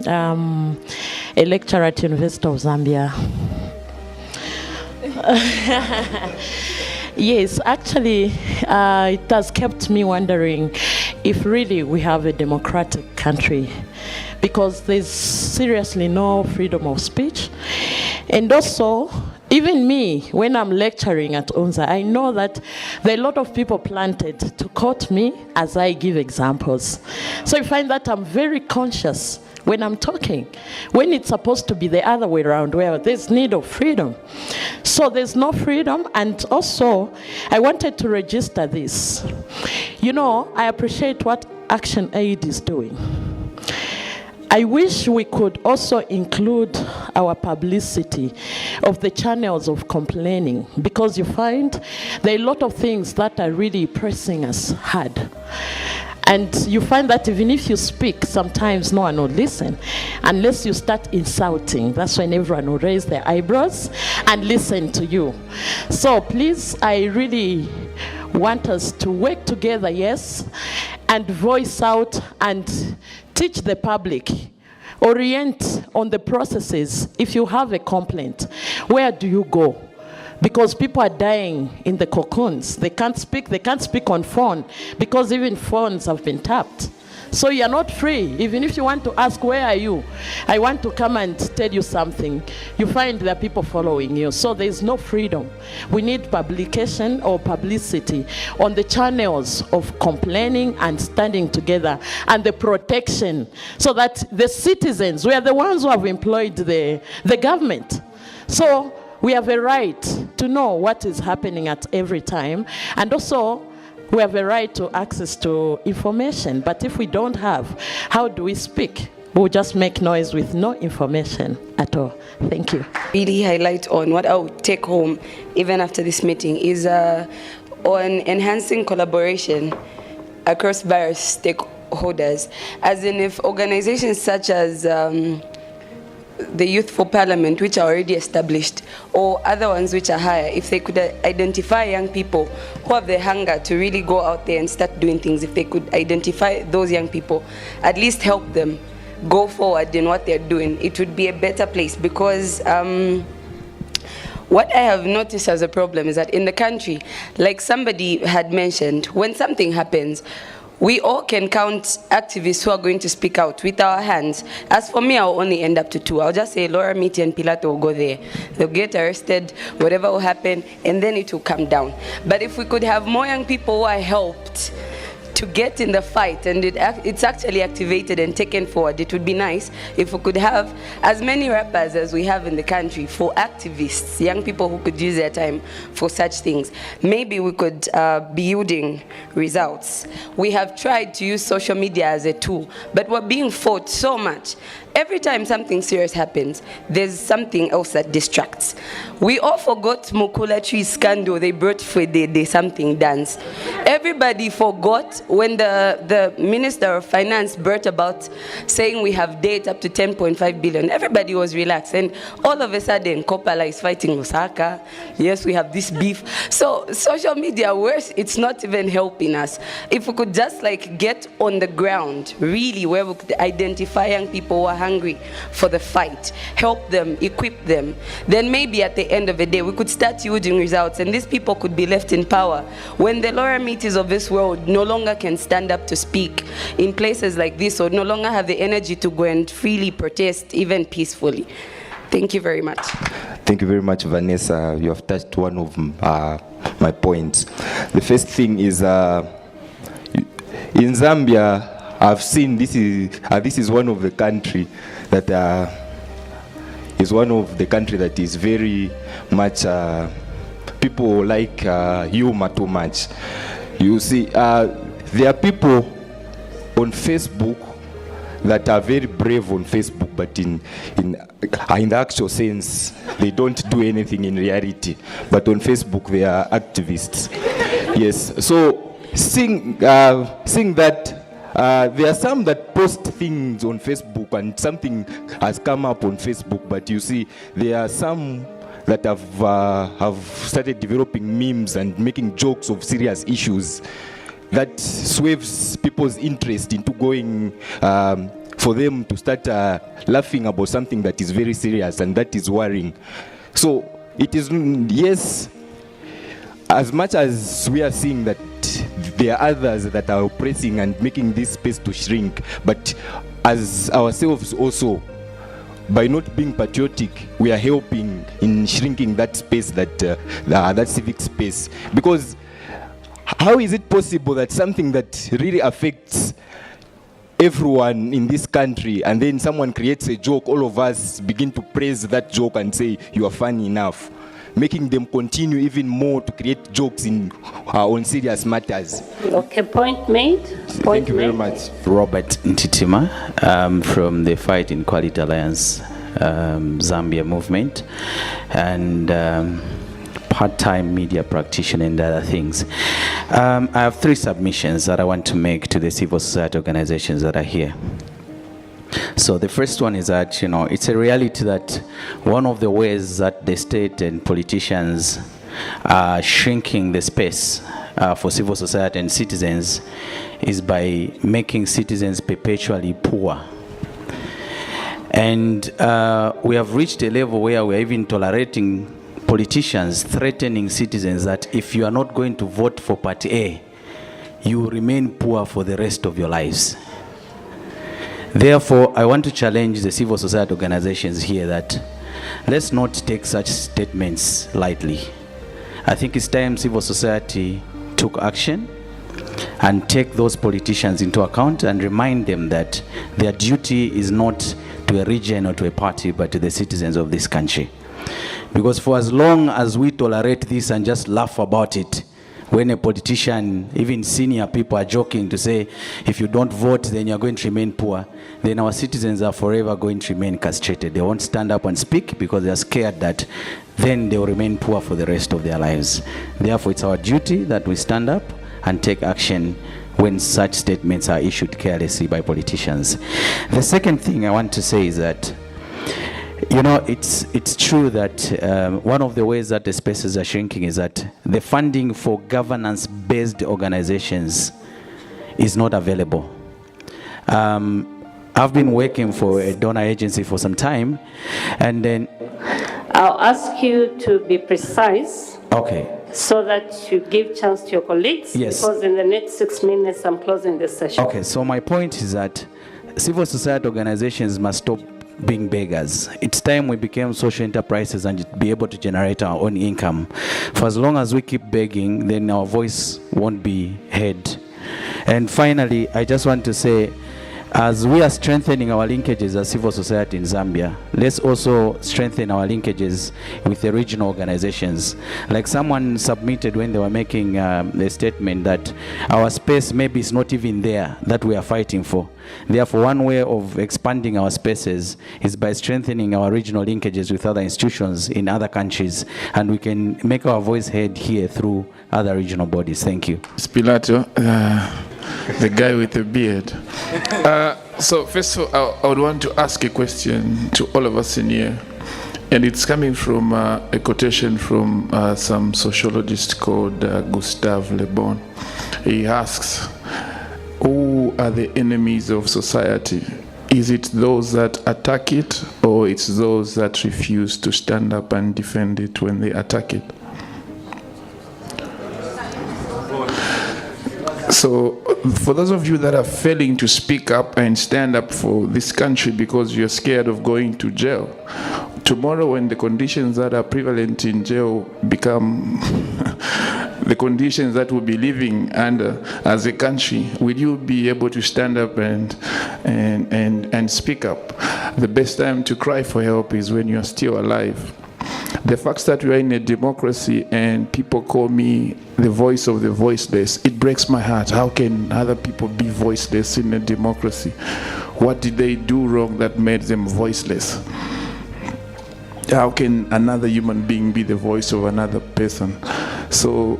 Speaker 6: A lecturer at University of Zambia. Yes, actually, it has kept me wondering if really we have a democratic country, because there's seriously no freedom of speech. And also, even me, when I'm lecturing at UNZA, I know that there are a lot of people planted to quote me as I give examples. So I find that I'm very conscious when I'm talking, when it's supposed to be the other way around, where there's need of freedom. So there's no freedom, and also I wanted to register this. You know, I appreciate what Action Aid is doing. I wish we could also include our publicity of the channels of complaining, because you find there are a lot of things that are really pressing us hard. And you find that even if you speak, sometimes no one will listen unless you start insulting. That's when everyone will raise their eyebrows and listen to you. So please, I really want us to work together, yes, and voice out and teach the public, orient on the processes. If you have a complaint, where do you go? Because people are dying in the cocoons. They can't speak on phone, because even phones have been tapped. So you're not free. Even if you want to ask, where are you? I want to come and tell you something. You find there are people following you. So there's no freedom. We need publication or publicity on the channels of complaining and standing together, and the protection, so that the citizens, we are the ones who have employed the government. So we have a right to know what is happening at every time, and also we have a right to access to information. But if we don't have, how do we speak? We'll just make noise with no information at all. Thank you.
Speaker 7: Really highlight on what I would take home even after this meeting is on enhancing collaboration across various stakeholders, as in if organizations such as the Youth for Parliament, which are already established, or other ones which are higher, if they could identify young people who have the hunger to really go out there and start doing things, if they could identify those young people, at least help them go forward in what they're doing, it would be a better place. Because what I have noticed as a problem is that in the country, like somebody had mentioned, when something happens, we all can count activists who are going to speak out with our hands. As for me, I'll only end up to 2. I'll just say Laura Miti and Pilato will go there. They'll get arrested, whatever will happen, and then it will come down. But if we could have more young people who are helped to get in the fight, and it's actually activated and taken forward, it would be nice if we could have as many rappers as we have in the country for activists, young people who could use their time for such things. Maybe we could be yielding results. We have tried to use social media as a tool, but we're being fought so much. Every time something serious happens, there's something else that distracts. We all forgot Mukula Tree scandal. They brought for the something dance. Everybody forgot when the Minister of Finance brought about saying we have debt up to 10.5 billion. Everybody was relaxed, and all of a sudden, Kopala is fighting Osaka. Yes, we have this beef. So social media, worse, it's not even helping us. If we could just like get on the ground, really, where we could identify young people who are hungry for the fight, help them, equip them, then maybe at the end of the day we could start yielding results, and these people could be left in power. When the Laura Mitis of this world no longer can stand up to speak in places like this, or no longer have the energy to go and freely protest, even peacefully. Thank you very much.
Speaker 8: Thank you very much, Vanessa. You have touched one of my points. The first thing is, in Zambia, I've seen this is one of the country that is very much people like humor too much. You see, there are people on Facebook that are very brave on Facebook, but in the actual sense, they don't do anything in reality. But on Facebook, they are activists. Yes. So seeing that. There are some that post things on Facebook and something has come up on Facebook, but you see, there are some that have started developing memes and making jokes of serious issues that sways people's interest into going for them to start laughing about something that is very serious, and that is worrying. So it is, yes, as much as we are seeing that there are others that are oppressing and making this space to shrink, but as ourselves also, by not being patriotic, we are helping in shrinking that space, that civic space. Because how is it possible that something that really affects everyone in this country, and then someone creates a joke, all of us begin to praise that joke and say you are funny enough, making them continue even more to create jokes on serious matters.
Speaker 5: Okay, point made.
Speaker 8: Thank you very much.
Speaker 12: Robert Ntitima from the Fight Inequality Alliance Zambia movement, and part-time media practitioner and other things. I have 3 submissions that I want to make to the civil society organizations that are here. So the first one is that, it's a reality that one of the ways that the state and politicians are shrinking the space for civil society and citizens is by making citizens perpetually poor. And we have reached a level where we're even tolerating politicians threatening citizens that if you are not going to vote for Party A, you will remain poor for the rest of your lives. Therefore, I want to challenge the civil society organizations here that let's not take such statements lightly. I think it's time civil society took action and take those politicians into account and remind them that their duty is not to a region or to a party, but to the citizens of this country. Because for as long as we tolerate this and just laugh about it, when a politician, even senior people are joking to say, if you don't vote, then you're going to remain poor, then our citizens are forever going to remain castrated. They won't stand up and speak because they're scared that then they will remain poor for the rest of their lives. Therefore, it's our duty that we stand up and take action when such statements are issued carelessly by politicians. The second thing I want to say is that it's true that one of the ways that the spaces are shrinking is that the funding for governance-based organizations is not available. I've been working for a donor agency for some time, and then
Speaker 5: I'll ask you to be precise.
Speaker 12: Okay.
Speaker 5: So that you give chance to your colleagues.
Speaker 12: Yes.
Speaker 5: Because in the next 6 minutes, I'm closing this session.
Speaker 12: Okay, so my point is that civil society organizations must stop being beggars. It's time we became social enterprises and be able to generate our own income. For as long as we keep begging, then our voice won't be heard. And finally, I just want to say, as we are strengthening our linkages as civil society in Zambia, let's also strengthen our linkages with the regional organizations. Like someone submitted when they were making a statement that our space maybe is not even there that we are fighting for. Therefore, one way of expanding our spaces is by strengthening our regional linkages with other institutions in other countries, and we can make our voice heard here through other regional bodies. Thank you.
Speaker 15: Spilato, the guy with the beard. So first of all, I would want to ask a question to all of us in here, and it's coming from a quotation from some sociologist called Gustave Le Bon. He asks, who are the enemies of society? Is it those that attack it, or it's those that refuse to stand up and defend it when they attack it? So for those of you that are failing to speak up and stand up for this country because you're scared of going to jail, tomorrow when the conditions that are prevalent in jail become the conditions that we'll be living under as a country, will you be able to stand up and speak up? The best time to cry for help is when you're still alive. The fact that we are in a democracy and people call me the voice of the voiceless, it breaks my heart. How can other people be voiceless in a democracy? What did they do wrong that made them voiceless? How can another human being be the voice of another person? So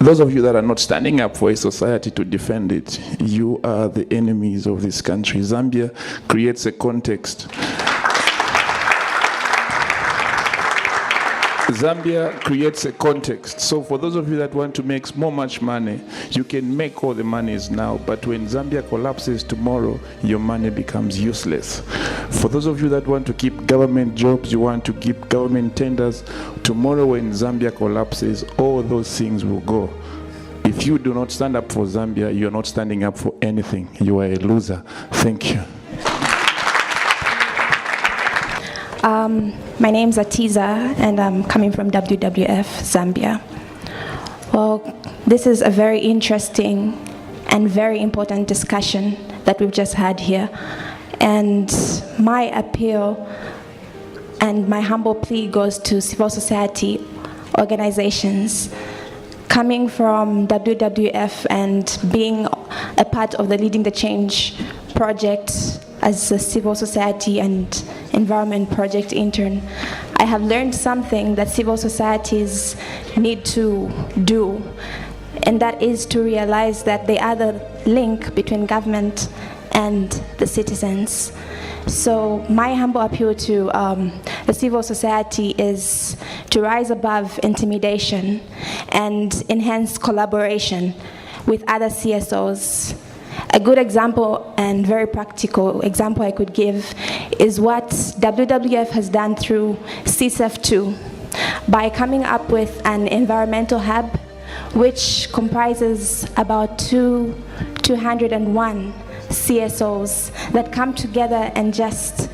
Speaker 15: those of you that are not standing up for a society to defend it, you are the enemies of this country. Zambia creates a context. Zambia creates a context. So for those of you that want to make much money, you can make all the monies now, but when Zambia collapses tomorrow, your money becomes useless. For those of you that want to keep government jobs, you want to keep government tenders, tomorrow when Zambia collapses, all those things will go. If you do not stand up for Zambia, you're not standing up for anything. You are a loser. Thank you.
Speaker 10: My name's Atiza, and I'm coming from WWF Zambia. Well, this is a very interesting and very important discussion that we've just had here. And my appeal and my humble plea goes to civil society organizations. Coming from WWF and being a part of the Leading the Change project as a civil society and environment project intern, I have learned something that civil societies need to do, and that is to realize that they are the link between government and the citizens. So my humble appeal to the civil society is to rise above intimidation and enhance collaboration with other CSOs. A good example and very practical example I could give is what WWF has done through CSF2 by coming up with an environmental hub which comprises about 201 CSOs that come together and just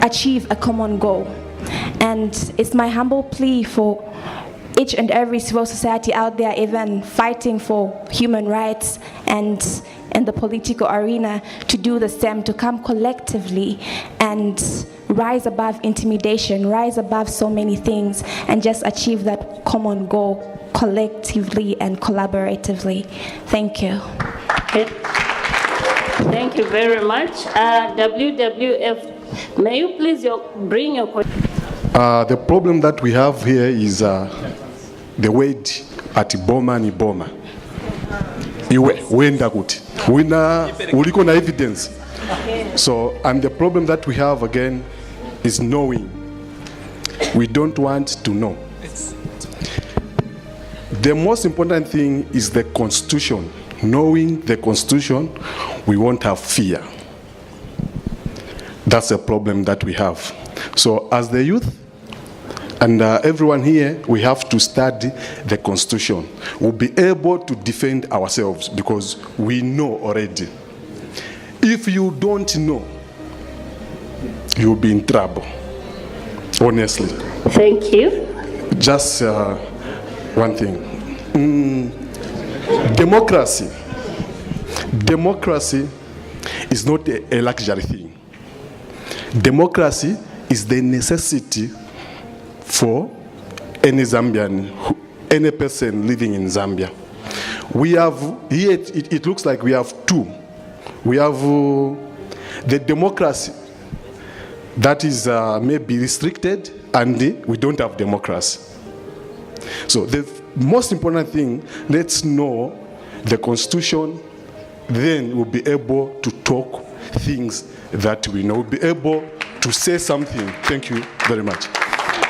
Speaker 10: achieve a common goal. And it's my humble plea for each and every civil society out there, even fighting for human rights and in the political arena, to do the same, to come collectively and rise above intimidation, rise above so many things, and just achieve that common goal collectively and collaboratively. Thank you.
Speaker 5: Okay. Thank you very much. WWF, may you please bring your question?
Speaker 11: The problem that we have here is the word ati boma ni boma. Iwe, wenda kuti. Wina, uliko na evidence. So, and the problem that we have again is knowing. We don't want to know. The most important thing is the Constitution. Knowing the Constitution, we won't have fear. That's a problem that we have. So as the youth, and everyone here, we have to study the Constitution. We'll be able to defend ourselves because we know already. If you don't know, you'll be in trouble, honestly.
Speaker 5: Thank you.
Speaker 11: Just one thing. Democracy. Democracy is not a luxury thing. Democracy is the necessity for any Zambian, any person living in Zambia. We have, here it looks like we have two. We have the democracy that is maybe restricted, and we don't have democracy. So the most important thing, let's know the Constitution, then we'll be able to talk things that we know. We'll be able to say something. Thank you very much.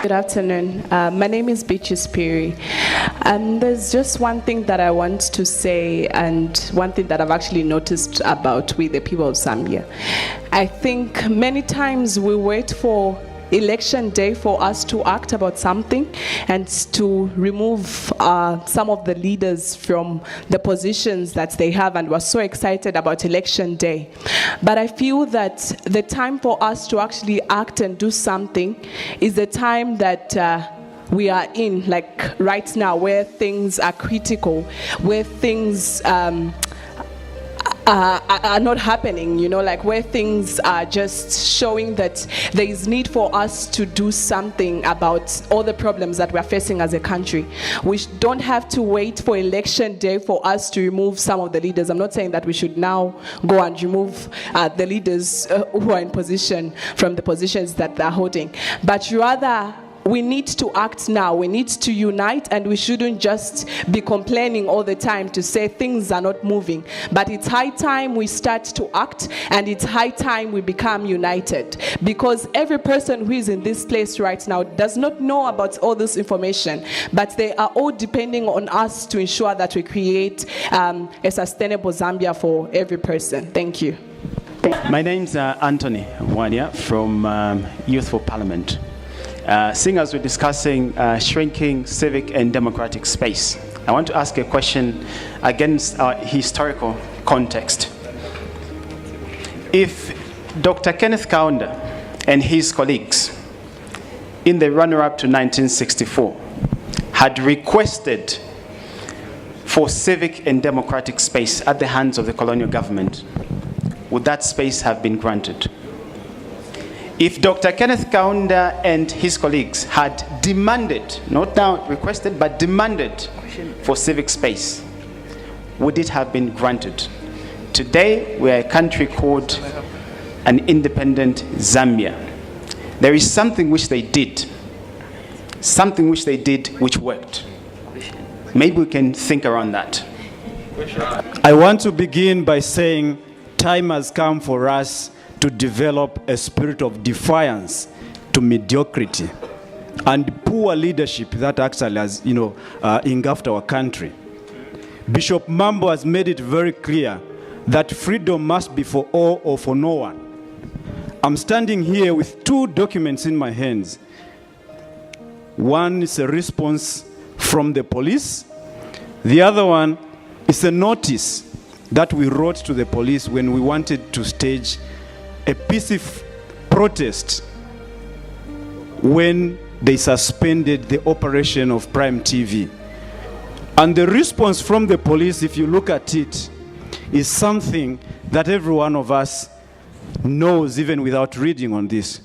Speaker 23: Good afternoon. My name is Beatrice Piri. There's just one thing that I want to say, and one thing that I've actually noticed about we, the people of Zambia. I think many times we wait for election day for us to act about something and to remove some of the leaders from the positions that they have, and we're so excited about election day. But I feel that the time for us to actually act and do something is the time that we are in, like right now, where things are critical, where things are not happening, you know, like where things are just showing that there is need for us to do something about all the problems that we're facing as a country. We don't have to wait for election day for us to remove some of the leaders. I'm not saying that we should now go and remove the leaders who are in position from the positions that they're holding, but rather we need to act now. We need to unite, and we shouldn't just be complaining all the time to say things are not moving. But it's high time we start to act, and it's high time we become united, because every person who is in this place right now does not know about all this information, but they are all depending on us to ensure that we create a sustainable Zambia for every person. Thank you.
Speaker 13: My name's Anthony Wadia from Youth for Parliament. Seeing as we're discussing shrinking civic and democratic space, I want to ask a question against our historical context. If Dr. Kenneth Kaunda and his colleagues in the runner-up to 1964 had requested for civic and democratic space at the hands of the colonial government, would that space have been granted? If Dr. Kenneth Kaunda and his colleagues had demanded, not now requested, but demanded for civic space, would it have been granted? Today, we are a country called an independent Zambia. There is something which they did which worked. Maybe we can think around that.
Speaker 14: I want to begin by saying time has come for us to develop a spirit of defiance to mediocrity and poor leadership that actually has, engulfed our country. Bishop Mambo has made it very clear that freedom must be for all or for no one. I'm standing here with two documents in my hands. One is a response from the police. The other one is a notice that we wrote to the police when we wanted to stage a peaceful protest when they suspended the operation of Prime TV. And the response from the police, if you look at it, is something that every one of us knows, even without reading on this,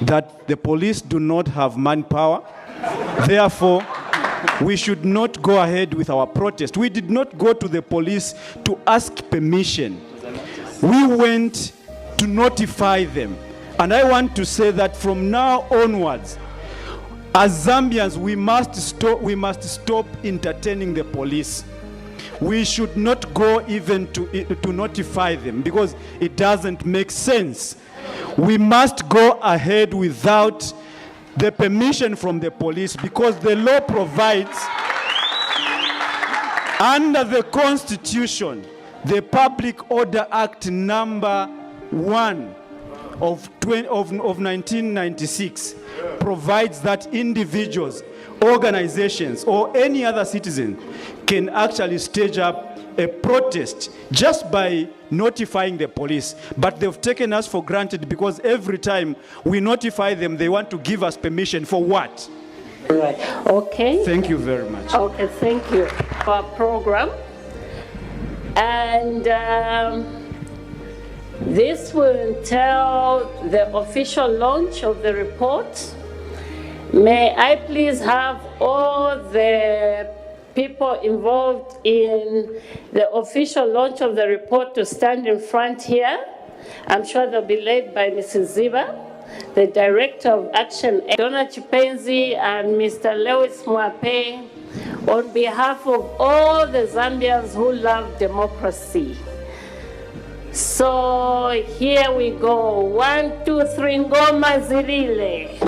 Speaker 14: that the police do not have manpower. Therefore, we should not go ahead with our protest. We did not go to the police to ask permission. We went to notify them. And I want to say that from now onwards, as Zambians, we must stop entertaining the police. We should not go even to notify them, because it doesn't make sense. We must go ahead without the permission from the police, because the law provides, under the Constitution, the Public Order Act number 1 of 1996 provides that individuals, organizations, or any other citizen can actually stage up a protest just by notifying the police. But they've taken us for granted, because every time we notify them, they want to give us permission for what?
Speaker 5: Right. Okay.
Speaker 14: Thank you very much.
Speaker 5: Okay, thank you for our program. And this will entail the official launch of the report. May I please have all the people involved in the official launch of the report to stand in front here. I'm sure they'll be led by Mrs. Ziba, the Director of Action, Donna Chipenzi and Mr. Lewis Mwape, on behalf of all the Zambians who love democracy. So here we go. 1, 2, 3, ngoma zilile.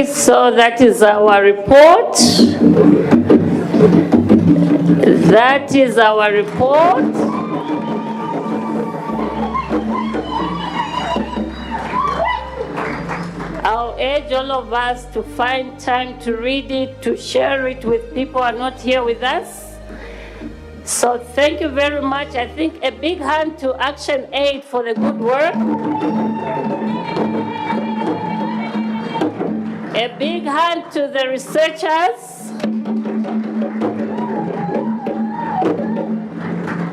Speaker 5: So that is our report. That is our report. I'll urge all of us to find time to read it, to share it with people who are not here with us. So thank you very much. I think a big hand to Action Aid for the good work. A big hand to the researchers.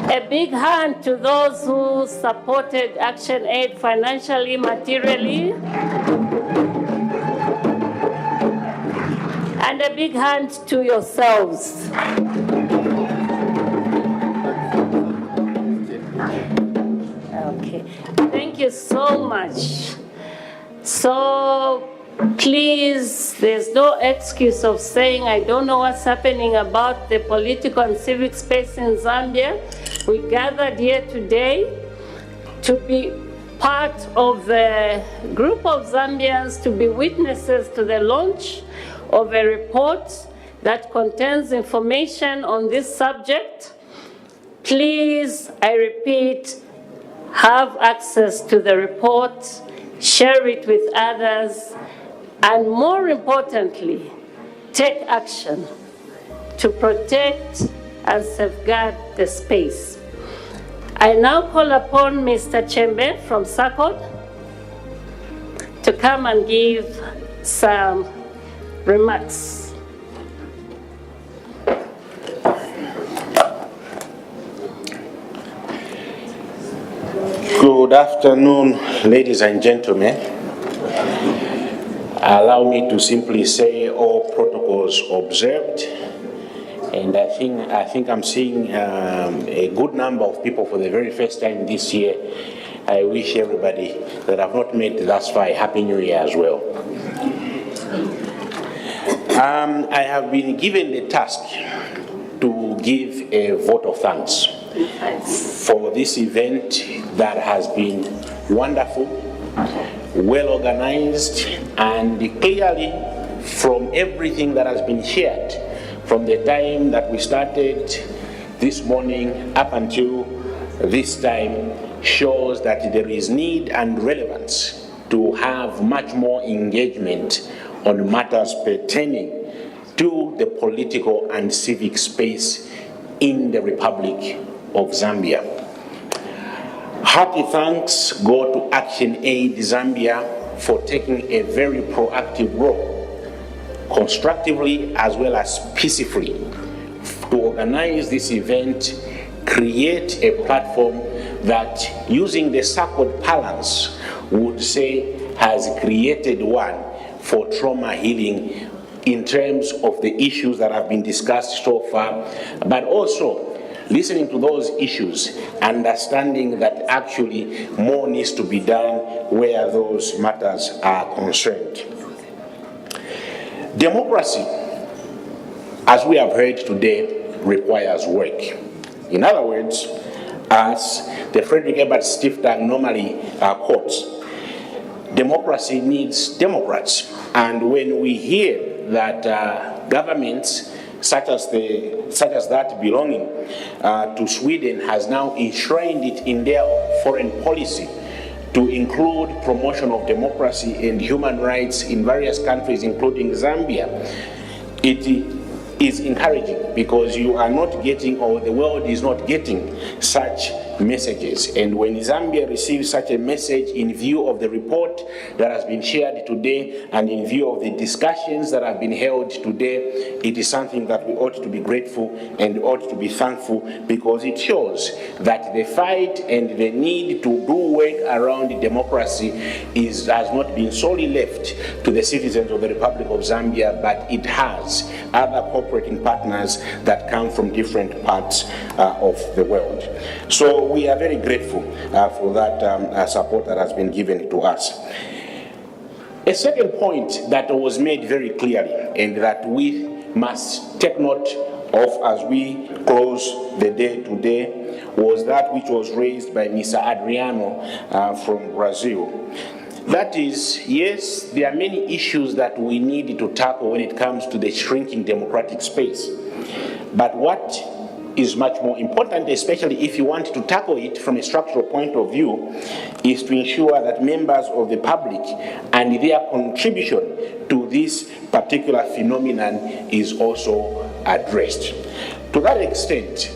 Speaker 5: A big hand to those who supported Action Aid financially, materially. And a big hand to yourselves. Okay, thank you so much. So, please, there's no excuse of saying I don't know what's happening about the political and civic space in Zambia. We gathered here today to be part of a group of Zambians, to be witnesses to the launch of a report that contains information on this subject. Please, I repeat, have access to the report, share it with others, and more importantly, take action to protect and safeguard the space. I now call upon Mr. Chembe from SACOD to come and give some remarks.
Speaker 3: Good afternoon, ladies and gentlemen. Allow me to simply say all protocols observed. And I think I'm seeing a good number of people for the very first time this year. I wish everybody that I've not met thus far a Happy New Year as well. I have been given the task to give a vote of thanks for this event that has been wonderful, well organized, and clearly from everything that has been shared from the time that we started this morning up until this time shows that there is need and relevance to have much more engagement on matters pertaining to the political and civic space in the Republic of Zambia. Hearty thanks go to Action Aid Zambia for taking a very proactive role, constructively as well as peacefully, to organize this event, create a platform that, using the SACOD parlance, would say has created one for trauma healing in terms of the issues that have been discussed so far, but also listening to those issues, understanding that actually more needs to be done where those matters are concerned. Democracy, as we have heard today, requires work. In other words, as the Frederick Ebert Stiftag normally quotes, democracy needs Democrats. And when we hear that governments such as that belonging to Sweden has now enshrined it in their foreign policy to include promotion of democracy and human rights in various countries, including Zambia, it is encouraging because you are not getting, or the world is not getting, such messages. And when Zambia receives such a message in view of the report that has been shared today and in view of the discussions that have been held today, it is something that we ought to be grateful and ought to be thankful, because it shows that the fight and the need to do work around democracy has not been solely left to the citizens of the Republic of Zambia, but it has other cooperating partners that come from different parts of the world. So we are very grateful for that support that has been given to us. A second point that was made very clearly and that we must take note of as we close the day today was that which was raised by Mr. Adriano from Brazil. That is, yes, there are many issues that we need to tackle when it comes to the shrinking democratic space. But what is much more important, especially if you want to tackle it from a structural point of view, is to ensure that members of the public and their contribution to this particular phenomenon is also addressed. To that extent,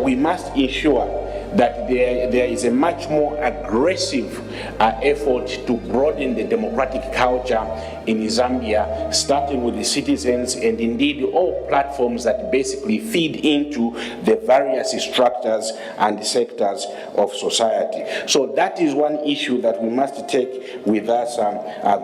Speaker 3: we must ensure that there is a much more aggressive effort to broaden the democratic culture in Zambia, starting with the citizens and indeed all platforms that basically feed into the various structures and sectors of society. So that is one issue that we must take with us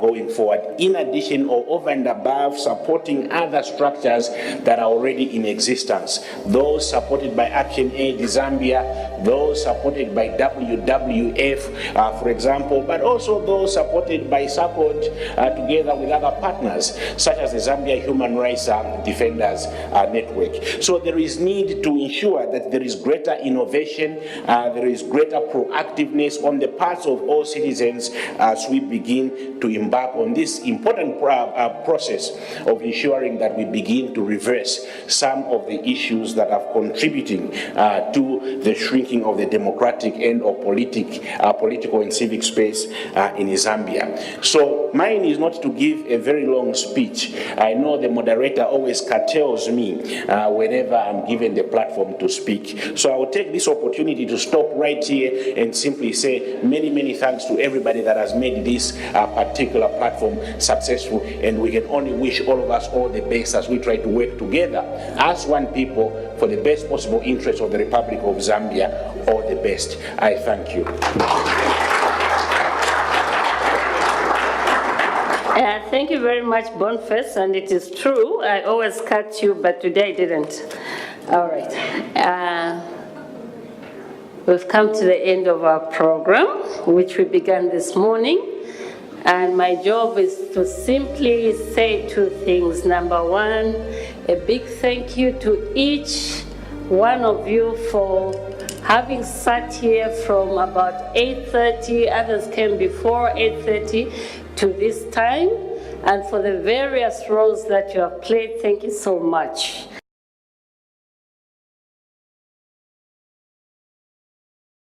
Speaker 3: going forward, in addition or over and above supporting other structures that are already in existence, those supported by Action Aid Zambia, those supported by WWF, for example, but also those supported by SACOD together with other partners, such as the Zambia Human Rights Defenders Network. So there is need to ensure that there is greater innovation, there is greater proactiveness on the parts of all citizens as we begin to embark on this important process of ensuring that we begin to reverse some of the issues that are contributing to the shrinking of the democratic and or political and civic space in Zambia. So mine is not to give a very long speech. I know the moderator always curtails me whenever I'm given the platform to speak. So I will take this opportunity to stop right here and simply say many, many thanks to everybody that has made this particular platform successful, and we can only wish all of us all the best as we try to work together as one people for the best possible interest of the Republic of Zambia. All the best. I thank you.
Speaker 5: Thank you very much, Boniface, and it is true, I always cut you, but today I didn't. All right. We've come to the end of our program, which we began this morning, and my job is to simply say two things. Number one, a big thank you to each one of you for having sat here from about 8:30, others came before 8:30 to this time, and for the various roles that you have played, thank you so much.